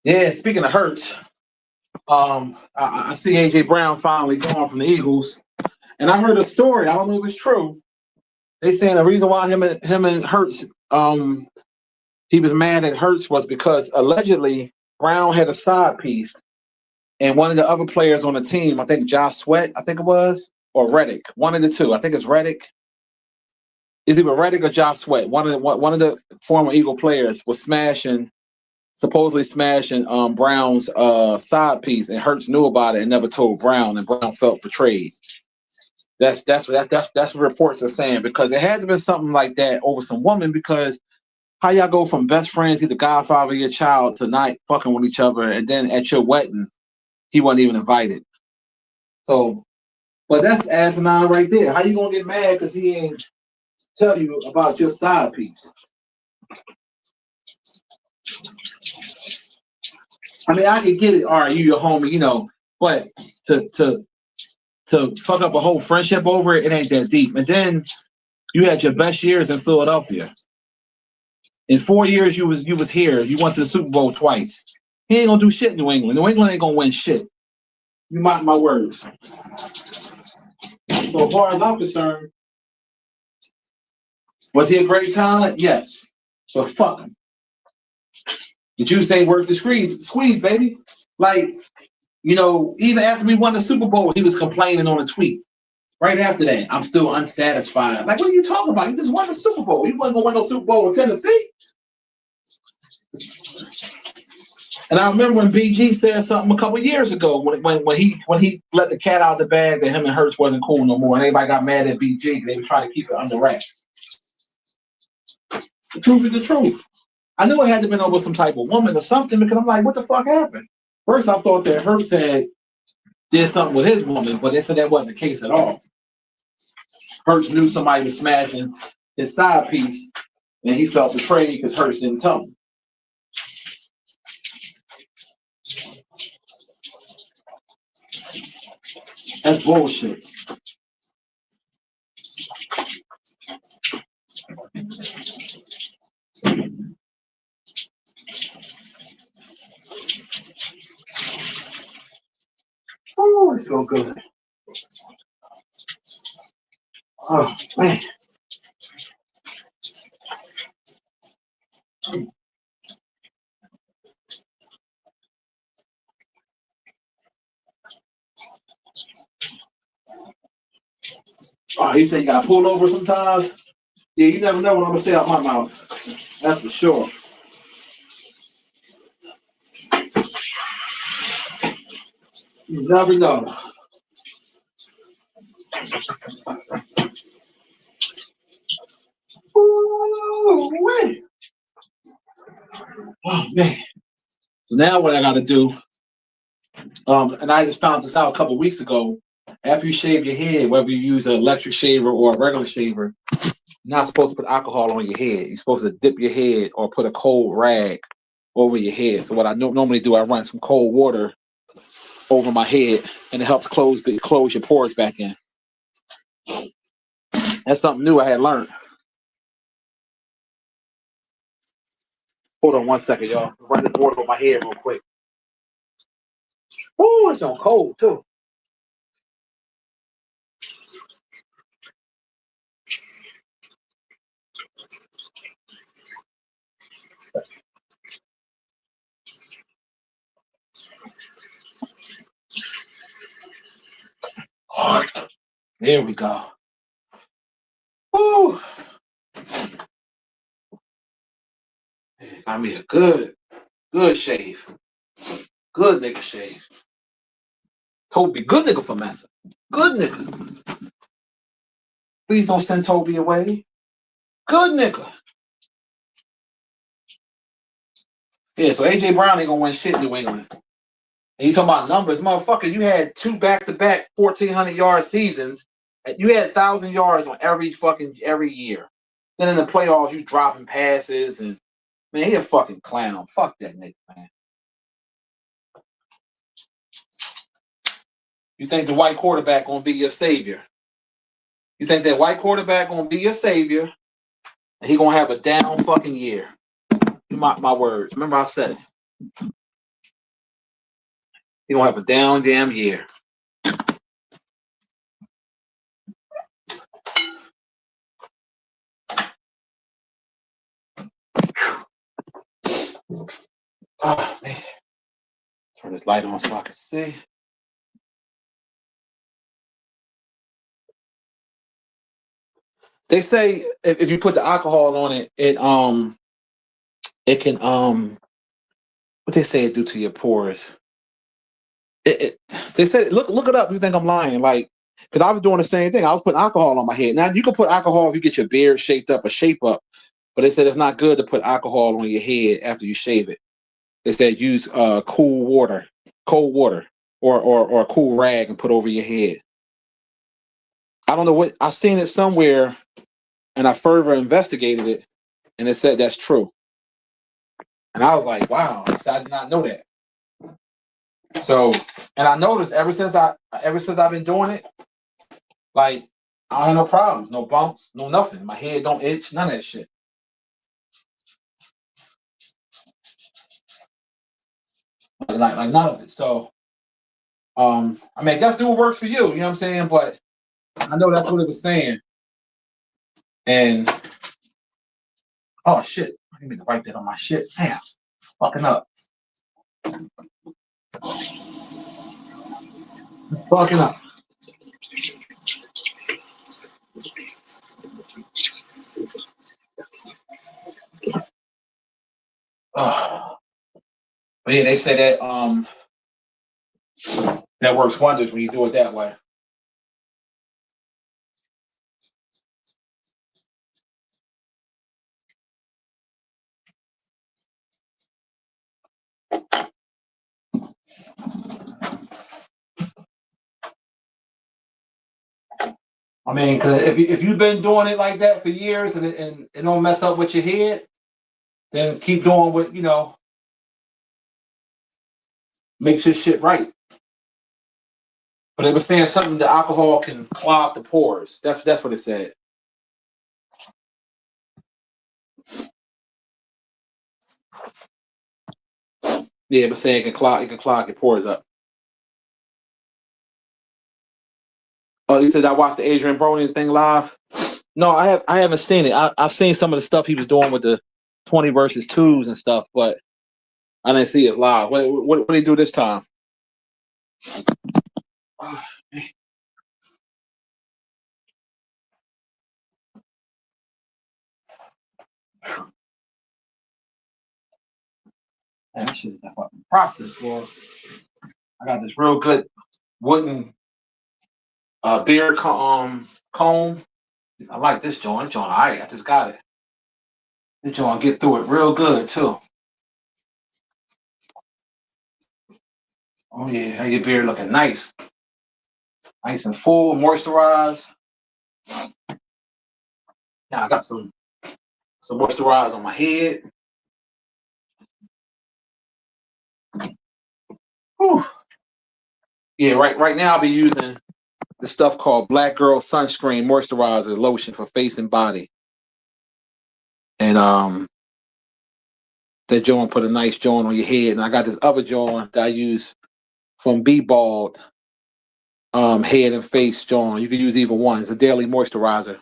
Yeah, speaking of Hurts, I see AJ Brown finally gone from the Eagles, and I heard a story. I don't know if it's true. They saying the reason why him and Hurts, he was mad at Hurts was because allegedly Brown had a side piece, and one of the other players on the team, I think Josh Sweat, I think it was, or Reddick, one of the two. I think it's Reddick. Is either Reddick or Josh Sweat. One of the former Eagle players was smashing supposedly smashing Brown's side piece, and Hurts knew about it and never told Brown, and Brown felt betrayed. That's what reports are saying, because it had to be something like that over some woman, because how y'all go from best friends, he's the godfather of your child, to not fucking with each other, and then at your wedding, he wasn't even invited. So, but that's asinine right there. How you gonna get mad because he ain't tell you about your side piece? I mean, I can get it. All right, you your homie, you know, but to fuck up a whole friendship over it, it ain't that deep. And then you had your best years in Philadelphia. In 4 years, you was here. You went to the Super Bowl twice. He ain't gonna do shit in New England. New England ain't gonna win shit. You mark my words. So as far as I'm concerned, was he a great talent? Yes. So fuck him. The juice ain't worth the squeeze, baby. Like, you know, even after we won the Super Bowl, he was complaining on a tweet. Right after that, I'm still unsatisfied. Like, what are you talking about? You just won the Super Bowl. You wasn't gonna win no Super Bowl in Tennessee. And I remember when BG said something a couple years ago when he let the cat out of the bag that him and Hurts wasn't cool no more, and everybody got mad at BG. They were trying to keep it under wraps. The truth is the truth. I knew it had to have been over some type of woman or something, because I'm like, what the fuck happened? First, I thought that Hurts did something with his woman, but they said that wasn't the case at all. Hurts knew somebody was smashing his side piece, and he felt betrayed because Hurts didn't tell him. That's bullshit. Oh, it feels good. Oh, man. Oh, he said you got pulled over sometimes. Yeah, you never know what I'm gonna say out my mouth. That's for sure. You never know. Oh, wait. Oh man. So now what I gotta do, and I just found this out a couple weeks ago. After you shave your head, whether you use an electric shaver or a regular shaver, you're not supposed to put alcohol on your head. You're supposed to dip your head or put a cold rag over your head. So what I normally do, I run some cold water over my head, and it helps close your pores back in. That's something new I had learned. Hold on 1 second, y'all. Run this water over my head real quick. Oh, it's on cold too. There we go. Woo. I mean, a good shave. Good nigga shave. Toby, good nigga for Massa. Good nigga. Please don't send Toby away. Good nigga. Yeah, so AJ Brown ain't gonna win shit in New England. And you talking about numbers, motherfucker? You had 2 back-to-back 1,400-yard seasons. You had 1,000 yards on every year. Then in the playoffs, you dropping passes, and man, he a fucking clown. Fuck that nigga, man. You think the white quarterback gonna be your savior? You think that white quarterback gonna be your savior, and he gonna have a down fucking year? You mark my words. Remember I said it. He gonna have a down damn year. Oh man. Turn this light on so I can see. They say if you put the alcohol on it, it can what they say it do to your pores. They said look it up. You think I'm lying? Like, because I was doing the same thing. I was putting alcohol on my head. Now you can put alcohol if you get your beard shaped up or shape up, but they said it's not good to put alcohol on your head after you shave it. They said use cold water, or a cool rag and put over your head. I don't know what I seen it somewhere, and I further investigated it, and it said that's true. And I was like, wow, I did not know that. So, and I noticed ever since I've been doing it, like I don't have no problems, no bumps, no nothing. My head don't itch, none of that shit. Like none of it. So, I mean, I guess do what works for you. You know what I'm saying? But I know that's what it was saying. And oh shit, I didn't mean to write that on my shit. Damn, fucking up. Fucking up. But yeah, they say that works wonders when you do it that way. I mean, because if you've been doing it like that for years and it don't mess up with your head, then keep doing what makes your shit right. But it was saying something that alcohol can clog the pores. That's what it said. Yeah, it was saying it can clog your pores up. Oh, you said I watched the Adrian Brody thing live. No, I haven't seen it. I've seen some of the stuff he was doing with the 20 versus 2s and stuff, but I didn't see it live. What did he do this time? Oh, man, that shit is a fucking process, boy. I got this real good wooden beard comb. I like this joint. All right, I just got it. This joint get through it real good too. Oh yeah, your beard looking nice, nice and full, moisturized. Now I got some moisturizer on my head. Whew. Yeah, right now I'll be using the stuff called Black Girl Sunscreen Moisturizer Lotion for face and body. And that joint put a nice joint on your head. And I got this other joint that I use from Be Bald head and face joint. You can use either one. It's a daily moisturizer.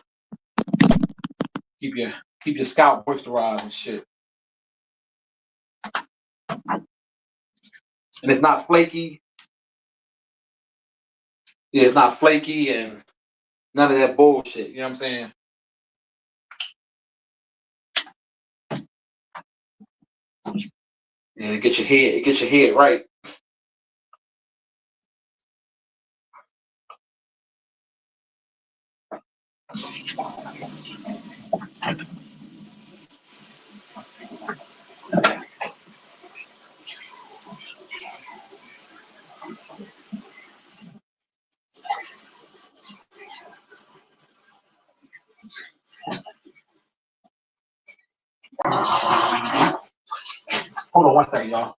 Keep your scalp moisturized and shit. And it's not flaky. Yeah, it's not flaky and none of that bullshit. You know what I'm saying? Yeah, it gets your head right. Hold on one second, y'all.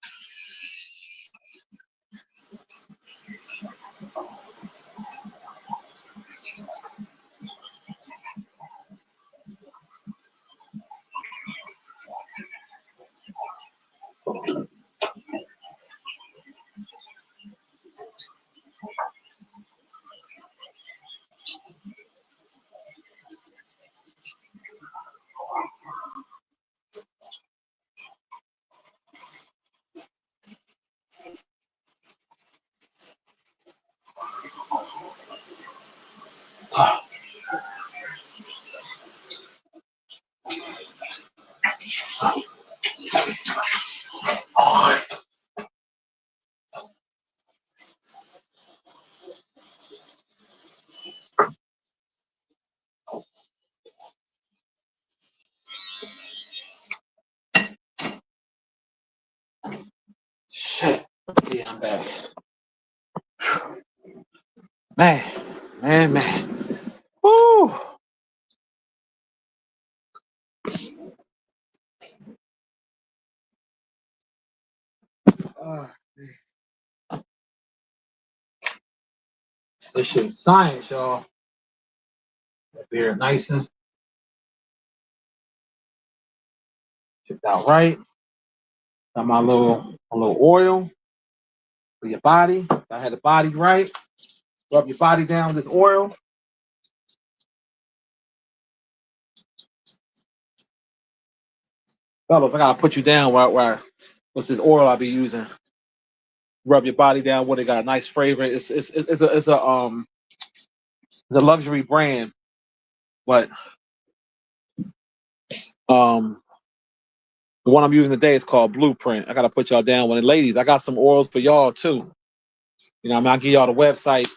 Man. Woo! This shit is science, y'all. Beer nice and checked out right. Got my little oil for your body. I had the body right. Rub your body down with this oil. Fellas, I gotta put you down where what's this oil I be using? Rub your body down with it. Got a nice fragrance. It's a luxury brand, but the one I'm using today is called Blueprint. I gotta put y'all down with it. Ladies, I got some oils for y'all too. You know what I mean? I'll give y'all the website.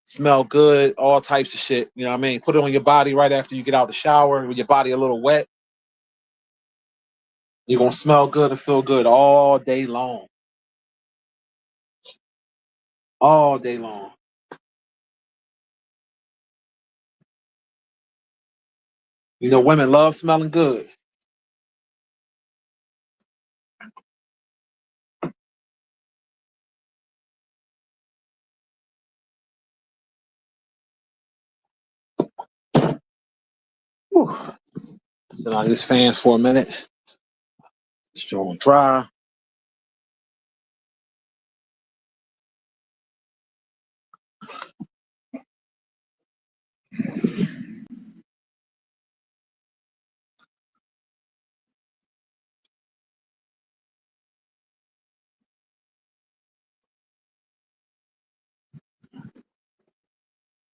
Smell good, all types of shit. You know what I mean? Put it on your body right after you get out the shower with your body a little wet. You're gonna smell good and feel good all day long. All day long. You know, women love smelling good. Whew. Sit on this fan for a minute. It's going dry.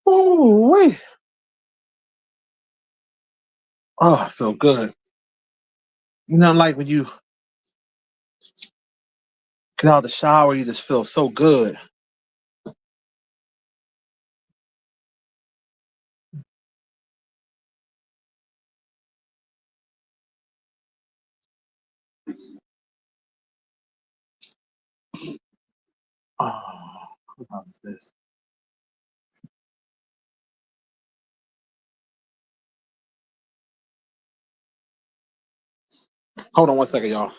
Oh, wait. Oh, I feel good. You know, like when you get out of the shower, you just feel so good. Oh, how is this? Hold on one second, y'all.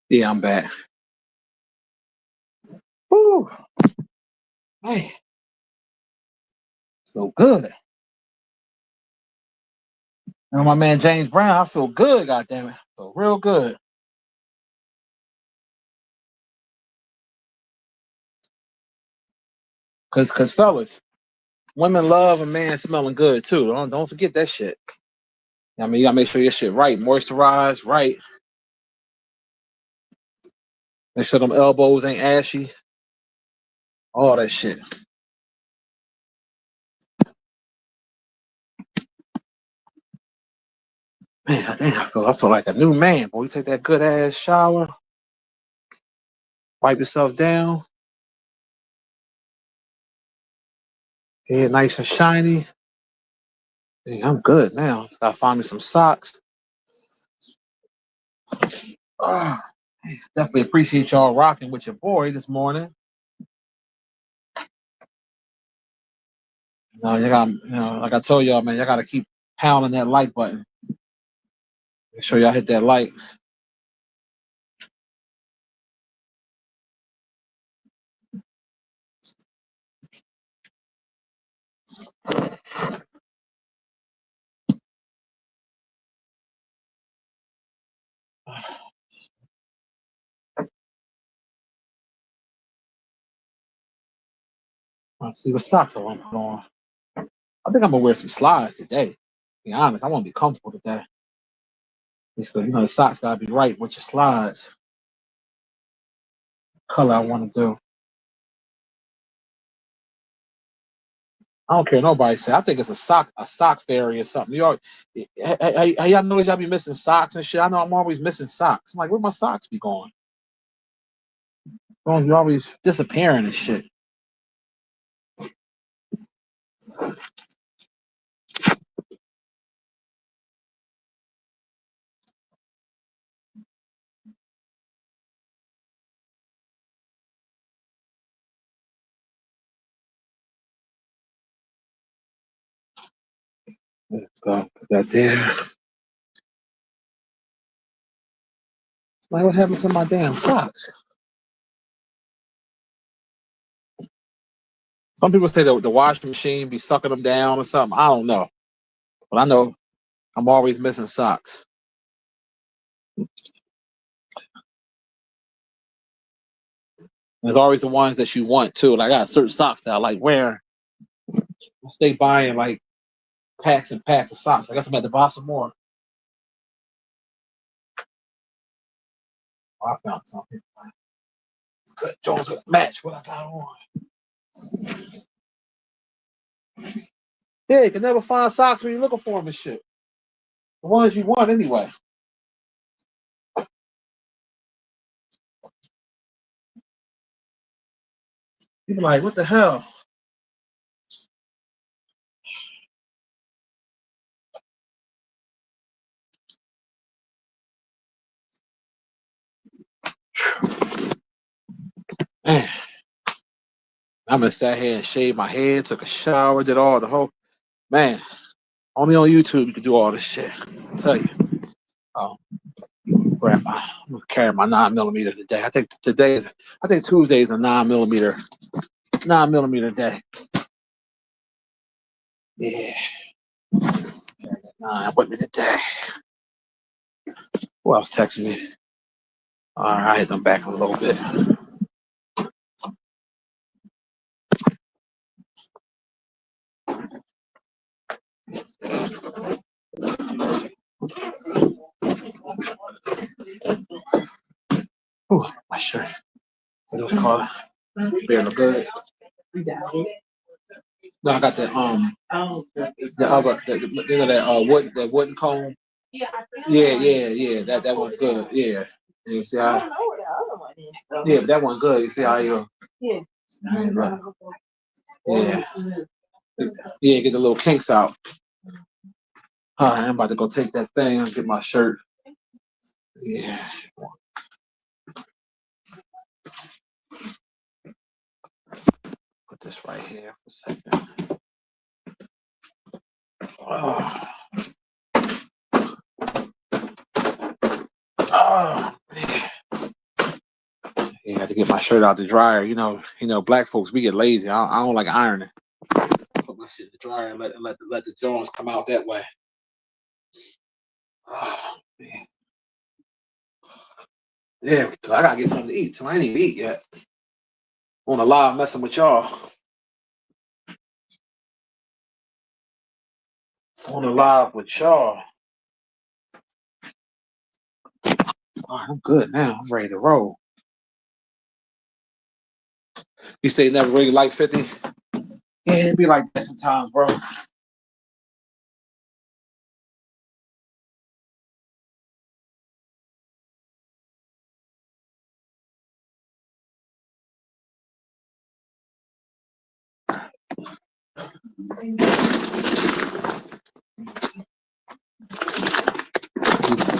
Yeah, I'm back. Woo. Hey. So good. You know, my man James Brown, I feel good, goddammit. Feel real good. Cause fellas, women love a man smelling good too. Don't forget that shit. I mean, you gotta make sure your shit right, moisturized, right. Make sure them elbows ain't ashy. All that shit. Man, I feel like a new man, boy. You take that good ass shower, wipe yourself down, head nice and shiny. Hey, I'm good now. Just gotta find me some socks. Definitely appreciate y'all rocking with your boy this morning. Like I told y'all, man, y'all gotta keep pounding that like button. Make sure y'all hit that like. Let's see what socks I want to put on. I think I'm gonna wear some slides today. To be honest, I want to be comfortable today. Because the socks gotta be right with your slides. Color I want to do. I don't care nobody say. I think it's a sock fairy or something. Y'all, y'all notice y'all be missing socks and shit. I know I'm always missing socks. I'm like, where my socks be going? Those be always disappearing and shit. Go put that there. Like, what happened to my damn socks? Some people say the washing machine be sucking them down or something. I don't know. But I know I'm always missing socks. There's always the ones that you want too. Like I got certain socks that I like wearing. I stay buying like packs and packs of socks. I guess I'm at the buy some more. Oh, I found something. It's good. Jones will match what I got on. Yeah, you can never find socks when you're looking for them and shit. The ones you want anyway. People like, what the hell? Man, I'm gonna sat here and shaved my head, took a shower, did all the whole man. Only on YouTube you can do all this shit. I'll tell you. Oh, I'm gonna carry my 9mm today. I think Tuesday is a 9mm day. Yeah. 9 with me today. Who else texted me? All right, I'm back a little bit. Ooh, my shirt. What do we call it? Bear look good. No, I got the other that wooden comb. Yeah. That one's good. Yeah. And you see how? Yeah, but that one's good. You see how you? Yeah. Yeah. Yeah, get the little kinks out. All right, I'm about to go take that thing and get my shirt. Yeah. Put this right here for a second. Oh man. Yeah, I had to get my shirt out the dryer. You know, black folks, we get lazy. I don't like ironing. Put my shit in the dryer and let the Jones come out that way. Oh man. There we go. I gotta get something to eat. So I ain't even eat yet. On the live messing with y'all. On the live with y'all. Oh, I'm good now. I'm ready to roll. You say you never really like 50? Yeah, it'd be like that sometimes, bro.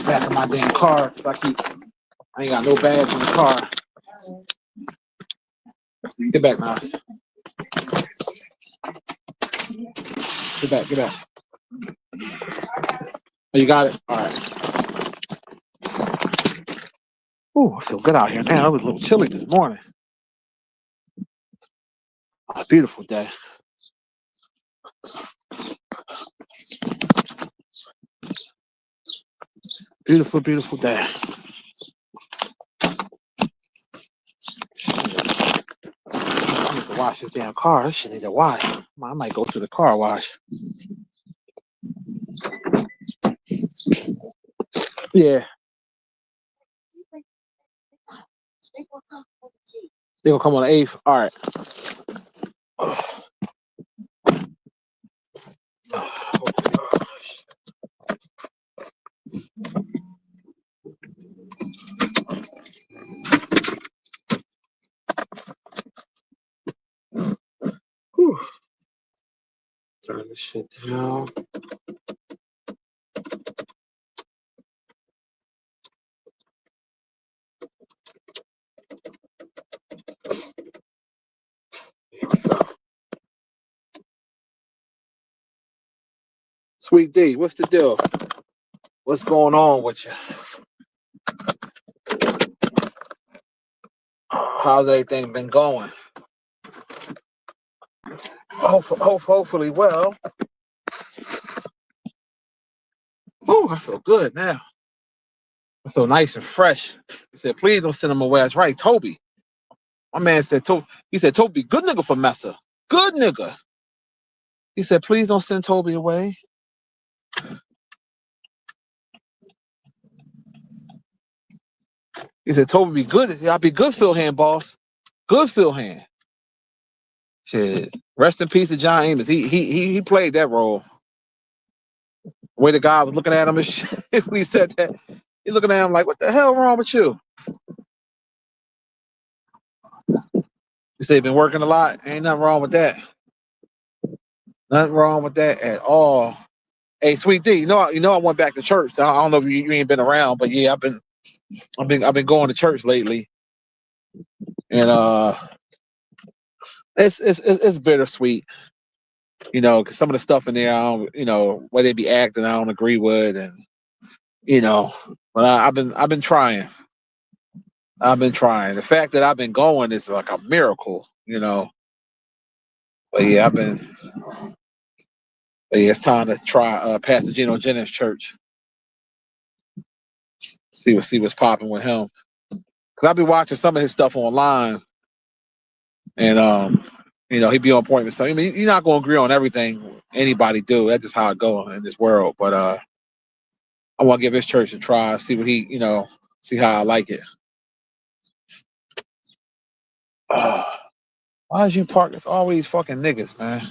Back in my damn car because I ain't got no bags in the car. Get back, Nas. Get back. Oh, you got it? All right. Ooh, I feel good out here now. It was a little chilly this morning. A beautiful day. Beautiful, beautiful day. I need to wash this damn car. This shit need to wash. I might go to the car wash. Yeah. They gonna come on the 8th. All right. Turn this shit down. Here we go. Sweet D, what's the deal? What's going on with you? How's everything been going? Hopefully well. Oh, I feel good now. I feel nice and fresh. He said, please don't send him away. That's right, Toby. My man said, he said, Toby, good nigga for Messa. Good nigga. He said, please don't send Toby away. He said, Toby be good. I'll be good field hand, boss. Good field hand. Shit. Rest in peace to John Amos. He played that role. The way the guy was looking at him and shit, when he said that, he looking at him like, what the hell wrong with you? You say been working a lot. Ain't nothing wrong with that. Nothing wrong with that at all. Hey, Sweet D, you know I went back to church. I don't know if you ain't been around, but yeah, I've been going to church lately, and it's bittersweet, because some of the stuff in there, I don't, where they be acting, I don't agree with, and but I've been trying. I've been trying. The fact that I've been going is like a miracle, But yeah, it's time to try Pastor Geno Jennings' church. See what's popping with him. Cause I've been watching some of his stuff online, and he be on point with something. I mean, you're not gonna agree on everything anybody do. That's just how it goes in this world. But I want to give his church a try, see what see how I like it. Why is you park? It's always fucking niggas, man.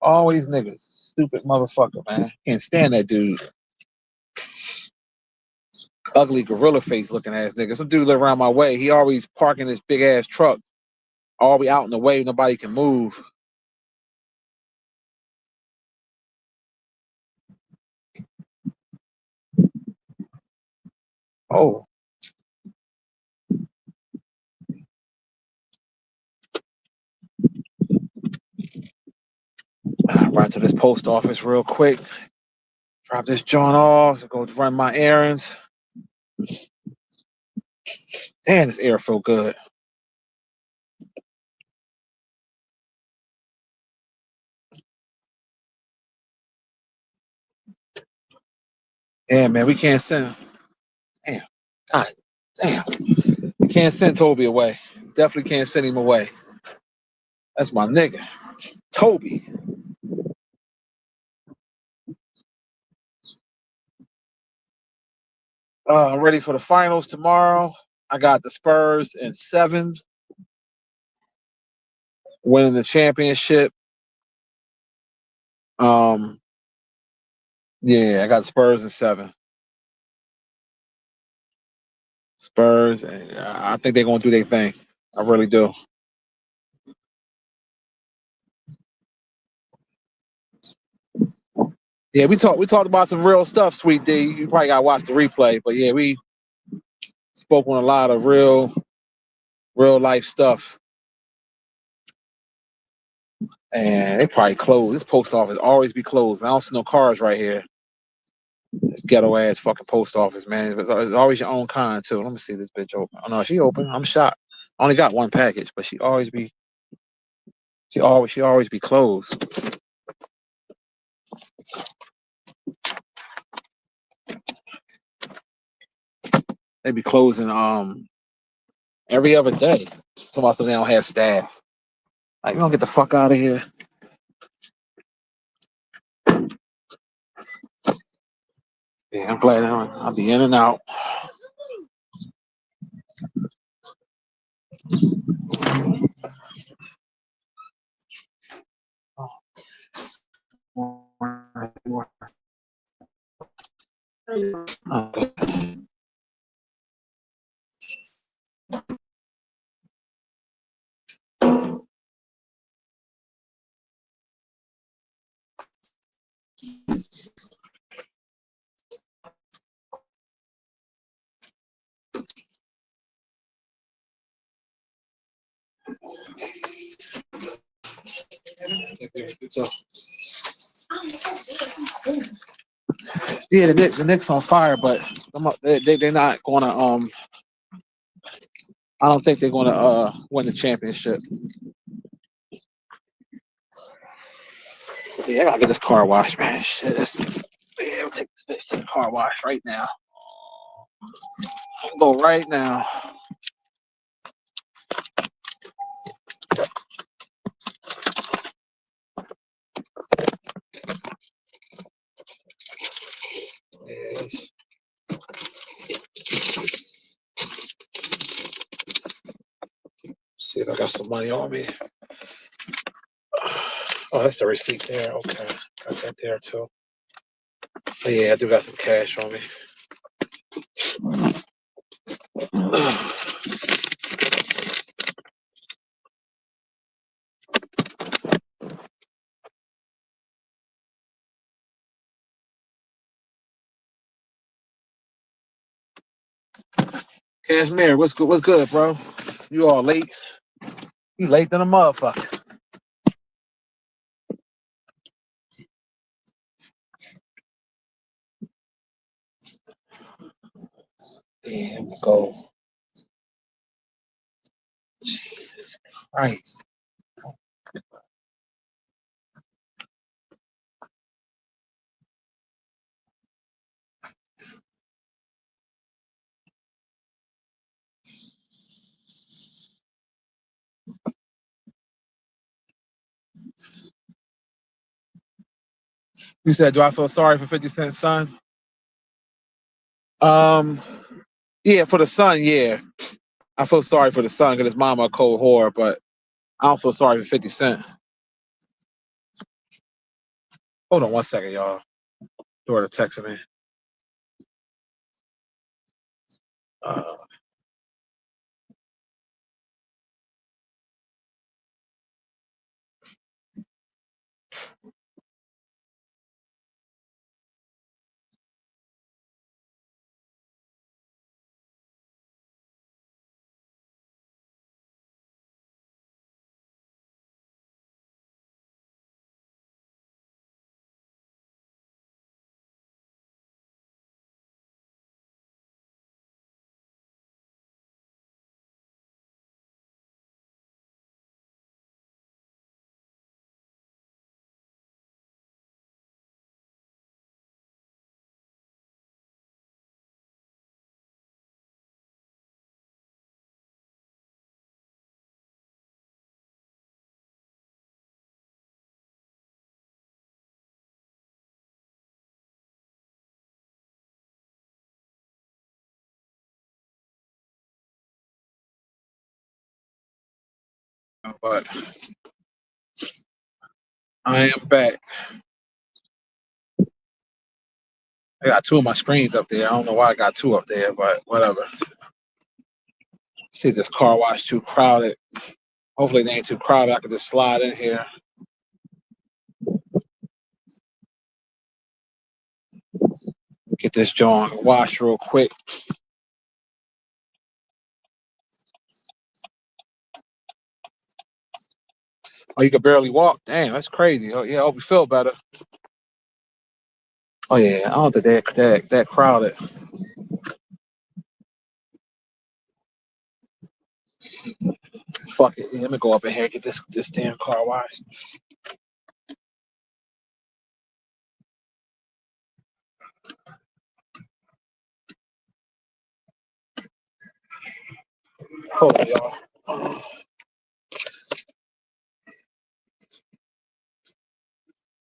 Always niggas. Stupid motherfucker, man. Can't stand that dude. Ugly gorilla face looking ass nigga. Some dude live around my way. He always parking his big ass truck. All be out in the way. Nobody can move. Oh. Run to this post office real quick. Drop this joint off. Go run my errands. Damn, this air feel good. Yeah, man, we can't send. Damn. God damn. We can't send Toby away. Definitely can't send him away. That's my nigga. Toby. I'm ready for the finals tomorrow. I got the Spurs in 7, winning the championship. Yeah, I got the Spurs in 7. Spurs, I think they're gonna do their thing. I really do. Yeah, we talked about some real stuff, Sweet D. You probably gotta watch the replay, but yeah, we spoke on a lot of real life stuff. And they probably closed. This post office always be closed. I don't see no cars right here. This ghetto ass fucking post office, man. It's always your own kind too. Let me see this bitch open. Oh no, she open. I'm shocked. I only got one package, but she always be closed. They be closing every other day. So they don't have staff. Like, you don't get the fuck out of here. Yeah, I'm glad I'll be in and out. Yeah, the Knicks on fire, but they're not gonna. I don't think they're gonna win the championship. Yeah, I gotta get this car washed, man. Shit, yeah, I'll take this bitch to the car wash right now. I'll go right now. Yes. See if I got some money on me. Oh, that's the receipt there. Okay, got that there too. But yeah, I do got some cash on me. Cashmere, what's good? What's good, bro? You all late? You late than a motherfucker. Damn, go. Jesus Christ. You said, do I feel sorry for 50 Cent's son? Yeah, for the son, yeah. I feel sorry for the son because his mama a cold whore, but I don't feel sorry for 50 Cent. Hold on 1 second, y'all. Daughter texting me. But I am back. I got two of my screens up there. I don't know why I got two up there, but whatever. See this car wash too crowded. Hopefully they ain't too crowded. I can just slide in here. Get this joint washed real quick. Oh, you can barely walk? Damn, that's crazy. Oh yeah, I hope you feel better. Oh yeah, I don't think that crowded. Fuck it. Yeah, let me go up in here and get this damn car washed. Hold on, y'all.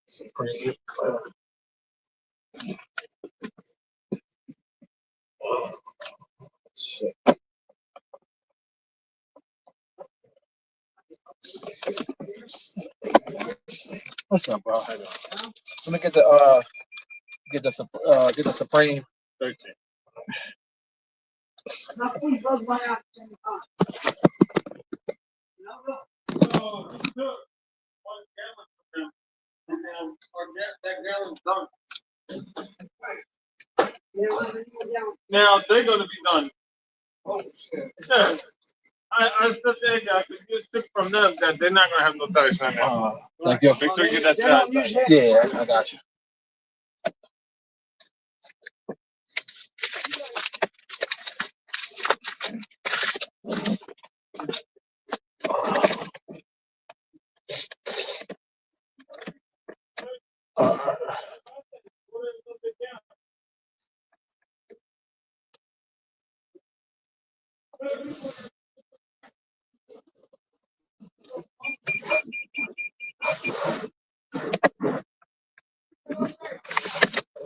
Supreme. Shit. What's up, bro? Let me get the Supreme 13. Now they're gonna be done. Oh shit. I said that I could just took from them that they're not gonna have no tires on there. Thank you. Make sure you get that outside. Yeah, I got you.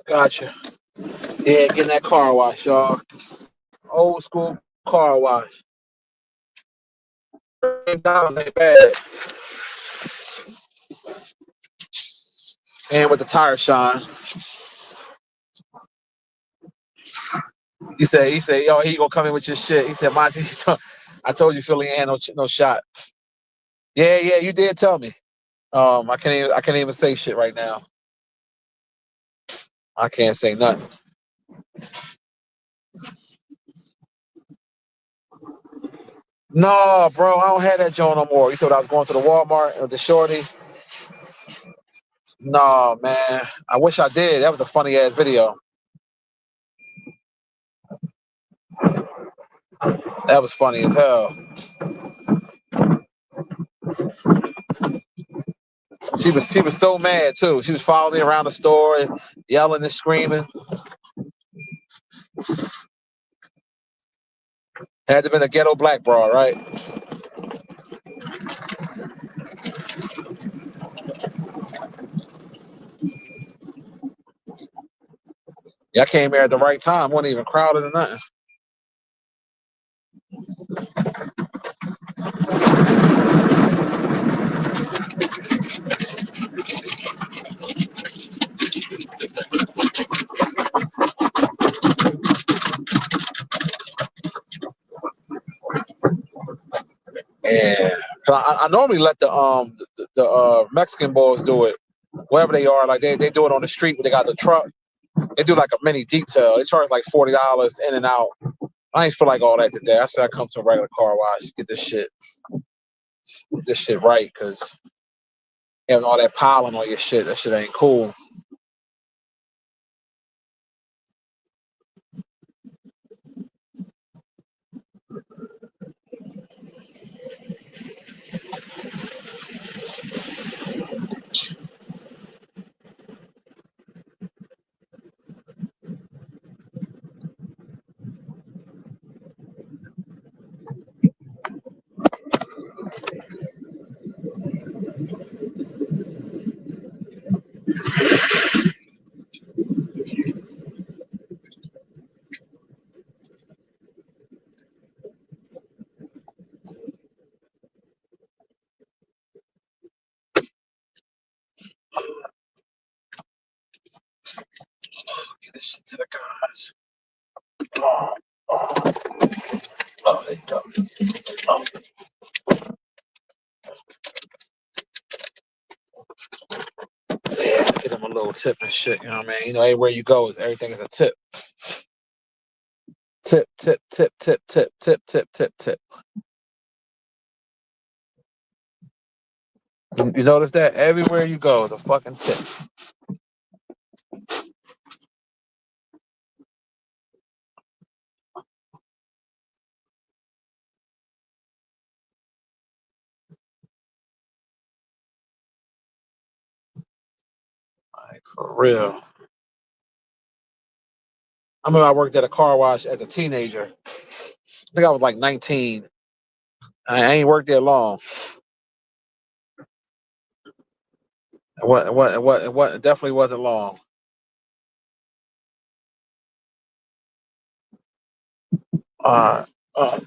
Gotcha. Yeah, getting that car wash, y'all. Old school car wash. $3 ain't bad. And with the tire shine. He said, yo, he gonna come in with your shit. He said, Monty, I told you Philly ain't no shot. Yeah, you did tell me. I can't even say shit right now. I can't say nothing. No, bro, I don't have that joint no more. You said I was going to the Walmart with the shorty. No, man. I wish I did. That was a funny ass video. That was funny as hell. She was so mad too. She was following me around the store and yelling and screaming. Had to been a ghetto black broad, right? Yeah, I came here at the right time. Wasn't even crowded or nothing. Yeah, I normally let the Mexican boys do it, wherever they are. Like they do it on the street when they got the truck. They do like a mini detail. They charge like $40 in and out. I ain't feel like all that today. I said I come to a regular car wash, get this shit right, cause having all that piling on your shit, that shit ain't cool. Get this shit to the guys. Oh, there you go. Oh. Yeah, get them a little tip and shit. You know what I mean? You know, everywhere you go, everything is a tip. Tip, tip, tip, tip, tip, tip, tip, tip, tip. You notice that everywhere you go is a fucking tip. Like for real. I remember I worked at a car wash as a teenager. I think I was like 19. I ain't worked there long. It definitely wasn't long.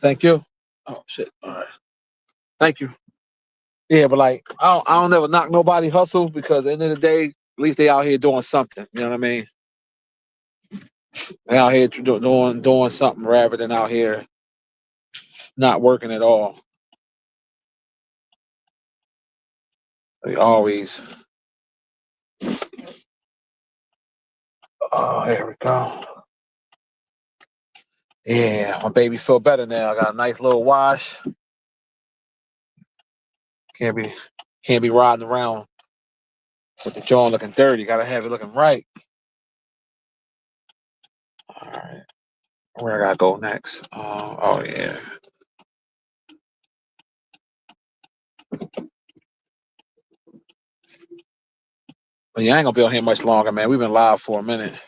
Thank you. Oh shit. All right. Thank you. Yeah, but like I don't ever knock nobody hustle because at the end of the day, at least they out here doing something. You know what I mean? They out here doing something rather than out here not working at all. They always. Oh, here we go. Yeah, my baby feel better now. I got a nice little wash. Can't be riding around with the joint looking dirty. Gotta have it looking right. All right. Where I gotta go next? Oh yeah. But yeah, I ain't gonna be on here much longer, man. We've been live for a minute.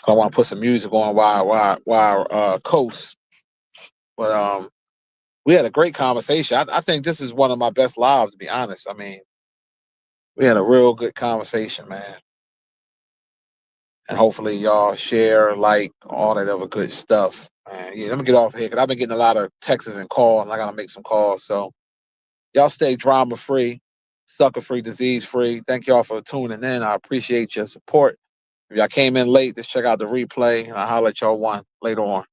I want to put some music on while coast. But we had a great conversation. I think this is one of my best lives, to be honest. I mean, we had a real good conversation, man. And hopefully y'all share, like, all that other good stuff. Yeah, let me get off here because I've been getting a lot of texts and calls, and I gotta make some calls. So y'all stay drama free, sucker free, disease free. Thank y'all for tuning in. I appreciate your support. If y'all came in late, just check out the replay, and I'll holler at y'all later on.